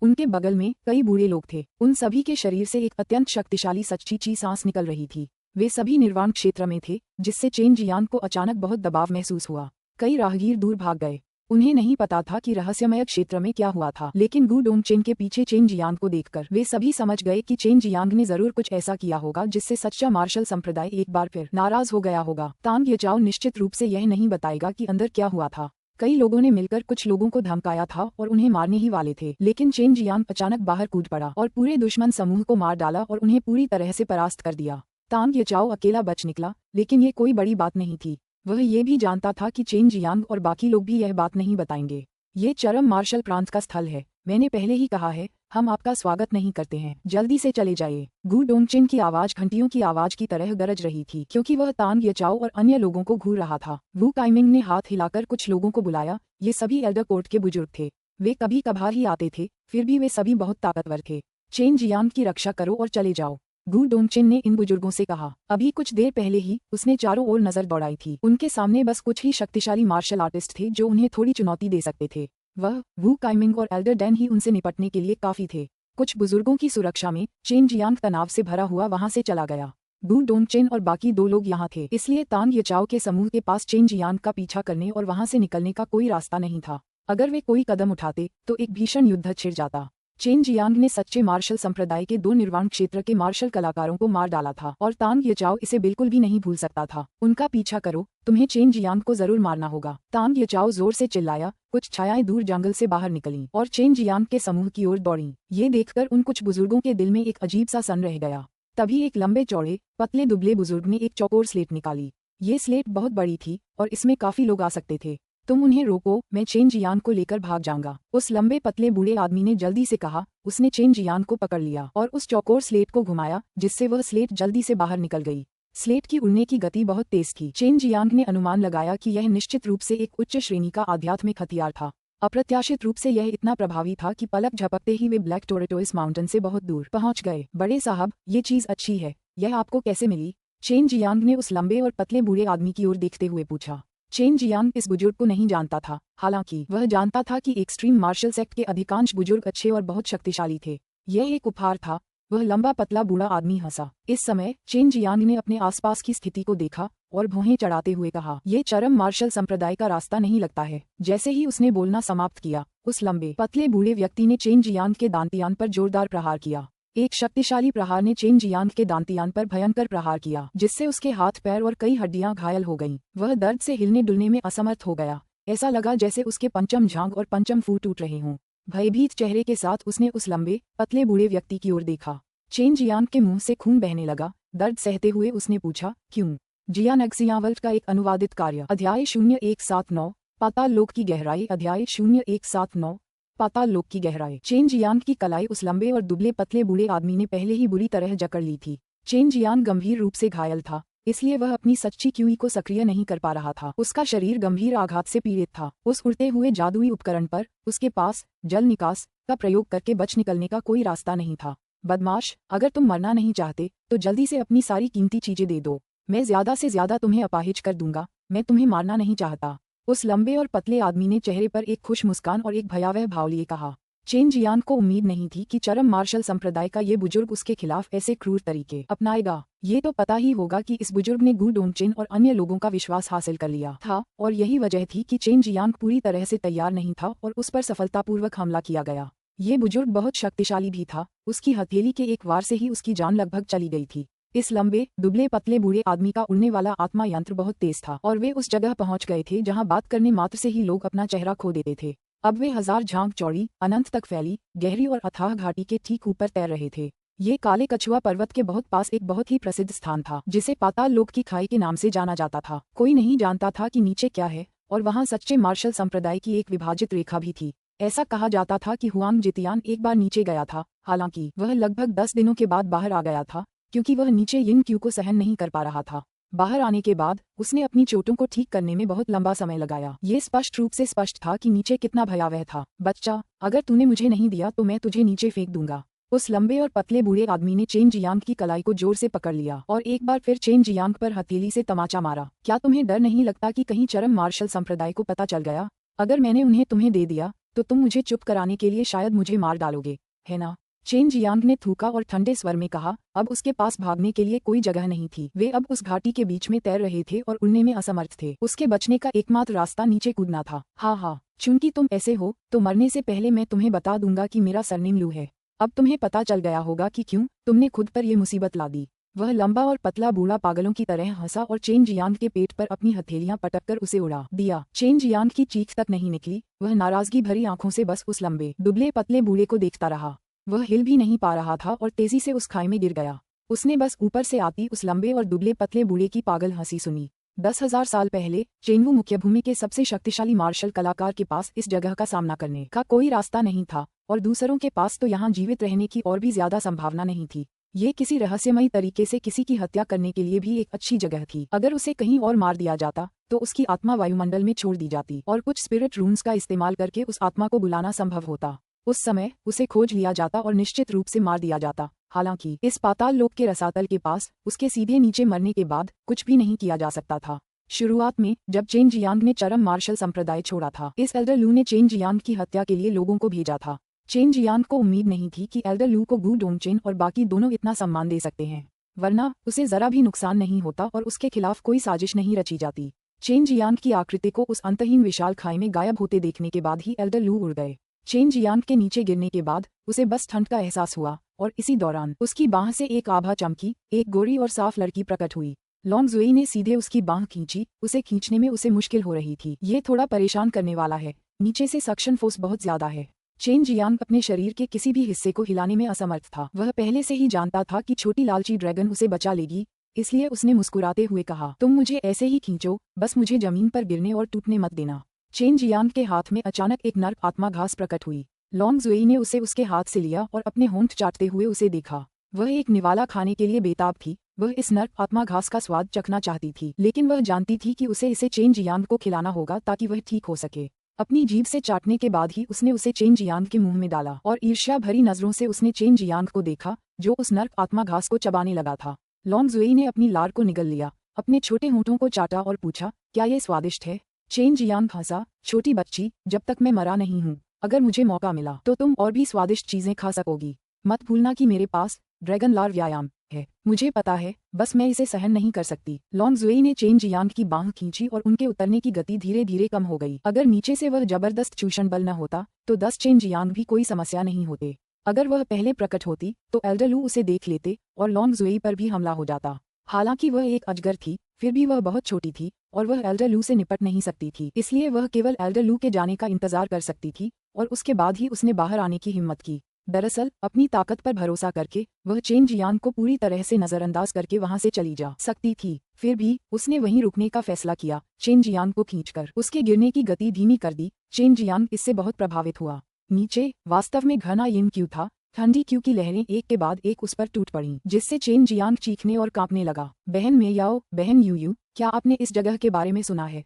उनके बगल में कई बूढ़े लोग थे। उन सभी के शरीर से एक अत्यंत शक्तिशाली सच्ची सांस निकल रही थी। वे सभी निर्वाण क्षेत्र में थे, जिससे चेन जियांग को अचानक बहुत दबाव महसूस हुआ। कई राहगीर दूर भाग गए। उन्हें नहीं पता था कि रहस्यमय क्षेत्र में क्या हुआ था, लेकिन गु डोंगचेन के पीछे चेन जियांग को देखकर वे सभी समझ गए कि चेन जियांग ने जरूर कुछ ऐसा किया होगा जिससे सच्चा मार्शल संप्रदाय एक बार फिर नाराज हो गया होगा। तांग येचाओ निश्चित रूप से यह नहीं बताएगा कि अंदर क्या हुआ था। कई लोगों ने मिलकर कुछ लोगों को धमकाया था और उन्हें मारने ही वाले थे, लेकिन चेन जियांग अचानक बाहर कूद पड़ा और पूरे दुश्मन समूह को मार डाला और उन्हें पूरी तरह से परास्त कर दिया। तांग येचाओ अकेला बच निकला, लेकिन ये कोई बड़ी बात नहीं थी। वह ये भी जानता था कि चेन जियांग और बाकी लोग भी यह बात नहीं बताएंगे। ये चरम मार्शल प्रांत का स्थल है। मैंने पहले ही कहा है, हम आपका स्वागत नहीं करते हैं। जल्दी से चले जाइए। गु डोंगचेन की आवाज घंटियों की आवाज की तरह गरज रही थी, क्योंकि वह तांग येचाओ और अन्य लोगों को घूर रहा था। वू काइमिंग ने हाथ हिलाकर कुछ लोगों को बुलाया। ये सभी एल्डर कोर्ट के बुजुर्ग थे। वे कभी कभार ही आते थे, फिर भी वे सभी बहुत ताकतवर थे। चेन जियांग की रक्षा करो और चले जाओ, गु डोंगचेन ने इन बुजुर्गों से कहा। अभी कुछ देर पहले ही उसने चारों ओर नजर दौड़ाई थी। उनके सामने बस कुछ ही शक्तिशाली मार्शल आर्टिस्ट थे जो उन्हें थोड़ी चुनौती दे सकते थे। वह वू काइमिंग और एल्डर डैन ही उनसे निपटने के लिए काफी थे। कुछ बुजुर्गों की सुरक्षा में चेन जियांग तनाव से भरा हुआ वहां से चला गया। गु डोंगचेन और बाकी 2 लोग यहाँ थे, इसलिए तांग येचाओ के समूह के पास चेन जियांग का पीछा करने और वहां से निकलने का कोई रास्ता नहीं था। अगर वे कोई कदम उठाते तो एक भीषण युद्ध छिड़ जाता। चेन जियांग ने सच्चे मार्शल संप्रदाय के 2 निर्वाण क्षेत्र के मार्शल कलाकारों को मार डाला था और तांग येचाओ इसे बिल्कुल भी नहीं भूल सकता था। उनका पीछा करो, तुम्हें चेन जियांग को जरूर मारना होगा। तांग येचाओ जोर से चिल्लाया। कुछ छायाएं दूर जंगल से बाहर निकलीं और चेन जियांग के समूह की ओर दौड़ीं। ये देखकर उन कुछ बुजुर्गों के दिल में एक अजीब सा सन रह गया। तभी एक लंबे चौड़े पतले दुबले बुजुर्ग ने एक चौकोर स्लेट निकाली। ये स्लेट बहुत बड़ी थी और इसमें काफी लोग आ सकते थे। तुम उन्हें रोको, मैं चेन जियांग को लेकर भाग जाऊंगा। उस लंबे पतले बूढ़े आदमी ने जल्दी से कहा। उसने चेन जियांग को पकड़ लिया और उस चौकोर स्लेट को घुमाया, जिससे वह स्लेट जल्दी से बाहर निकल गई। स्लेट की उड़ने की गति बहुत तेज थी। चेन जियांग ने अनुमान लगाया कि यह निश्चित रूप से एक उच्च श्रेणी का आध्यात्मिक हथियार था। अप्रत्याशित रूप से यह इतना प्रभावी था कि पलक झपकते ही वे ब्लैक टोरेटोइस माउंटेन से बहुत दूर पहुंच गए। बड़े साहब, ये चीज अच्छी है, यह आपको कैसे मिली? चेन जियांग ने उस लंबे और पतले बूढ़े आदमी की ओर देखते हुए पूछा। चेन जियांग इस बुजुर्ग को नहीं जानता था, हालांकि वह जानता था कि एक्सट्रीम मार्शल सेक्ट के अधिकांश बुजुर्ग अच्छे और बहुत शक्तिशाली थे। यह एक उपहार था। वह लंबा पतला बूढ़ा आदमी हंसा। इस समय चेन जियांग ने अपने आसपास की स्थिति को देखा और भौहें चढ़ाते हुए कहा, ये चरम मार्शल संप्रदाय का रास्ता नहीं लगता है। जैसे ही उसने बोलना समाप्त किया, उस लंबे पतले बूढ़े व्यक्ति ने चेन जियांग के दांतियान पर जोरदार प्रहार किया। एक शक्तिशाली प्रहार ने चेन जियांग के दांतियान पर भयंकर प्रहार किया, जिससे उसके हाथ पैर और कई हड्डियां घायल हो गईं। वह दर्द से हिलने डुलने में असमर्थ हो गया। ऐसा लगा जैसे उसके पंचम झांग और पंचम फूट टूट रहे हों। भयभीत चेहरे के साथ उसने उस लंबे पतले बूढ़े व्यक्ति की ओर देखा। चेन जियांग के मुंह से खून बहने लगा। दर्द सहते हुए उसने पूछा, क्यों? जियान एक्सियावल्ट का एक अनुवादित कार्य। अध्याय 0179 पाताल लोक की गहराई। अध्याय 0179 पाताल लोक की गहराई। चेन जियांग की कलाई उस लंबे और दुबले पतले बूढ़े आदमी ने पहले ही बुरी तरह जकड़ ली थी। चेन जियांग गंभीर रूप से घायल था, इसलिए वह अपनी सच्ची क्यूई को सक्रिय नहीं कर पा रहा था। उसका शरीर गंभीर आघात से पीड़ित था। उस उड़ते हुए जादुई उपकरण पर उसके पास जल निकास का प्रयोग करके बच निकलने का कोई रास्ता नहीं था। बदमाश, अगर तुम मरना नहीं चाहते तो जल्दी से अपनी सारी कीमती चीजें दे दो। मैं ज्यादा से ज्यादा तुम्हें अपाहिज कर दूंगा। मैं तुम्हें मारना नहीं चाहता। उस लंबे और पतले आदमी ने चेहरे पर एक खुश मुस्कान और एक भयावह भाव लिए कहा। चेन जियांग को उम्मीद नहीं थी कि चरम मार्शल संप्रदाय का ये बुजुर्ग उसके खिलाफ ऐसे क्रूर तरीके अपनाएगा। ये तो पता ही होगा कि इस बुजुर्ग ने गु डोंगचेन और अन्य लोगों का विश्वास हासिल कर लिया था, और यही वजह थी कि चेन जियांग पूरी तरह से तैयार नहीं था और उस पर सफलतापूर्वक हमला किया गया। ये बुजुर्ग बहुत शक्तिशाली भी था। उसकी हथेली के एक वार से ही उसकी जान लगभग चली गई थी। इस लंबे दुबले पतले बूढ़े आदमी का उड़ने वाला आत्मा यंत्र बहुत तेज था और वे उस जगह पहुंच गए थे जहां बात करने मात्र से ही लोग अपना चेहरा खो देते थे। अब वे 1000 झांग चौड़ी अनंत तक फैली गहरी और अथाह घाटी के ठीक ऊपर तैर रहे थे। ये काले कछुआ पर्वत के बहुत पास एक बहुत ही प्रसिद्ध स्थान था, जिसे पाताल लोक की खाई के नाम से जाना जाता था। कोई नहीं जानता था कि नीचे क्या है, और वहाँ सच्चे मार्शल संप्रदाय की एक विभाजित रेखा भी थी। ऐसा कहा जाता था कि हुआंग जितियान एक बार नीचे गया था, हालांकि वह लगभग 10 दिनों के बाद बाहर आ गया था, क्योंकि वह नीचे यिन क्यू को सहन नहीं कर पा रहा था। बाहर आने के बाद उसने अपनी चोटों को ठीक करने में बहुत लंबा समय लगाया। ये स्पष्ट रूप से स्पष्ट था कि नीचे कितना भयावह था। बच्चा, अगर तूने मुझे नहीं दिया तो मैं तुझे नीचे फेंक दूंगा। उस लंबे और पतले बूढ़े आदमी ने चेन जियांग की कलाई को जोर से पकड़ लिया और एक बार फिर चेन जियांग पर हथेली से तमाचा मारा। क्या तुम्हें डर नहीं लगता कि कहीं चरम मार्शल संप्रदाय को पता चल गया? अगर मैंने उन्हें तुम्हें दे दिया तो तुम मुझे चुप कराने के लिए शायद मुझे मार डालोगे, है ना? चेन जियांग ने थूका और ठंडे स्वर में कहा। अब उसके पास भागने के लिए कोई जगह नहीं थी। वे अब उस घाटी के बीच में तैर रहे थे और उड़ने में असमर्थ थे। उसके बचने का एकमात्र रास्ता नीचे कूदना था। हाँ, चूंकि तुम ऐसे हो तो मरने से पहले मैं तुम्हें बता दूंगा कि मेरा सरनेम लू है। अब तुम्हें पता चल गया होगा कि क्यों तुमने खुद पर यह मुसीबत ला दी। वह लंबा और पतला बूढ़ा पागलों की तरह हंसा और चेन जियांग के पेट पर अपनी हथेलियां पटककर उसे उड़ा दिया। चेन जियांग की चीख तक नहीं निकली। वह नाराजगी भरी आंखों से बस उस लंबे दुबले पतले बूढ़े को देखता रहा। वह हिल भी नहीं पा रहा था और तेजी से उस खाई में गिर गया। उसने बस ऊपर से आती उस लंबे और दुबले पतले बूढ़े की पागल हंसी सुनी। 10,000 साल पहले चेनवू मुख्यभूमि के सबसे शक्तिशाली मार्शल कलाकार के पास इस जगह का सामना करने का कोई रास्ता नहीं था और दूसरों के पास तो यहाँ जीवित रहने की और भी ज्यादा संभावना नहीं थी। ये किसी रहस्यमयी तरीके से किसी की हत्या करने के लिए भी एक अच्छी जगह थी। अगर उसे कहीं और मार दिया जाता तो उसकी आत्मा वायुमंडल में छोड़ दी जाती और कुछ स्पिरिट रूम्स का इस्तेमाल करके उस आत्मा को बुलाना संभव होता। उस समय उसे खोज लिया जाता और निश्चित रूप से मार दिया जाता। हालांकि इस पाताल लोक के रसातल के पास उसके सीधे नीचे मरने के बाद कुछ भी नहीं किया जा सकता था। शुरुआत में जब चेन जियांग ने चरम मार्शल संप्रदाय छोड़ा था, इस एल्डर लू ने चेन जियांग की हत्या के लिए लोगों को भेजा था। चेन जियांग को उम्मीद नहीं थी कि एल्डर लू को गू डोंगचेन और बाकी दोनों इतना सम्मान दे सकते हैं, वरना उसे जरा भी नुकसान नहीं होता और उसके खिलाफ कोई साजिश नहीं रची जाती। चेन जियांग की आकृति को उस अंतहीन विशाल खाई में गायब होते देखने के बाद ही एल्डर लू उड़ गए। चेन जियांग के नीचे गिरने के बाद उसे बस ठंड का एहसास हुआ और इसी दौरान उसकी बाह से एक आभा चमकी। एक गोरी और साफ लड़की प्रकट हुई। लॉन्ग जुई ने सीधे उसकी बाह खींची। उसे खींचने में उसे मुश्किल हो रही थी। ये थोड़ा परेशान करने वाला है। नीचे से सक्शन फोर्स बहुत ज्यादा है। चेन जियांग अपने शरीर के किसी भी हिस्से को हिलाने में असमर्थ था। वह पहले से ही जानता था कि छोटी लालची ड्रैगन उसे बचा लेगी, इसलिए उसने मुस्कुराते हुए कहा, तुम मुझे ऐसे ही खींचो, बस मुझे जमीन पर गिरने और टूटने मत देना। चेन जियांग के हाथ में अचानक एक नर्क आत्मा घास प्रकट हुई। लॉन्ग जुई ने उसे उसके हाथ से लिया और अपने होंठ चाटते हुए उसे देखा। वह एक निवाला खाने के लिए बेताब थी। वह इस नर्क आत्मा घास का स्वाद चखना चाहती थी, लेकिन वह जानती थी कि उसे इसे चेन जियांग को खिलाना होगा ताकि वह ठीक हो सके। अपनी जीभ से चाटने के बाद ही उसने उसे चेन जियांग के मुंह में डाला और ईर्ष्या भरी नजरों से उसने चेन जियांग को देखा, जो उस नर्क आत्मा घास को चबाने लगा था। लॉन्ग जुई ने अपनी लार को निगल लिया, अपने छोटे होंठों को चाटा और पूछा, क्या ये स्वादिष्ट है? चेन जियांग हंसा, छोटी बच्ची, जब तक मैं मरा नहीं हूँ, अगर मुझे मौका मिला तो तुम और भी स्वादिष्ट चीजें खा सकोगी। मत भूलना कि मेरे पास ड्रैगन लार व्यायाम है। मुझे पता है, बस मैं इसे सहन नहीं कर सकती। लॉन्ग जुई ने चेन जियांग की बांह खींची और उनके उतरने की गति धीरे धीरे कम हो गई। अगर नीचे से वह जबरदस्त चूषण बल न होता तो 10 चेन जियांग भी कोई समस्या नहीं होते। अगर वह पहले प्रकट होती तो एल्डर लू उसे देख लेते और लॉन्ग जुई पर भी हमला हो जाता। हालांकि वह एक अजगर थी, फिर भी वह बहुत छोटी थी और वह एल्डर लू से निपट नहीं सकती थी, इसलिए वह केवल एल्डर लू के जाने का इंतजार कर सकती थी और उसके बाद ही उसने बाहर आने की हिम्मत की। दरअसल अपनी ताकत पर भरोसा करके वह चेन जियांग को पूरी तरह से नजरअंदाज करके वहां से चली जा सकती थी, फिर भी उसने वहीं रुकने का फैसला किया। चेन जियांग को खींचकर उसके गिरने की गति धीमी कर दी। चेन जियांग इससे बहुत प्रभावित हुआ। नीचे वास्तव में घना यिन क्यू था। ठंडी क्यू की लहरें एक के बाद एक उस पर टूट पड़ीं, जिससे चेन जियांग चीखने और कांपने लगा। बहन मेयाओ, बहन यूयू, क्या आपने इस जगह के बारे में सुना है?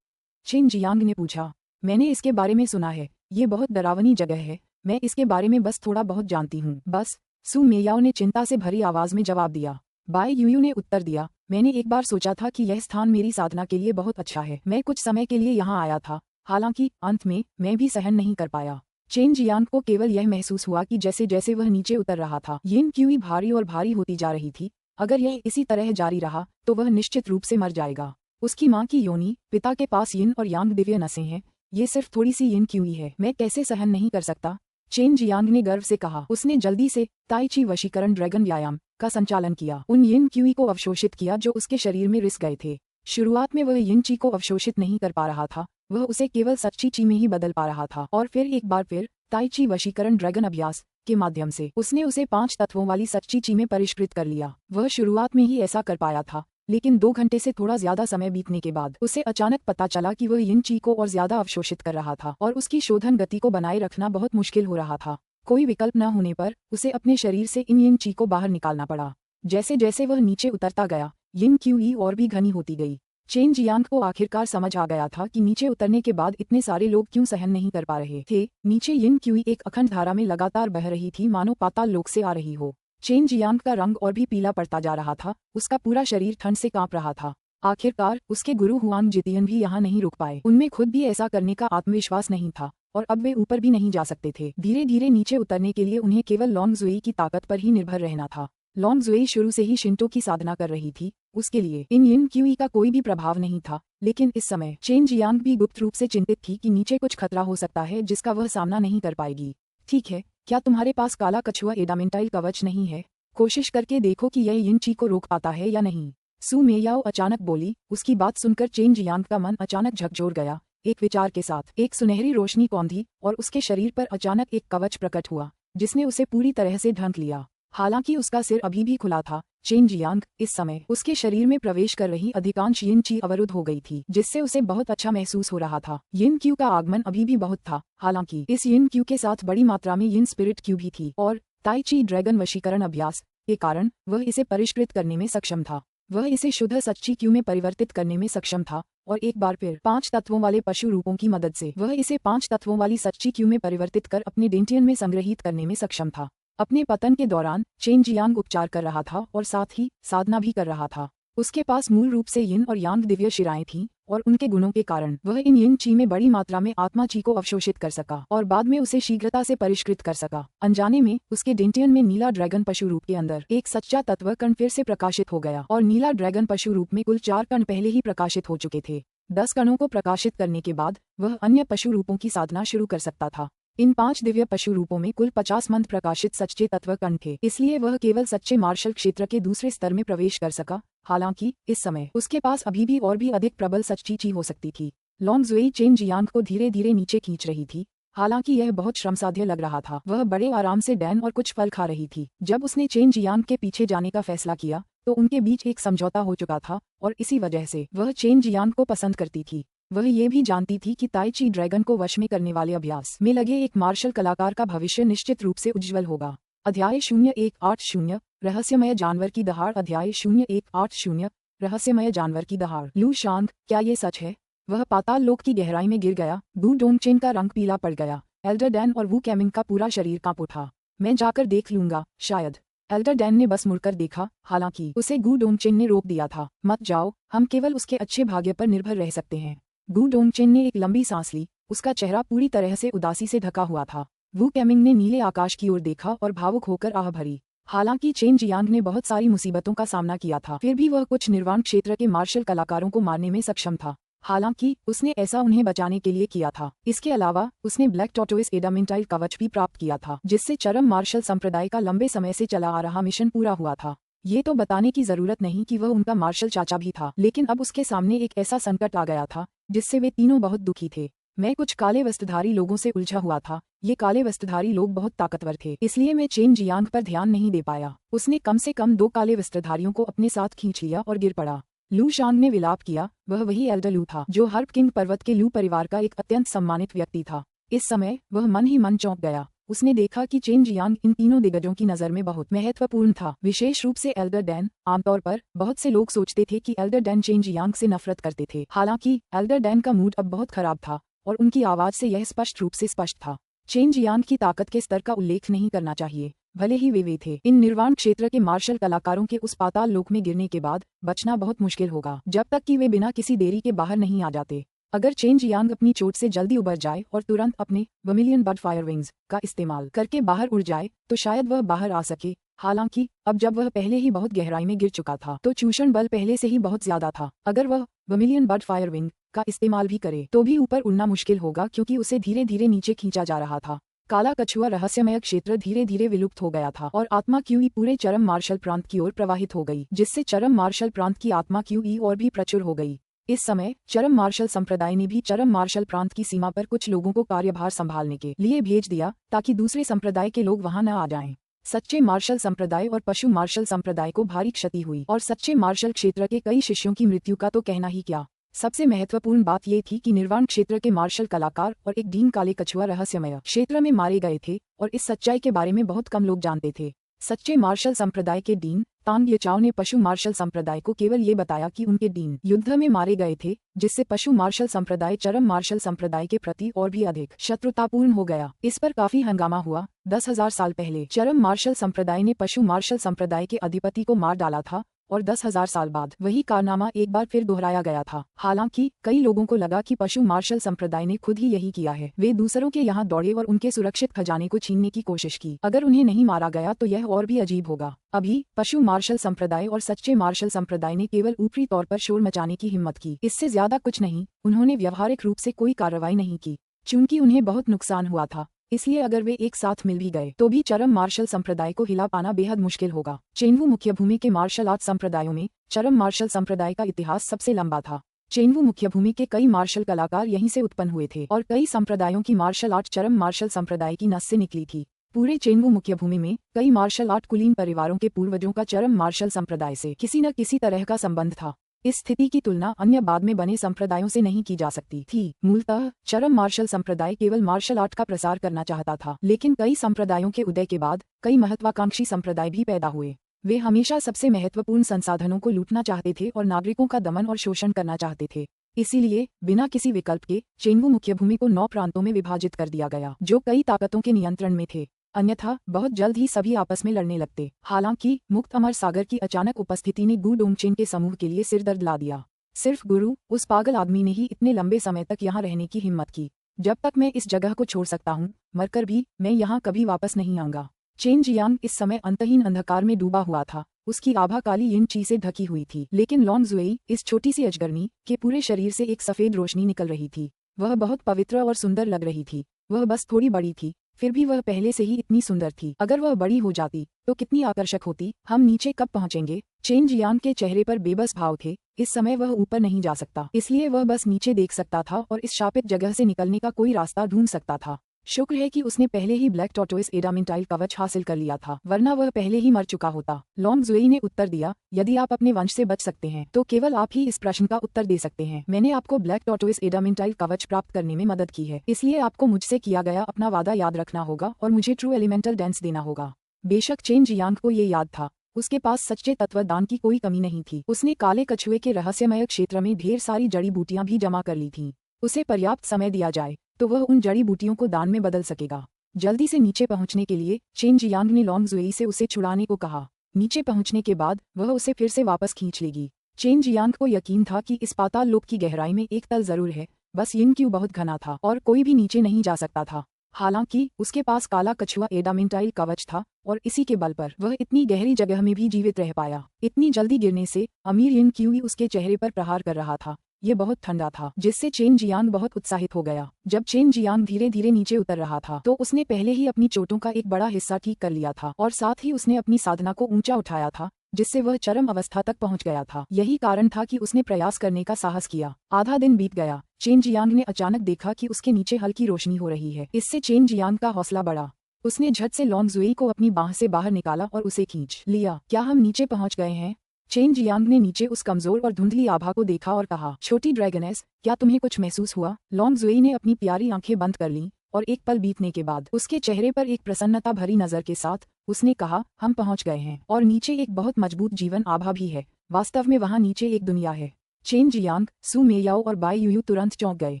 चेन जियांग ने पूछा। मैंने इसके बारे में सुना है, ये बहुत डरावनी जगह है। मैं इसके बारे में बस थोड़ा बहुत जानती हूँ, बस। सू मेयाओ ने चिंता से भरी आवाज में जवाब दिया। बाय यूयू ने उत्तर दिया, मैंने एक बार सोचा था कि यह स्थान मेरी साधना के लिए बहुत अच्छा है। मैं कुछ समय के लिए यहाँ आया था, हालांकि अंत में मैं भी सहन नहीं कर पाया। चेन जियांग को केवल यह महसूस हुआ कि जैसे जैसे वह नीचे उतर रहा था, यिन क्यूई भारी और भारी होती जा रही थी। अगर यह इसी तरह जारी रहा तो वह निश्चित रूप से मर जाएगा। उसकी माँ की योनि, पिता के पास यिन और यांग दिव्य नसें हैं, ये सिर्फ थोड़ी सी यिन क्यूई है। मैं कैसे सहन नहीं कर सकता? चेन जियांग ने गर्व से कहा। उसने जल्दी से ताई ची वशीकरण ड्रैगन व्यायाम का संचालन किया, उन यिन क्यूई को अवशोषित किया जो उसके शरीर में रिस गए थे। शुरुआत में वह यिन ची को अवशोषित नहीं कर पा रहा था, वह उसे केवल सच्ची ची में ही बदल पा रहा था। और फिर एक बार फिर ताई ची वशीकरण ड्रैगन अभ्यास के माध्यम से उसने उसे 5 तत्वों वाली सच्ची ची में परिष्कृत कर लिया। वह शुरुआत में ही ऐसा कर पाया था, लेकिन 2 घंटे से थोड़ा ज्यादा समय बीतने के बाद उसे अचानक पता चला कि वह यिन ची को और ज्यादा अवशोषित कर रहा था और उसकी शोधन गति को बनाए रखना बहुत मुश्किल हो रहा था। कोई विकल्प न होने पर उसे अपने शरीर से इन यिन ची को बाहर निकालना पड़ा। जैसे जैसे वह नीचे उतरता गया, यिन क्यूई और भी घनी होती गई। चेन जियांग को आखिरकार समझ आ गया था कि नीचे उतरने के बाद इतने सारे लोग क्यों सहन नहीं कर पा रहे थे। नीचे यिन क्यूई एक अखंड धारा में लगातार बह रही थी, मानो पाताल लोक से आ रही हो। चेन जियांग का रंग और भी पीला पड़ता जा रहा था, उसका पूरा शरीर ठंड से कांप रहा था। आखिरकार उसके गुरु हुआंग जितियन भी यहाँ नहीं रुक पाए। उनमें खुद भी ऐसा करने का आत्मविश्वास नहीं था और अब वे ऊपर भी नहीं जा सकते थे। धीरे धीरे नीचे उतरने के लिए उन्हें केवल लॉन्ग जुई की ताकत पर ही निर्भर रहना था। लॉन्ग जुई शुरू से ही शिंटो की साधना कर रही थी, उसके लिए इन यिन क्यूई का कोई भी प्रभाव नहीं था। लेकिन इस समय चेन जियांग भी गुप्त रूप से चिंतित थी कि नीचे कुछ खतरा हो सकता है जिसका वह सामना नहीं कर पाएगी। ठीक है, क्या तुम्हारे पास काला कछुआ एडामेंटाइल कवच नहीं है? कोशिश करके देखो कि यह यिन ची को रोक पाता है या नहीं। सू मेयाओ अचानक बोली। उसकी बात सुनकर चेन जियांग का मन अचानक झकझोर गया। एक विचार के साथ एक सुनहरी रोशनी कौंधी और उसके शरीर पर अचानक एक कवच प्रकट हुआ जिसने उसे पूरी तरह से ढक लिया। हालांकि उसका सिर अभी भी खुला था, चेन जियांग इस समय उसके शरीर में प्रवेश कर रही अधिकांश यिन ची अवरुद्ध हो गई थी, जिससे उसे बहुत अच्छा महसूस हो रहा था। यिन क्यू का आगमन अभी भी बहुत था। हालांकि इस यिन क्यू के साथ बड़ी मात्रा में यिन स्पिरिट क्यू भी थी और ताई ची ड्रैगन वशीकरण अभ्यास के कारण वह इसे परिष्कृत करने में सक्षम था। वह इसे शुद्ध सच्ची क्यू में परिवर्तित करने में सक्षम था और एक बार फिर 5 तत्वों वाले पशु रूपों की मदद से वह इसे 5 तत्वों वाली सच्ची क्यू में परिवर्तित कर अपने डेंटियन में संग्रहित करने में सक्षम था। अपने पतन के दौरान चेन जियांग उपचार कर रहा था और साथ ही साधना भी कर रहा था। उसके पास मूल रूप से यिन और यांग दिव्य शिराएं थीं और उनके गुणों के कारण वह इन यिन ची में बड़ी मात्रा में आत्मा ची को अवशोषित कर सका और बाद में उसे शीघ्रता से परिष्कृत कर सका। अनजाने में उसके डेंटियन में नीला ड्रैगन पशु रूप के अंदर एक सच्चा तत्व कण फिर से प्रकाशित हो गया और नीला ड्रैगन पशु रूप में कुल 4 कण पहले ही प्रकाशित हो चुके थे। 10 कणों को प्रकाशित करने के बाद वह अन्य पशु रूपों की साधना शुरू कर सकता था। इन 5 दिव्य पशु रूपों में कुल 50 मंद प्रकाशित सच्चे तत्व कण थे, इसलिए वह केवल सच्चे मार्शल क्षेत्र के दूसरे स्तर में प्रवेश कर सका। हालांकि इस समय उसके पास अभी भी और भी अधिक प्रबल सच्ची ची हो सकती थी। लॉन्ग जुई चेन जियांग को धीरे धीरे नीचे खींच रही थी। हालांकि यह बहुत श्रमसाध्य लग रहा था। वह बड़े आराम से डैन और कुछ फल खा रही थी। जब उसने चेन जियांग के पीछे जाने का फैसला किया तो उनके बीच एक समझौता हो चुका था और इसी वजह से वह चेन जियांग को पसंद करती थी। वह ये भी जानती थी कि ताई ची ड्रैगन को वश में करने वाले अभ्यास में लगे एक मार्शल कलाकार का भविष्य निश्चित रूप से उज्जवल होगा। अध्याय 0180 रहस्यमय जानवर की दहाड़। अध्याय 0180 रहस्यमय जानवर की दहाड़। लू शांग, क्या ये सच है? वह पाताल लोक की गहराई में गिर गया। गू डोंगचेन का रंग पीला पड़ गया। एल्डर डैन और वू कैमिंग का पूरा शरीर कांप उठा। मैं जाकर देख लूंगा, शायद। एल्डर डैन ने बस मुड़कर देखा, हालांकि उसे गू डोंगचेन ने रोक दिया था। मत जाओ, हम केवल उसके अच्छे भाग्य पर निर्भर रह सकते हैं। गू डोंगचेन ने एक लंबी सांस ली। उसका चेहरा पूरी तरह से उदासी से ढका हुआ था। वू कैमिंग ने नीले आकाश की ओर देखा और भावुक होकर आह भरी। हालांकि चेन जियांग ने बहुत सारी मुसीबतों का सामना किया था, फिर भी वह कुछ निर्वाण क्षेत्र के मार्शल कलाकारों को मारने में सक्षम था। हालांकि उसने ऐसा उन्हें बचाने के लिए किया था। इसके अलावा उसने ब्लैक टॉर्टोइस एडामेंटाइल कवच भी प्राप्त किया था, जिससे चरम मार्शल संप्रदाय का लंबे समय से चला आ रहा मिशन पूरा हुआ था। ये तो बताने की जरूरत नहीं कि वह उनका मार्शल चाचा भी था, लेकिन अब उसके सामने एक ऐसा संकट आ गया था जिससे वे तीनों बहुत दुखी थे। मैं कुछ काले वस्त्रधारी लोगों से उलझा हुआ था। ये काले वस्त्रधारी लोग बहुत ताकतवर थे, इसलिए मैं चेन जियांग पर ध्यान नहीं दे पाया। उसने कम से कम 2 काले वस्त्रधारियों को अपने साथ खींच लिया और गिर पड़ा। लू शांग ने विलाप किया। वह वही एल्डर लू था जो हर्प किंग पर्वत के लू परिवार का एक अत्यंत सम्मानित व्यक्ति था। इस समय वह मन ही मन चौंक गया। उसने देखा कि चेन जियांग इन तीनों दिग्गजों की नजर में बहुत महत्वपूर्ण था, विशेष रूप से एल्डर डैन। आमतौर पर बहुत से लोग सोचते थे कि एल्डर डैन चेन जियांग से नफरत करते थे। हालांकि एल्डर डैन का मूड अब बहुत खराब था और उनकी आवाज से यह स्पष्ट रूप से स्पष्ट था। चेन जियांग की ताकत के स्तर का उल्लेख नहीं करना चाहिए, भले ही वे थे। इन निर्वाण क्षेत्र के मार्शल कलाकारों के उस पाताल लोक में गिरने के बाद बचना बहुत मुश्किल होगा, जब तक कि वे बिना किसी देरी के बाहर नहीं आ जाते। अगर चेन जियांग अपनी चोट से जल्दी उबर जाए और तुरंत अपने वर्मिलियन बर्ड फायर विंग्स का इस्तेमाल करके बाहर उड़ जाए तो शायद वह बाहर आ सके। हालांकि अब जब वह पहले ही बहुत गहराई में गिर चुका था तो चूषण बल पहले से ही बहुत ज्यादा था। अगर वह वर्मिलियन बर्ड फायर विंग का इस्तेमाल भी करे तो भी ऊपर उड़ना मुश्किल होगा, क्योंकि उसे धीरे धीरे नीचे खींचा जा रहा था। काला कछुआ रहस्यमय क्षेत्र धीरे धीरे विलुप्त हो गया था और आत्मा क्यूई पूरे चरम मार्शल प्रांत की ओर प्रवाहित हो गई, जिससे चरम मार्शल प्रांत की आत्मा क्यूई और भी प्रचुर हो गई। इस समय चरम मार्शल संप्रदाय ने भी चरम मार्शल प्रांत की सीमा पर कुछ लोगों को कार्यभार संभालने के लिए भेज दिया, ताकि दूसरे संप्रदाय के लोग वहां न आ जाएं। सच्चे मार्शल संप्रदाय और पशु मार्शल संप्रदाय को भारी क्षति हुई और सच्चे मार्शल क्षेत्र के कई शिष्यों की मृत्यु का तो कहना ही क्या। सबसे महत्वपूर्ण बात ये थी कि निर्वाण क्षेत्र के मार्शल कलाकार और एक डीन काले कछुआ रहस्यमय क्षेत्र में मारे गए थे और इस सच्चाई के बारे में बहुत कम लोग जानते थे। सच्चे मार्शल संप्रदाय के डीन तांग येचाओ ने पशु मार्शल संप्रदाय को केवल ये बताया कि उनके डीन युद्ध में मारे गए थे, जिससे पशु मार्शल संप्रदाय चरम मार्शल संप्रदाय के प्रति और भी अधिक शत्रुतापूर्ण हो गया। इस पर काफी हंगामा हुआ। 10,000 साल पहले चरम मार्शल संप्रदाय ने पशु मार्शल संप्रदाय के अधिपति को मार डाला था और 10,000 साल बाद वही कारनामा एक बार फिर दोहराया गया था। हालांकि कई लोगों को लगा कि पशु मार्शल संप्रदाय ने खुद ही यही किया है। वे दूसरों के यहाँ दौड़े और उनके सुरक्षित खजाने को छीनने की कोशिश की। अगर उन्हें नहीं मारा गया तो यह और भी अजीब होगा। अभी पशु मार्शल संप्रदाय और सच्चे मार्शल संप्रदाय ने केवल ऊपरी तौर पर शोर मचाने की हिम्मत की, इससे ज्यादा कुछ नहीं। उन्होंने व्यावहारिक रूप से कोई कार्रवाई नहीं की, चूंकि उन्हें बहुत नुकसान हुआ था। इसलिए अगर वे एक साथ मिल भी गए तो भी चरम मार्शल संप्रदाय को हिला पाना बेहद मुश्किल होगा। चेनवू मुख्य भूमि के मार्शल आर्ट संप्रदायों में चरम मार्शल संप्रदाय का इतिहास सबसे लंबा था। चेनवू मुख्य भूमि के कई मार्शल कलाकार यहीं से उत्पन्न हुए थे और कई संप्रदायों की मार्शल आर्ट चरम मार्शल संप्रदाय की नस से निकली थी। पूरे चेनवू मुख्य भूमि में कई मार्शल आर्ट कुलीन परिवारों के पूर्वजों का चरम मार्शल संप्रदाय से किसी न किसी तरह का संबंध था। इस स्थिति की तुलना अन्य बाद में बने संप्रदायों से नहीं की जा सकती थी। मूलतः चरम मार्शल संप्रदाय केवल मार्शल आर्ट का प्रसार करना चाहता था, लेकिन कई संप्रदायों के उदय के बाद कई महत्वाकांक्षी संप्रदाय भी पैदा हुए। वे हमेशा सबसे महत्वपूर्ण संसाधनों को लूटना चाहते थे और नागरिकों का दमन और शोषण करना चाहते थे। इसीलिए बिना किसी विकल्प के चेनवू मुख्य भूमि को 9 प्रांतों में विभाजित कर दिया गया, जो कई ताकतों के नियंत्रण में थे। अन्यथा बहुत जल्द ही सभी आपस में लड़ने लगते। हालांकि मुक्त अमर सागर की अचानक उपस्थिति ने गु डोंगचेन के समूह के लिए सिरदर्द ला दिया। सिर्फ गुरु, उस पागल आदमी ने ही इतने लंबे समय तक यहाँ रहने की हिम्मत की। जब तक मैं इस जगह को छोड़ सकता हूँ, मरकर भी मैं यहाँ कभी वापस नहीं आऊंगा। चेन जियांग इस समय अंतहीन अंधकार में डूबा हुआ था। उसकी आभा काली यिन ची से ढकी हुई थी, लेकिन लॉन्ग जुएई, इस छोटी सी अजगरनी के पूरे शरीर से एक सफेद रोशनी निकल रही थी। वह बहुत पवित्र और सुंदर लग रही थी। वह बस थोड़ी बड़ी थी, फिर भी वह पहले से ही इतनी सुंदर थी। अगर वह बड़ी हो जाती तो कितनी आकर्षक होती। हम नीचे कब पहुंचेंगे? चेन जियांग के चेहरे पर बेबस भाव थे। इस समय वह ऊपर नहीं जा सकता, इसलिए वह बस नीचे देख सकता था और इस शापित जगह से निकलने का कोई रास्ता ढूंढ सकता था। शुक्र है कि उसने पहले ही ब्लैक टॉर्टोइस एडामेंटाइल कवच हासिल कर लिया था, वरना वह पहले ही मर चुका होता। लॉन्ग जुएई ने उत्तर दिया, यदि आप अपने वंश से बच सकते हैं तो केवल आप ही इस प्रश्न का उत्तर दे सकते हैं। मैंने आपको ब्लैक टॉर्टोइस एडामेंटाइल कवच प्राप्त करने में मदद की है, इसलिए आपको मुझसे किया गया अपना वादा याद रखना होगा और मुझे ट्रू एलिमेंटल डांस देना होगा। बेशक चेन जियांग को ये याद था। उसके पास सच्चे तत्वदान की कोई कमी नहीं थी। उसने काले कछुए के रहस्यमय क्षेत्र में ढेर सारी जड़ी बूटियां भी जमा कर ली थीं। उसे पर्याप्त समय दिया जाए तो वह उन जड़ी बूटियों को दान में बदल सकेगा। जल्दी से नीचे पहुंचने के लिए चेन जियांग ने लॉन्ग जुएई से उसे छुड़ाने को कहा। नीचे पहुंचने के बाद वह उसे फिर से वापस खींच लेगी। चेन जियांग को यकीन था कि इस पाताल लोक की गहराई में एक तल जरूर है, बस यिन क्यू बहुत घना था और कोई भी नीचे नहीं जा सकता था। हालांकि उसके पास काला कछुआ एडामेंटाइल कवच था और इसी के बल पर वह इतनी गहरी जगह में भी जीवित रह पाया। इतनी जल्दी गिरने से अमीर यिन क्यू ही उसके चेहरे पर प्रहार कर रहा था। ये बहुत ठंडा था, जिससे चेन जियांग बहुत उत्साहित हो गया। जब चेन जियांग धीरे धीरे नीचे उतर रहा था तो उसने पहले ही अपनी चोटों का एक बड़ा हिस्सा ठीक कर लिया था और साथ ही उसने अपनी साधना को ऊंचा उठाया था, जिससे वह चरम अवस्था तक पहुंच गया था। यही कारण था कि उसने प्रयास करने का साहस किया। आधा दिन बीत गया। चेन जियांग ने अचानक देखा कि उसके नीचे हल्की रोशनी हो रही है। इससे चेन जियांग का हौसला बढ़ा। उसने झट से लॉन्ग जुएई को अपनी बाह से बाहर निकाला और उसे खींच लिया। क्या हम नीचे पहुंच गए हैं? चेन जियांग ने नीचे उस कमजोर और धुंधली आभा को देखा और कहा, छोटी ड्रैगनेस, क्या तुम्हें कुछ महसूस हुआ? लॉन्ग जुएई ने अपनी प्यारी आंखें बंद कर लीं और एक पल बीतने के बाद उसके चेहरे पर एक प्रसन्नता भरी नजर के साथ उसने कहा, हम पहुंच गए हैं और नीचे एक बहुत मजबूत जीवन आभा भी है। वास्तव में वहां नीचे एक दुनिया है। चेन जियांग, सू मेयाओ और बाई यूयू तुरंत चौंक गए।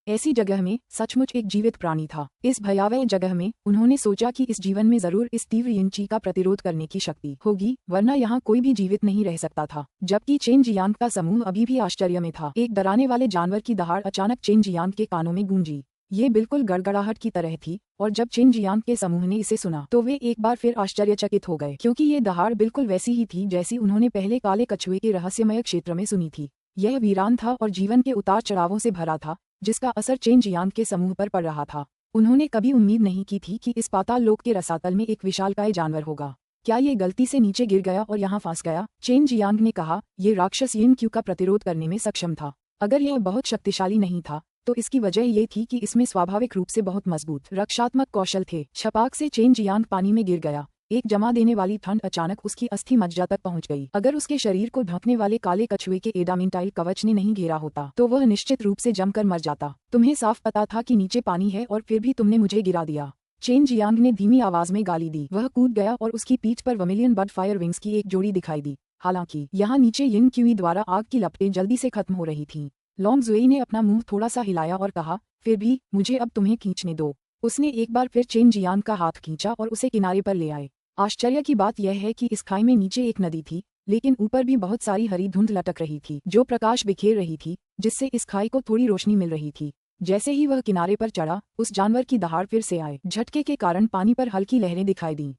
ऐसी जगह में सचमुच एक जीवित प्राणी था। इस भयावह जगह में उन्होंने सोचा कि इस जीवन में जरूर इस तीव्र यिन ची का प्रतिरोध करने की शक्ति होगी, वरना यहाँ कोई भी जीवित नहीं रह सकता था। जबकि चेन जियांग का समूह अभी भी आश्चर्य में था, एक डराने वाले जानवर की दहाड़ अचानक चेन जियांग के कानों में गूंजी। ये बिल्कुल गड़गड़ाहट की तरह थी और जब चेन जियांग के समूह ने इसे सुना तो वे एक बार फिर आश्चर्यचकित हो गए, क्योंकि ये दहाड़ बिल्कुल वैसी ही थी जैसी उन्होंने पहले काले कछुए के रहस्यमय क्षेत्र में सुनी थी। यह वीरान था और जीवन के उतार चढ़ावों से भरा था, जिसका असर चेन जियांग के समूह पर पड़ रहा था। उन्होंने कभी उम्मीद नहीं की थी कि इस पाताल लोक के रसातल में एक विशालकाय जानवर होगा। क्या ये गलती से नीचे गिर गया और यहाँ फंस गया? चेन जियांग ने कहा, ये राक्षस यिन क्यू का प्रतिरोध करने में सक्षम था। अगर यह बहुत शक्तिशाली नहीं था तो इसकी वजह ये थी कि इसमें स्वाभाविक रूप से बहुत मजबूत रक्षात्मक कौशल थे। छपाक से चेन जियांग पानी में गिर गया। एक जमा देने वाली ठंड अचानक उसकी अस्थि मज्जा तक पहुंच गई। अगर उसके शरीर को ढकने वाले काले कछुए के एडामेंटाइल कवच ने नहीं घेरा होता तो वह निश्चित रूप से जमकर मर जाता। तुम्हें साफ पता था कि नीचे पानी है और फिर भी तुमने मुझे गिरा दिया। चेन जियांग ने धीमी आवाज में गाली दी। वह कूद गया और उसकी पीठ पर वर्मिलियन बड फायर विंग्स की एक जोड़ी दिखाई दी। हालांकि यहाँ नीचे यिन क्यूई द्वारा आग की लपटें जल्दी से खत्म हो रही थीं। लॉन्ग जुई ने अपना मुंह थोड़ा सा हिलाया और कहा, फिर भी मुझे अब तुम्हें खींचने दो। उसने एक बार फिर चेन जियांग का हाथ खींचा और उसे किनारे पर ले आए। आश्चर्य की बात यह है कि इस खाई में नीचे एक नदी थी, लेकिन ऊपर भी बहुत सारी हरी धुंध लटक रही थी जो प्रकाश बिखेर रही थी, जिससे इस खाई को थोड़ी रोशनी मिल रही थी। जैसे ही वह किनारे पर चढ़ा, उस जानवर की दहाड़ फिर से आए। झटके के कारण पानी पर हल्की लहरें दिखाई दीं।